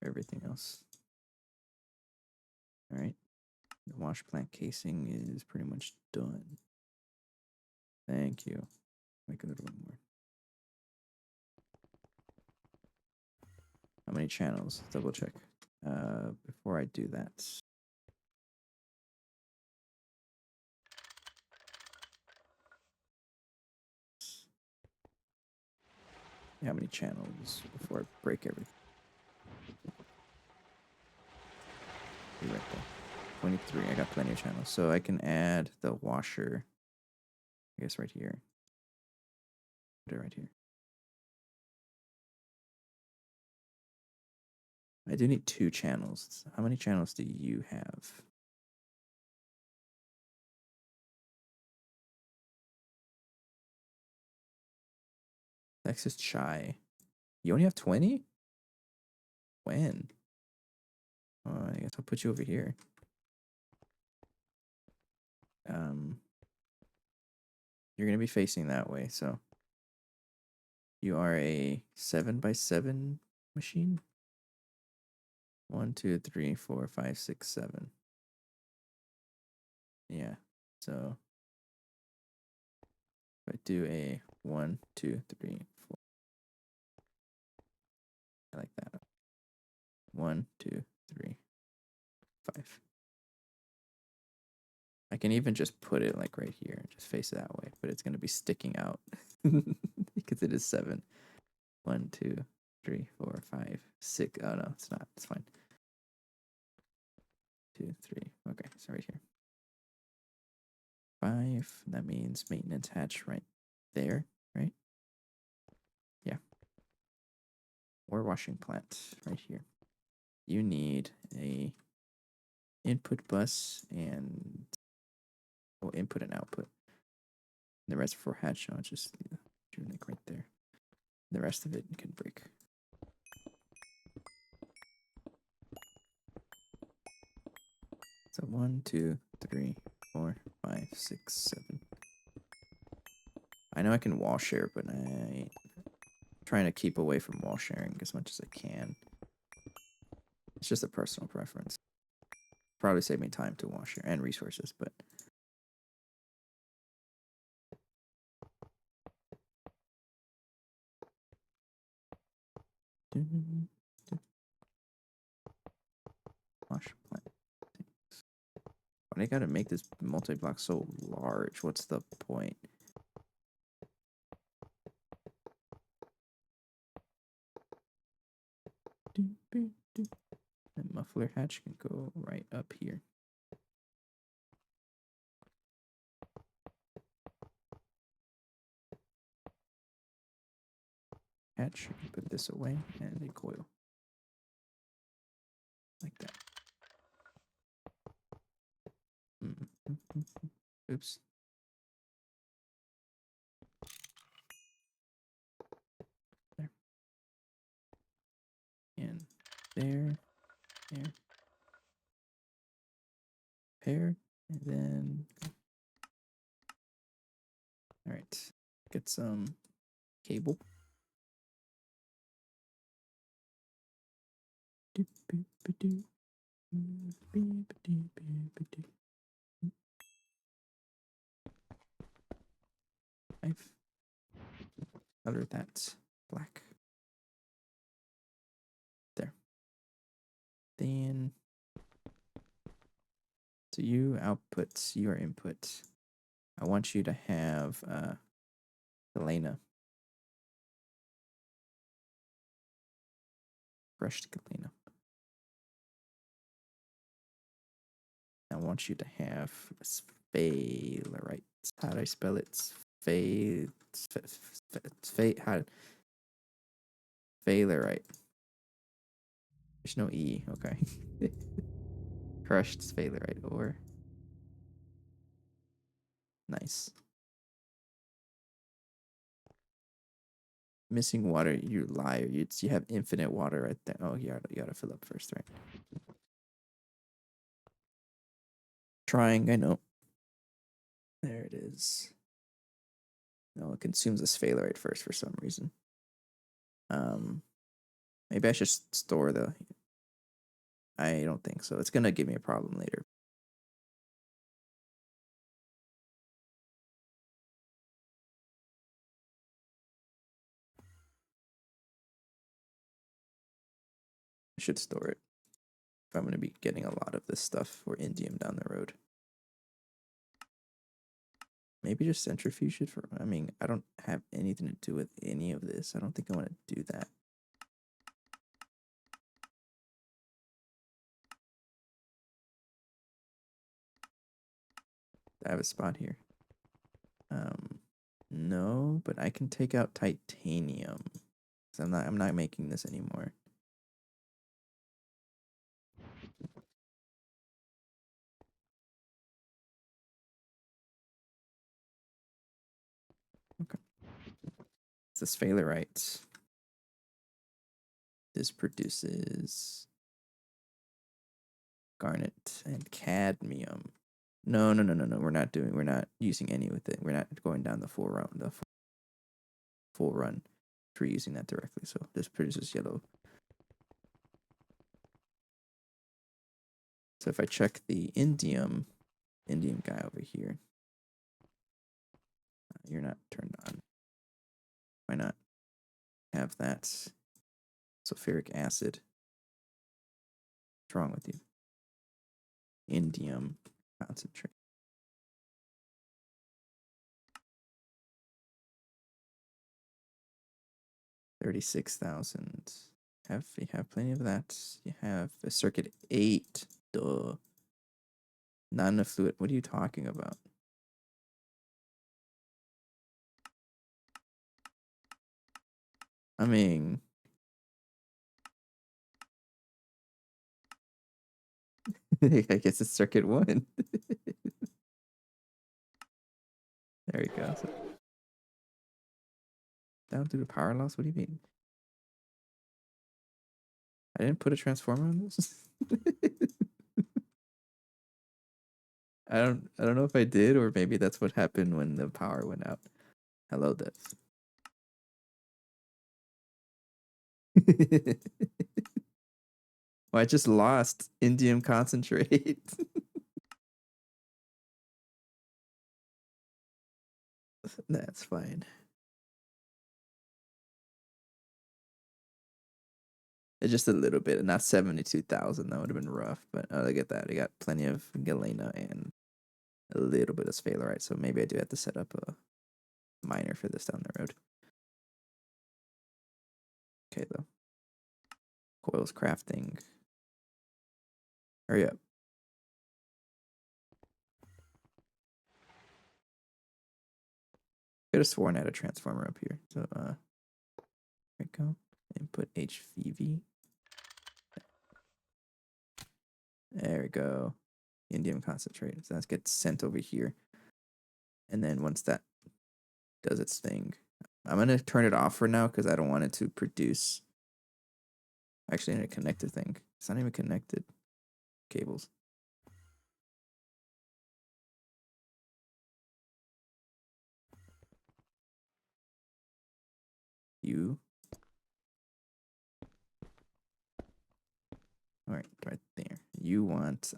Everything else. All right. The wash plant casing is pretty much done. Thank you. Make a little bit more. How many channels? Double check. Before I do that. How many channels before I break everything? Be right there. 23. I got plenty of channels. So I can add the washer, I guess, right here. Put it right here. I do need 2 channels. How many channels do you have? Texas Chai. You only have 20? When? I guess I'll put you over here. You're gonna be facing that way, so you are a 7x7 machine. 1, 2, 3, 4, 5, 6, 7. Yeah. So if I do a 1, 2, 3, 4. I like that. 1, 2, 3, 5. I can even just put it like right here and just face it that way, but it's gonna be sticking out because it is 7. 1, 2, 3, 4, 5, 6. Oh no, it's not. It's fine. 2, 3. Okay, so right here. 5. That means maintenance hatch right there, right? Yeah. Or washing plant right here. You need a input bus and input and output. The rest for hatch, I'll just do like right there. The rest of it can break. So 1, 2, 3, 4, 5, 6, 7. I know I can wall share, but I'm trying to keep away from wall sharing as much as I can. It's just a personal preference. Probably save me time to wall share and resources, but wash plant. Why I gotta make this multi-block so large? What's the point? The muffler hatch can go right up here. Hatch, you can put this away, and a coil. Like that. Oops. There. And there. There. Pair. And then. Alright. Get some cable. I've colored that black. There. Then. So you outputs your input. I want you to have Galena. Crushed Galena. I want you to have Sphalerite. How do I spell it? Sphalerite. There's no E. Okay. Crushed sphalerite ore. Nice. Missing water, you liar. You have infinite water right there. Oh, you gotta fill up first, right? Trying, I know. There it is. No, it consumes the sphalerite first for some reason. Maybe I should store the. I don't think so. It's gonna give me a problem later. I should store it if I'm gonna be getting a lot of this stuff for indium down the road. Maybe just centrifuge it for. I mean, I don't have anything to do with any of this. I don't think I want to do that. I have a spot here. No, but I can take out titanium. So I'm not making this anymore. Okay. It's the sphalerite. This produces garnet and cadmium. No. We're not using any with it. We're not going down the full run. We're using that directly. So this produces yellow. So if I check the indium guy over here, you're not turned on. Why not have that sulfuric acid? What's wrong with you? Indium concentrate. 36,000. You have plenty of that. You have a circuit 8. Duh. Not enough fluid. What are you talking about? I mean, I guess it's circuit 1. There we go. So, down through the power loss? What do you mean? I didn't put a transformer on this? I don't know if I did, or maybe that's what happened when the power went out. Hello, Dev. Well, I just lost indium concentrate. That's fine. It's just a little bit, not 72,000. That would have been rough. But look at that. I got plenty of galena and a little bit of sphalerite. So maybe I do have to set up a miner for this down the road. Okay, though. Coils crafting. Hurry up. Could have sworn I had a transformer up here. So, there we go. Input HVV. There we go. Indium concentrate. So that gets sent over here. And then once that does its thing, I'm going to turn it off for now because I don't want it to produce. Actually, I need to connect the thing. It's not even connected. Cables. You. All right there. You want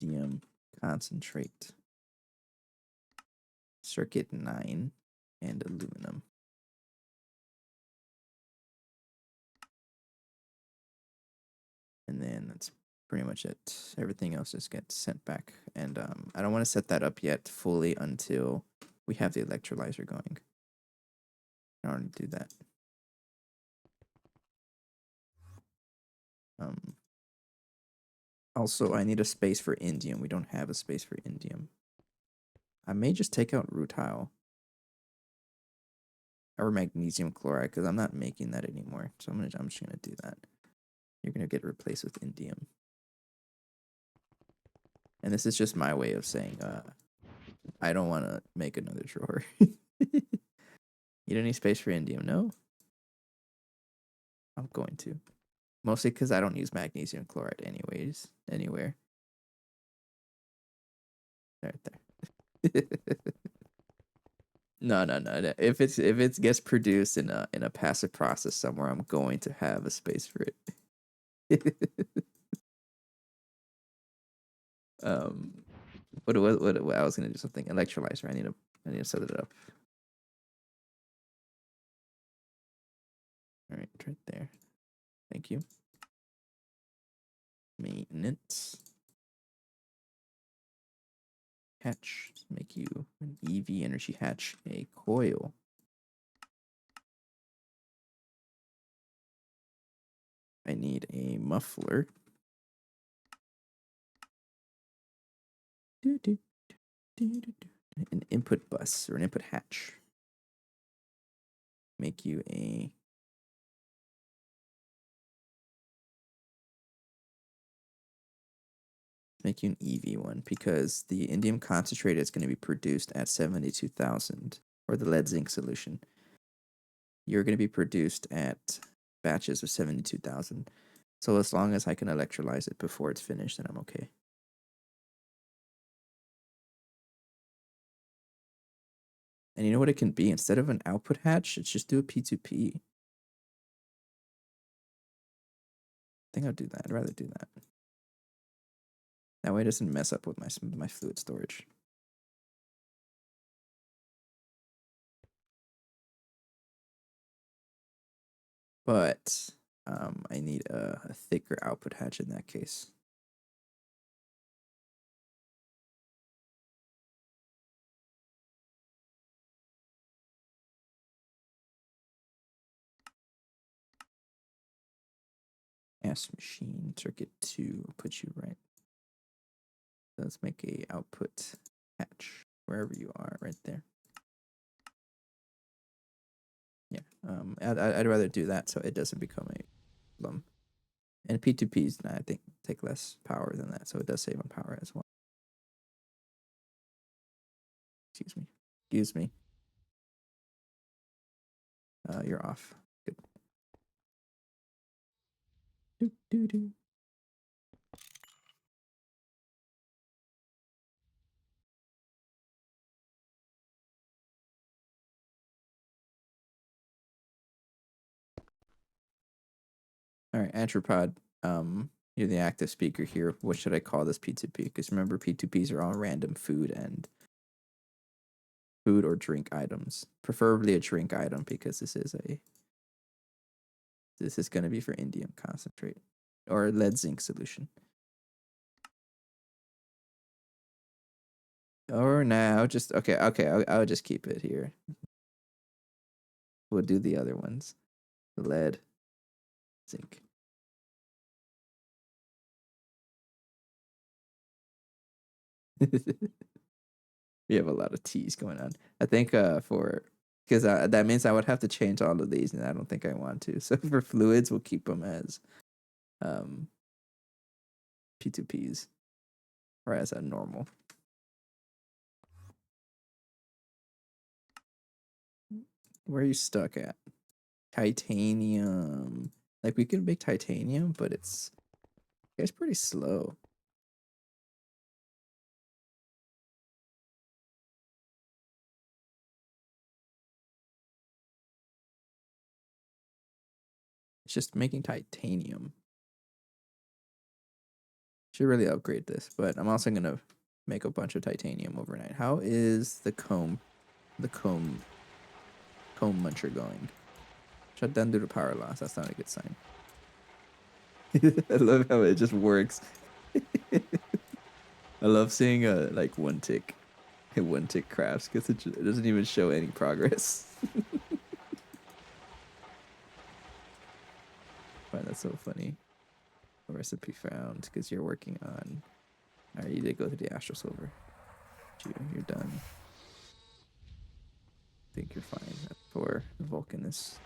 indium concentrate, circuit 9, and aluminum. And then that's pretty much it. Everything else just gets sent back. And I don't want to set that up yet fully until we have the electrolyzer going. I already do that. Also, I need a space for indium. We don't have a space for indium. I may just take out rutile. or magnesium chloride, because I'm not making that anymore. So I'm just gonna do that. You're gonna get replaced with indium. And this is just my way of saying I don't want to make another drawer. You don't need space for indium, no? I'm going to. Mostly because I don't use magnesium chloride anyways, anywhere. Right there. No. If it gets produced in a passive process somewhere, I'm going to have a space for it. What I was gonna do something electrolyzer. I need to set it up. All right, right there. Thank you. Maintenance. Hatch. Make you an EV energy hatch a coil. I need a muffler. An input bus or an input hatch. Make you an EV one because the indium concentrate is going to be produced at 72,000, or the lead zinc solution. You're going to be produced at batches of 72,000. So as long as I can electrolyze it before it's finished, then I'm okay. And you know what it can be? Instead of an output hatch, let's just do a P2P. I think I'll do that. I'd rather do that. That way it doesn't mess up with my fluid storage. But I need a thicker output hatch in that case. S machine circuit 2 put you right. Let's make a output hatch wherever you are, right there. Yeah, I'd rather do that so it doesn't become a problem. And P2Ps, I think, take less power than that, so it does save on power as well. Excuse me. You're off. Good. Do. All right, Antropod. You're the active speaker here. What should I call this P2P? Because remember, P2Ps are all random food or drink items. Preferably a drink item because this is going to be for indium concentrate or lead zinc solution. Or now, just okay. I'll just keep it here. We'll do the other ones. The lead, zinc. We have a lot of T's going on. I think because that means I would have to change all of these, and I don't think I want to. So for fluids, we'll keep them as P2Ps, or as a normal. Where are you stuck at? Titanium. Like we could make titanium, but it's pretty slow. It's just making titanium. Should really upgrade this, but I'm also gonna make a bunch of titanium overnight. How is the comb muncher going? Shut down due to power loss. That's not a good sign. I love how it just works. I love seeing like one tick crafts because it doesn't even show any progress. Wow, that's so funny. Recipe found because you're working on. Alright, you did go to the Astral Silver. You're done. I think you're fine. That's for the Vulcanus.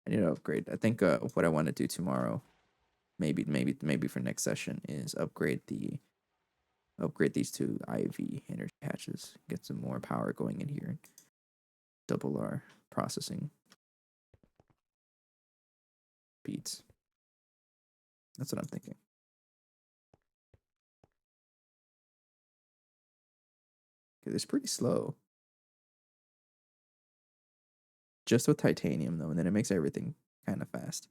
I need to upgrade. I think what I want to do tomorrow, maybe for next session, is upgrade these two IV energy hatches. Get some more power going in here. Double our processing speeds. That's what I'm thinking. Okay, it's pretty slow. Just with titanium though, and then it makes everything kind of fast.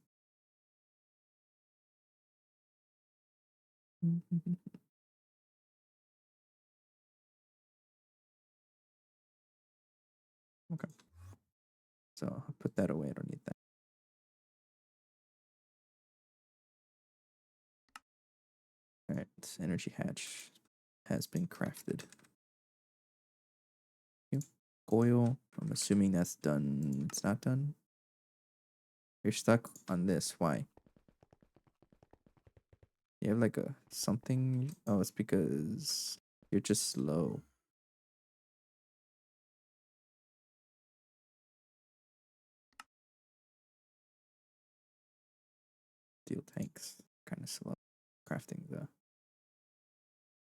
Okay. So I'll put that away. I don't need that. All right, energy hatch has been crafted. Coil. I'm assuming that's done. It's not done. You're stuck on this. Why? You have like a something. Oh, it's because you're just slow. Steel tanks. Kind of slow. Crafting the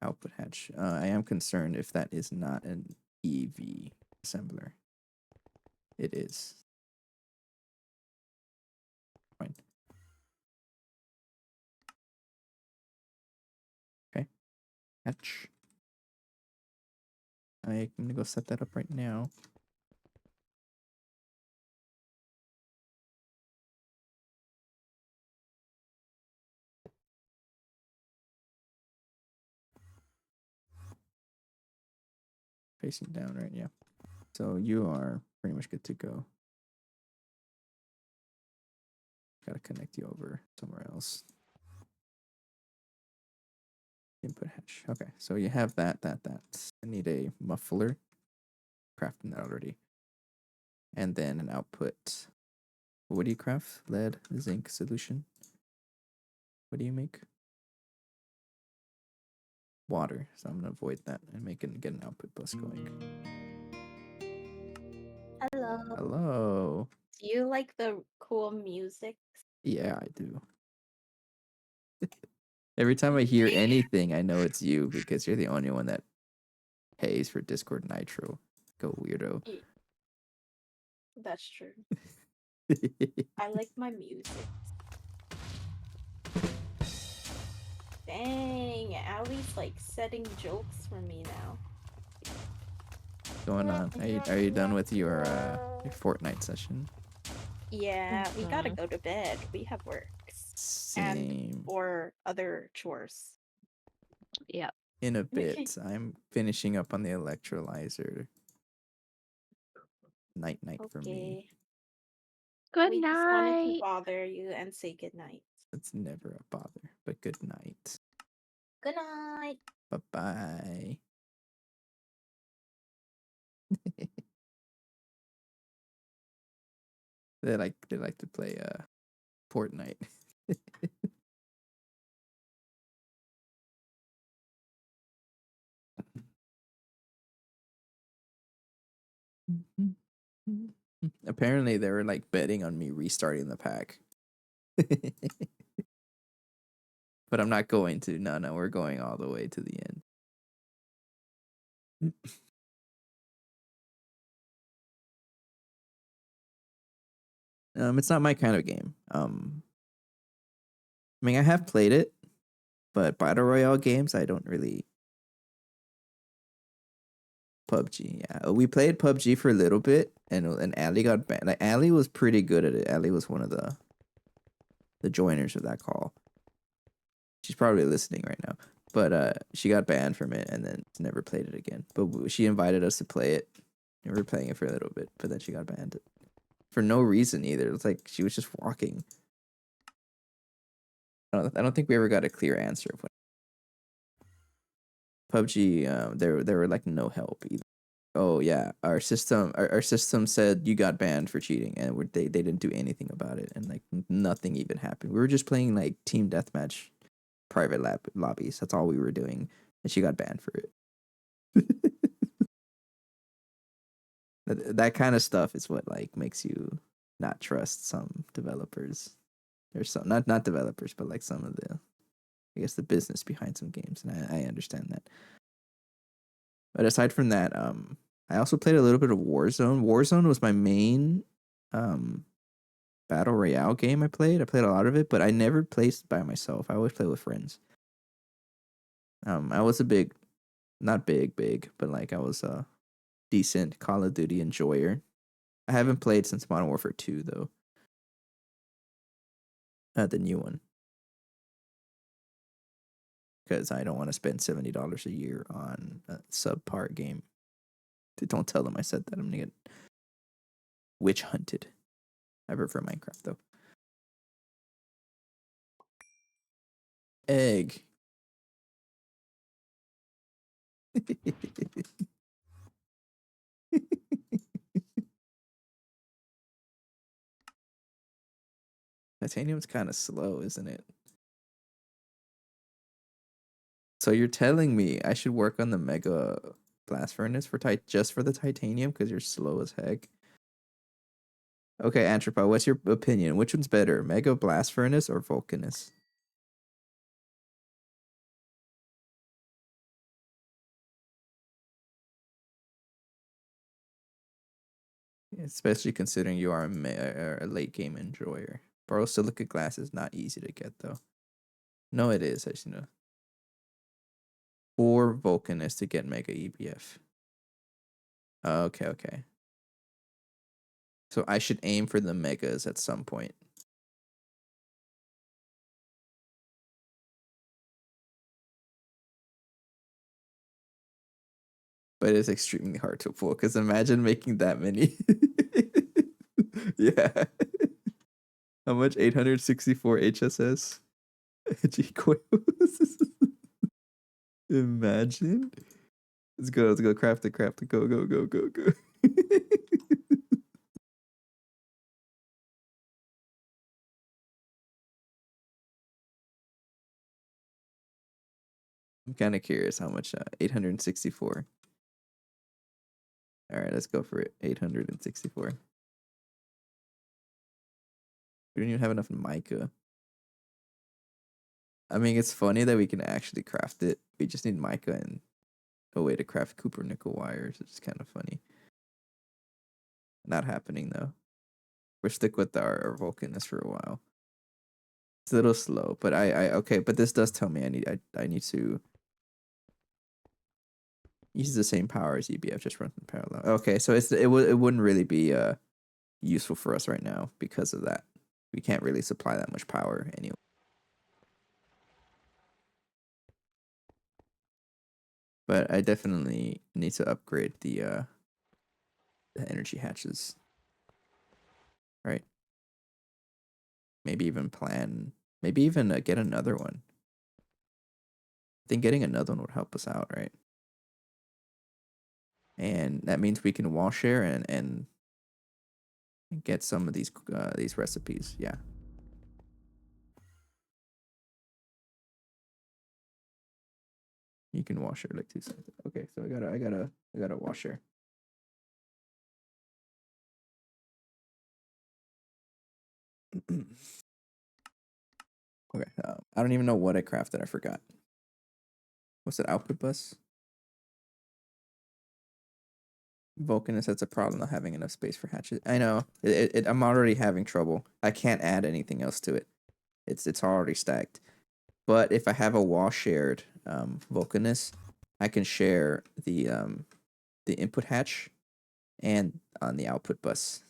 output hatch. I am concerned if that is not an EV assembler. It is. Fine. Okay. Hatch. I'm gonna go set that up right now. Facing down, right? Yeah. So you are pretty much good to go. Gotta connect you over somewhere else. Input hatch. Okay, so you have that. I need a muffler. Crafting that already. And then an output. What do you craft? Lead, zinc solution. What do you make? Water. So I'm gonna avoid that and get an output bus going. Hello. Hello. Do you like the cool music? Yeah, I do. Every time I hear anything, I know it's you because you're the only one that pays for Discord Nitro. Go weirdo. That's true. I like my music. Dang, Allie's like setting jokes for me now. Going on? Are you done with your Fortnite session? Yeah, we gotta go to bed. We have works. Same. Or other chores. Yep. In a bit, I'm finishing up on the electrolyzer. Night for me. Good We just wanted to night. bother you and say good night. It's never a bother, but good night. Good night. Bye bye. They like to play Fortnite. Apparently they were like betting on me restarting the pack. But I'm not going to. No, we're going all the way to the end. It's not my kind of game. I mean, I have played it, but battle royale games, I don't really. PUBG, yeah. We played PUBG for a little bit, and Ali got banned. Like Ali was pretty good at it. Ali was one of the joiners of that call. She's probably listening right now, but she got banned from it and then never played it again. But she invited us to play it, and we were playing it for a little bit. But then she got banned for no reason either. It's like she was just walking. I don't think we ever got a clear answer of what PUBG. There were like no help either. Oh yeah, our system said you got banned for cheating, and they didn't do anything about it, and like nothing even happened. We were just playing like team deathmatch private lobbies. That's all we were doing, and she got banned for it. That kind of stuff is what like makes you not trust some developers. There's some not developers, but like some of the, I guess, the business behind some games, and I understand that. But aside from that, I also played a little bit of Warzone. Warzone was my main battle royale game I played. I played a lot of it, but I never played by myself. I always play with friends. I was a big, not big, but like I was a decent Call of Duty enjoyer. I haven't played since Modern Warfare 2 though. The new one. Because I don't want to spend $70 a year on a subpar game. Don't tell them I said that. I'm gonna get witch hunted. I prefer Minecraft though. Egg. Titanium's kind of slow, isn't it? So you're telling me I should work on the mega blast furnace for just for the titanium because you're slow as heck? Okay, Anthropo, what's your opinion? Which one's better, mega blast furnace or Vulcanus? Especially considering you are a late game enjoyer. Borosilicate glass is not easy to get though. No, it is. As you know. Or Vulcanus to get mega EBF. Okay. So I should aim for the megas at some point. But it's extremely hard to pull because imagine making that many. Yeah. How much? 864 HSS? G coils. Imagine. Let's go. Craft it. Go. I'm kind of curious how much 864. All right, let's go for it. 864. We don't even have enough mica. I mean, it's funny that we can actually craft it. We just need mica and a way to craft Cooper nickel wires. It's kind of funny. Not happening though. We're stuck with our Vulcanus for a while. It's a little slow, but I okay. But this does tell me I need to use the same power as EBF, just run in parallel. Okay, so it wouldn't really be useful for us right now because of that. We can't really supply that much power anyway. But I definitely need to upgrade the energy hatches. Right. Maybe even get another one. I think getting another one would help us out, right? And that means we can wall share and get some of these recipes. Yeah. You can wall share like 2 seconds. Okay, so I gotta wall share. Okay, I don't even know what I crafted. I forgot. What's that output bus? Vulcanus, that's a problem, not having enough space for hatches. I know. I'm already having trouble. I can't add anything else to it. It's already stacked. But if I have a wall shared Vulcanus, I can share the input hatch and on the output bus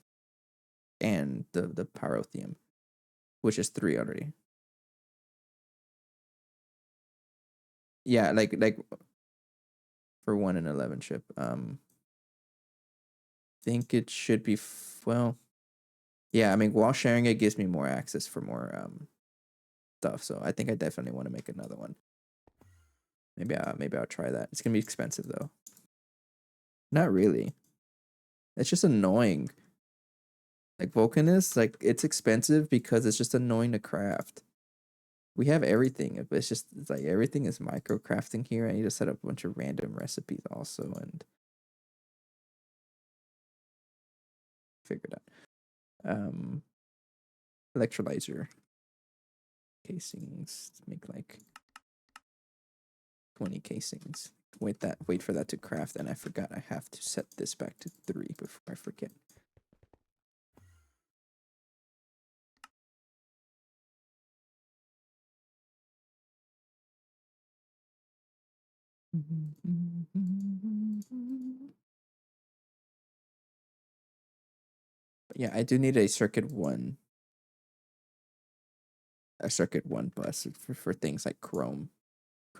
and the pyrotheum, which is 3 already. Yeah, like for 1 and 11 chip. Think it should be well. Yeah, I mean, while sharing it gives me more access for more stuff. So I think I definitely want to make another one. Maybe I'll try that. It's gonna be expensive though. Not really. It's just annoying. Like Vulcanus, like it's expensive because it's just annoying to craft. We have everything, but it's like everything is micro crafting here. I need to set up a bunch of random recipes also and figure it out. Electrolyzer casings. Make like 20 casings. Wait for that to craft, and I forgot I have to set this back to 3 before I forget. But yeah, I do need a circuit 1 bus for things like chrome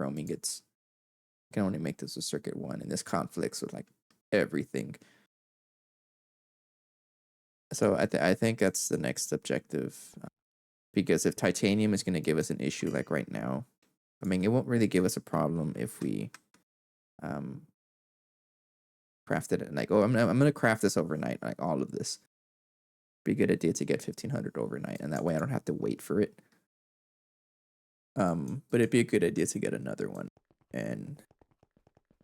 ingots. I can only make this a circuit 1, and this conflicts with like everything. So I think that's the next objective, because if titanium is going to give us an issue like right now, I mean, it won't really give us a problem if we crafted it like, oh, I'm gonna craft this overnight, like all of this. Be a good idea to get 1500 overnight, and that way I don't have to wait for it. But it'd be a good idea to get another one, and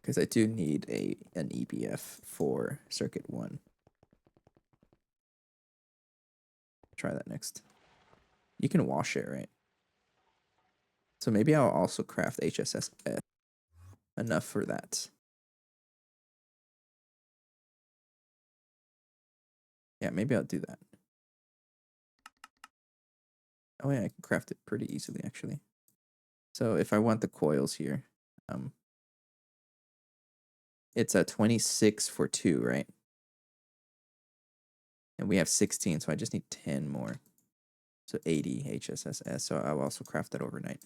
because I do need an EBF for circuit 1. Try that next. You can wash it, right? So maybe I'll also craft HSS enough for that. Yeah, maybe I'll do that. Oh yeah, I can craft it pretty easily actually. So if I want the coils here, it's a 26 for 2, right? And we have 16, so I just need 10 more. So 80 HSSS. So I'll also craft that overnight.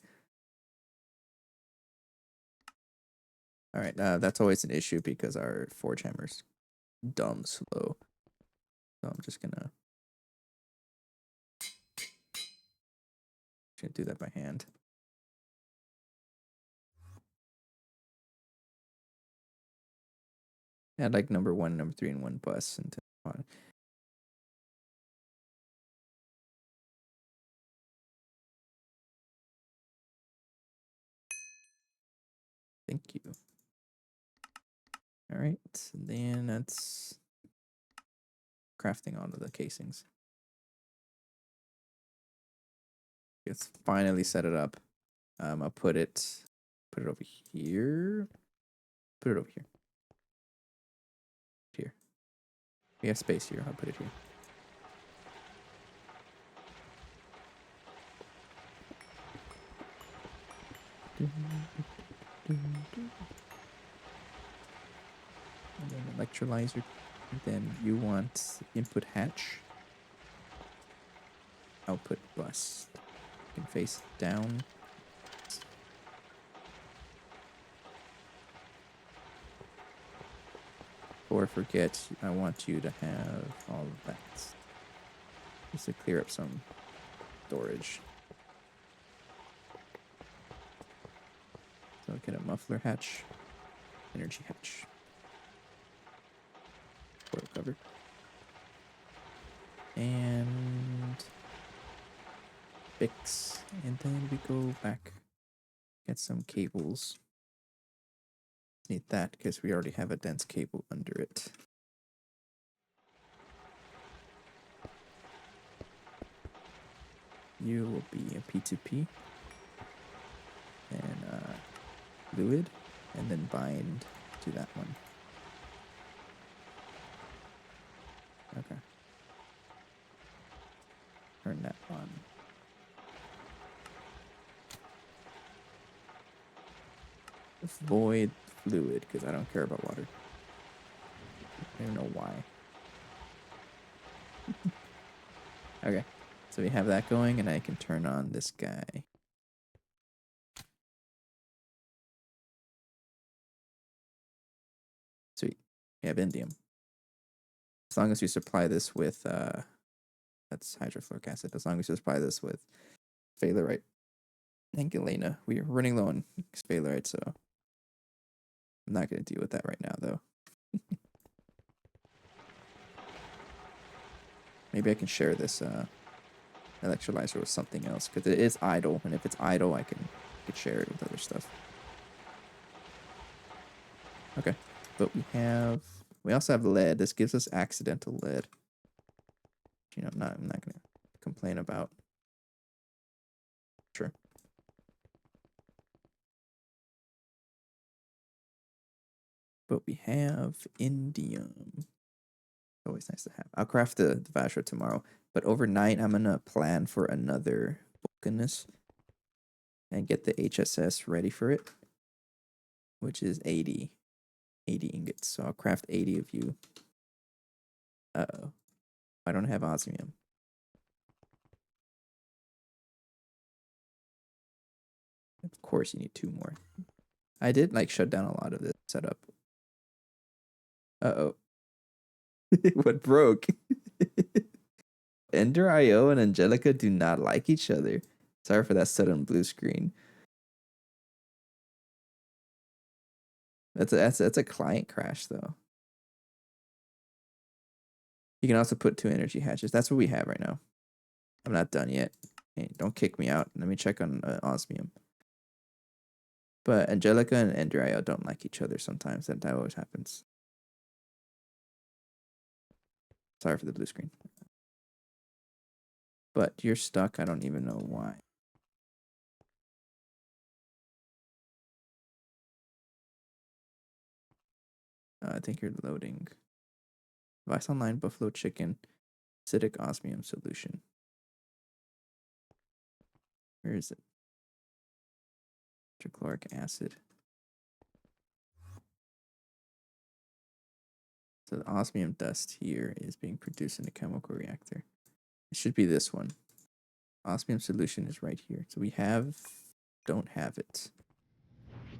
All right, that's always an issue because our forge hammer's dumb slow. So I'm just gonna do that by hand. Add like number 1, number 3, and 1 bus into on. Thank you. All right, then that's crafting onto the casings. Let's finally set it up. I'll put it over here. Put it over here. Here. We have space here. I'll put it here. And then electrolyzer. Then you want input hatch. Output bus. You can face down. Or forget, I want you to have all of that. Just to clear up some storage. So I'll get a muffler hatch, energy hatch, coil cover, and fix. And then we go back, get some cables. Need that because we already have a dense cable under it. You will be a P2P and fluid, and then bind to that one. Okay. Turn that on. Void fluid, because I don't care about water. I don't know why. Okay, so we have that going, and I can turn on this guy. Sweet. We have indium. As long as you supply this with, that's hydrofluoric acid. As long as you supply this with Sphalerite and Galena. We are running low on Sphalerite, so I'm not going to deal with that right now, though. Maybe I can share this electrolyzer was something else because it is idle, and if it's idle, I could share it with other stuff. Okay, but we also have lead. This gives us accidental lead. You know, I'm not gonna complain about. Sure. But we have indium. Always nice to have. I'll craft the Vasher tomorrow, but overnight I'm gonna plan for another Vulcanus and get the HSS ready for it, which is 80 ingots. So I'll craft 80 of you. Uh-oh. I don't have osmium. Of course you need 2 more. I did like shut down a lot of this setup. Uh-oh. What broke? Ender IO and Angelica do not like each other. Sorry for that sudden blue screen. That's a client crash though. You can also put 2 energy hatches. That's what we have right now. I'm not done yet. Hey, don't kick me out. Let me check on osmium. But Angelica and Ender IO don't like each other sometimes. That always happens. Sorry for the blue screen. But you're stuck. I don't even know why. I think you're loading. Device online, buffalo chicken, acidic osmium solution. Where is it? Trichloric acid. So the osmium dust here is being produced in a chemical reactor. It should be this one. Osmium solution is right here. So we don't have it.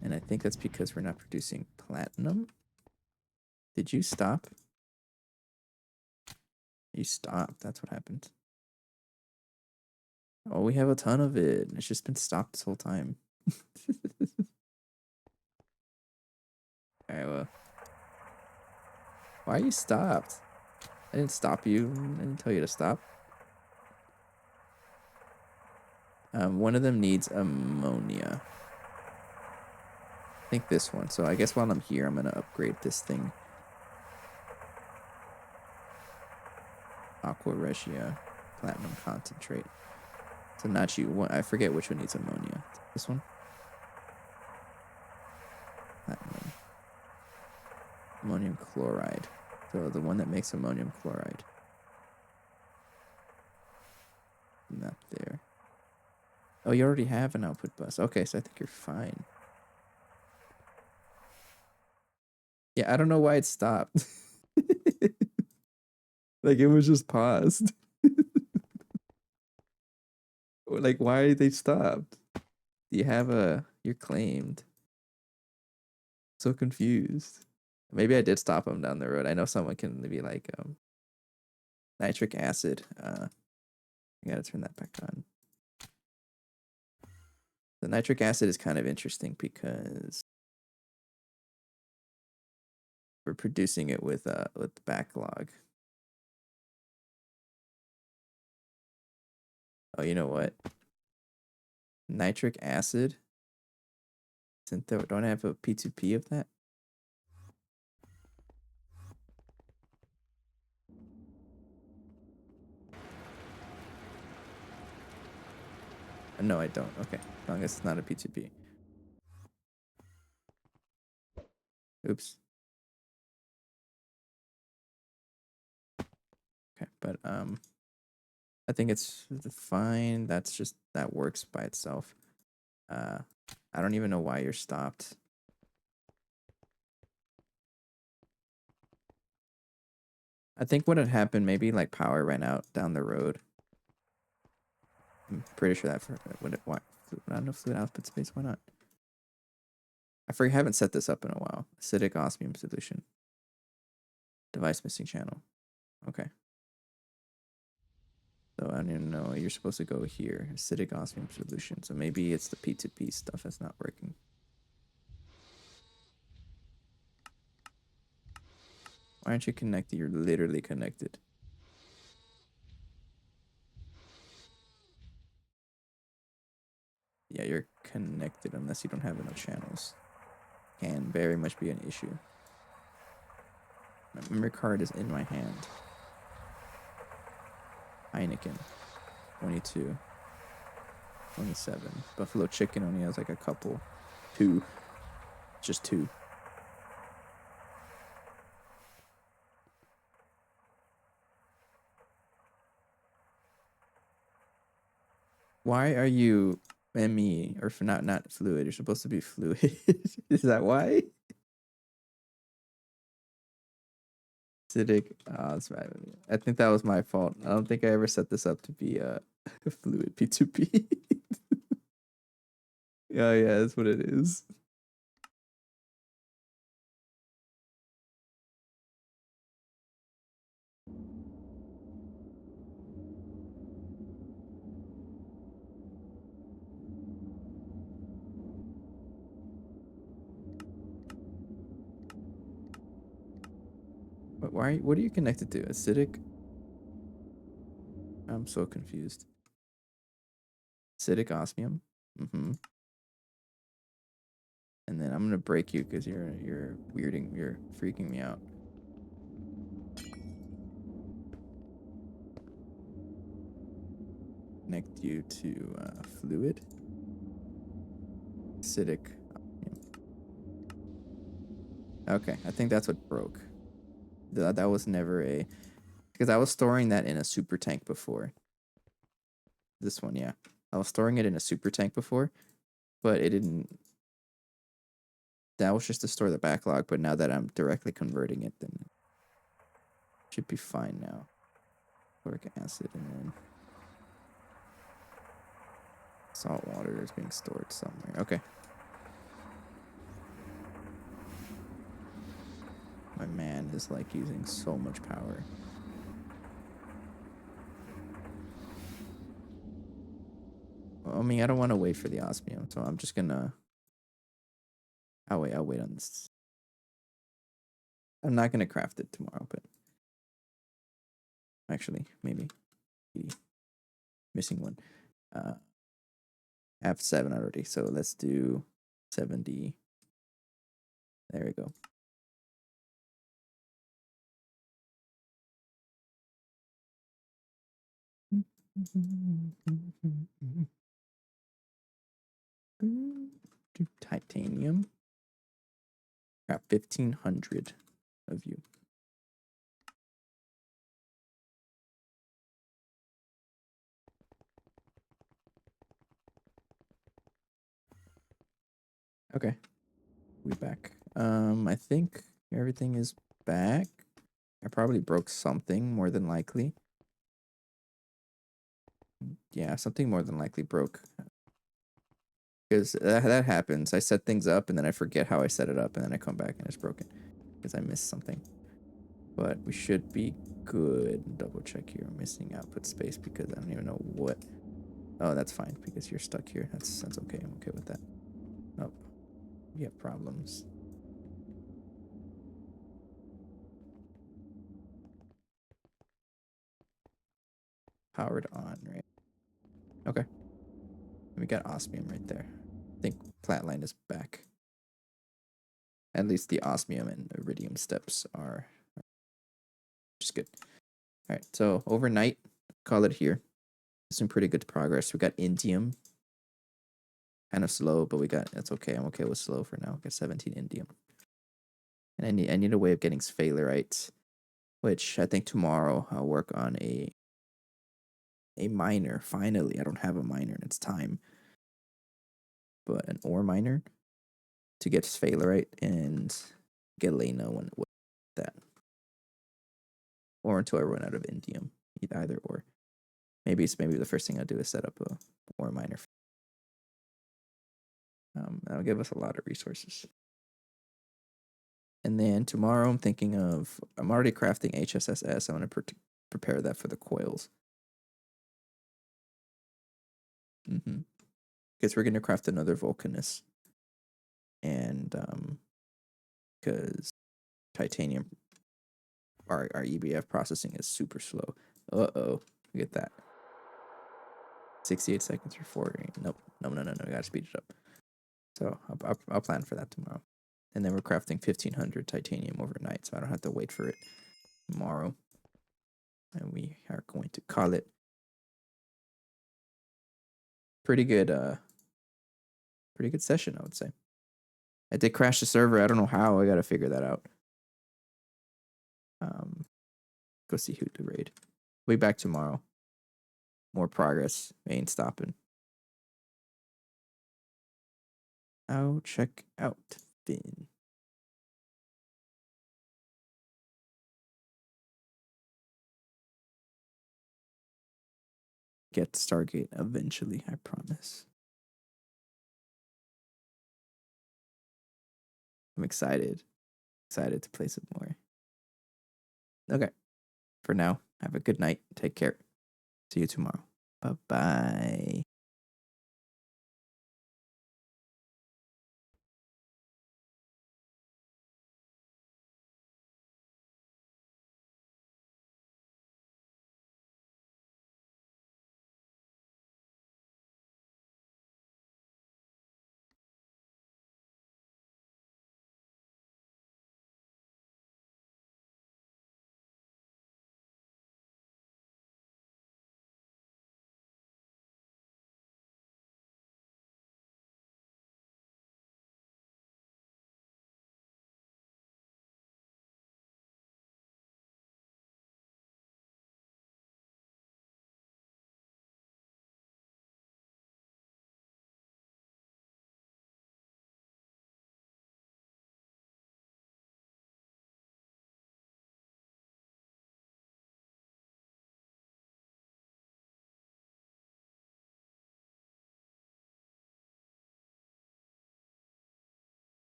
And I think that's because we're not producing platinum. Did you stop? You stopped. That's what happened. Oh, we have a ton of it. It's just been stopped this whole time. Alright, well. Why are you stopped? I didn't stop you. I didn't tell you to stop. One of them needs ammonia. I think this one. So I guess while I'm here, I'm going to upgrade this thing. Aqua Regia. Platinum concentrate. So not you. I forget which one needs ammonia. This one? Platinum. Ammonium chloride. So the one that makes ammonium chloride. Not there. Oh, you already have an output bus. Okay, so I think you're fine. Yeah, I don't know why it stopped. Like, it was just paused. Like, why they stopped? Do you have you're claimed. So confused. Maybe I did stop them down the road. I know someone can be like, nitric acid. I gotta turn that back on. The nitric acid is kind of interesting because we're producing it with backlog. Oh, you know what? Nitric acid. Don't I have a P2P of that? No, I don't. Okay, as long as it's not a P2P. Oops. Okay, but I think it's fine. That works by itself. I don't even know why you're stopped. I think what had happened, maybe like power ran out down the road. I'm pretty sure that why not enough fluid output space, why not? I haven't set this up in a while. Acidic osmium solution. Device missing channel. Okay. So I don't even know. You're supposed to go here. Acidic osmium solution. So maybe it's the P2P stuff that's not working. Why aren't you connected? You're literally connected. Yeah, you're connected unless you don't have enough channels. Can very much be an issue. My memory card is in my hand. Heineken, 22, 27. Buffalo chicken only has like a couple. 2. Just 2. Why are you ME or for not fluid? You're supposed to be fluid. Is that why? Acidic. Oh, that's right. I think that was my fault. I don't think I ever set this up to be fluid P2P. Yeah, that's what it is. But why? What are you connected to? Acidic? I'm so confused. Acidic osmium. Mm-hmm. And then I'm gonna break you because you're freaking me out. Connect you to fluid. Acidic. Okay, I think that's what broke. That was never a... Because I was storing that in a super tank before. This one, yeah. I was storing it in a super tank before, but it didn't... That was just to store the backlog, but now that I'm directly converting it, then it should be fine now. Chloric acid and then... Salt water is being stored somewhere. Okay. My man is like using so much power. Well, I mean, I don't want to wait for the osmium, so I'm just gonna... I'll wait on this. I'm not gonna craft it tomorrow, but... Actually, maybe. Missing one. I have 7 already, so let's do 70. There we go. Titanium. Got 1,500 of you. Okay. We back. I think everything is back. I probably broke something more than likely. Yeah, something more than likely broke. Because that happens. I set things up and then I forget how I set it up and then I come back and it's broken. Because I missed something. But we should be good. Double check here. I'm missing output space because I don't even know what. Oh, that's fine because you're stuck here. That's okay. I'm okay with that. Oh, we have problems. Powered on, right? Okay. We got osmium right there. I think flatline is back. At least the osmium and iridium steps are just good. All right, so overnight, call it here. Some pretty good progress. We got indium. Kind of slow, but that's okay. I'm okay with slow for now. We got 17 indium. And I need a way of getting sphalerite, which I think tomorrow I'll work on a miner. Finally, I don't have a miner and it's time. But an ore miner to get sphalerite and Galena when that. Or until I run out of indium. Either or. Maybe the first thing I'll do is set up a ore miner. That'll give us a lot of resources. And then tomorrow I'm already crafting HSSS. I'm going to prepare that for the coils. Because we're going to craft another Vulcanus. And because titanium, our EBF processing is super slow. Uh-oh, look at that. 68 seconds for 40. Nope. No. We gotta speed it up. So I'll plan for that tomorrow. And then we're crafting 1500 titanium overnight, so I don't have to wait for it tomorrow. And we are going to call it pretty good session, I would say. I did crash the server. I don't know how. I gotta figure that out. Go see who to raid. We'll be back tomorrow. More progress. Ain't stopping. I'll check out Finn. Get Stargate eventually, I promise. I'm excited. Excited to play some more. Okay. For now, have a good night. Take care. See you tomorrow. Bye-bye.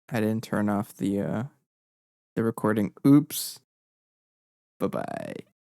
I didn't turn off the recording. Oops. Bye-bye.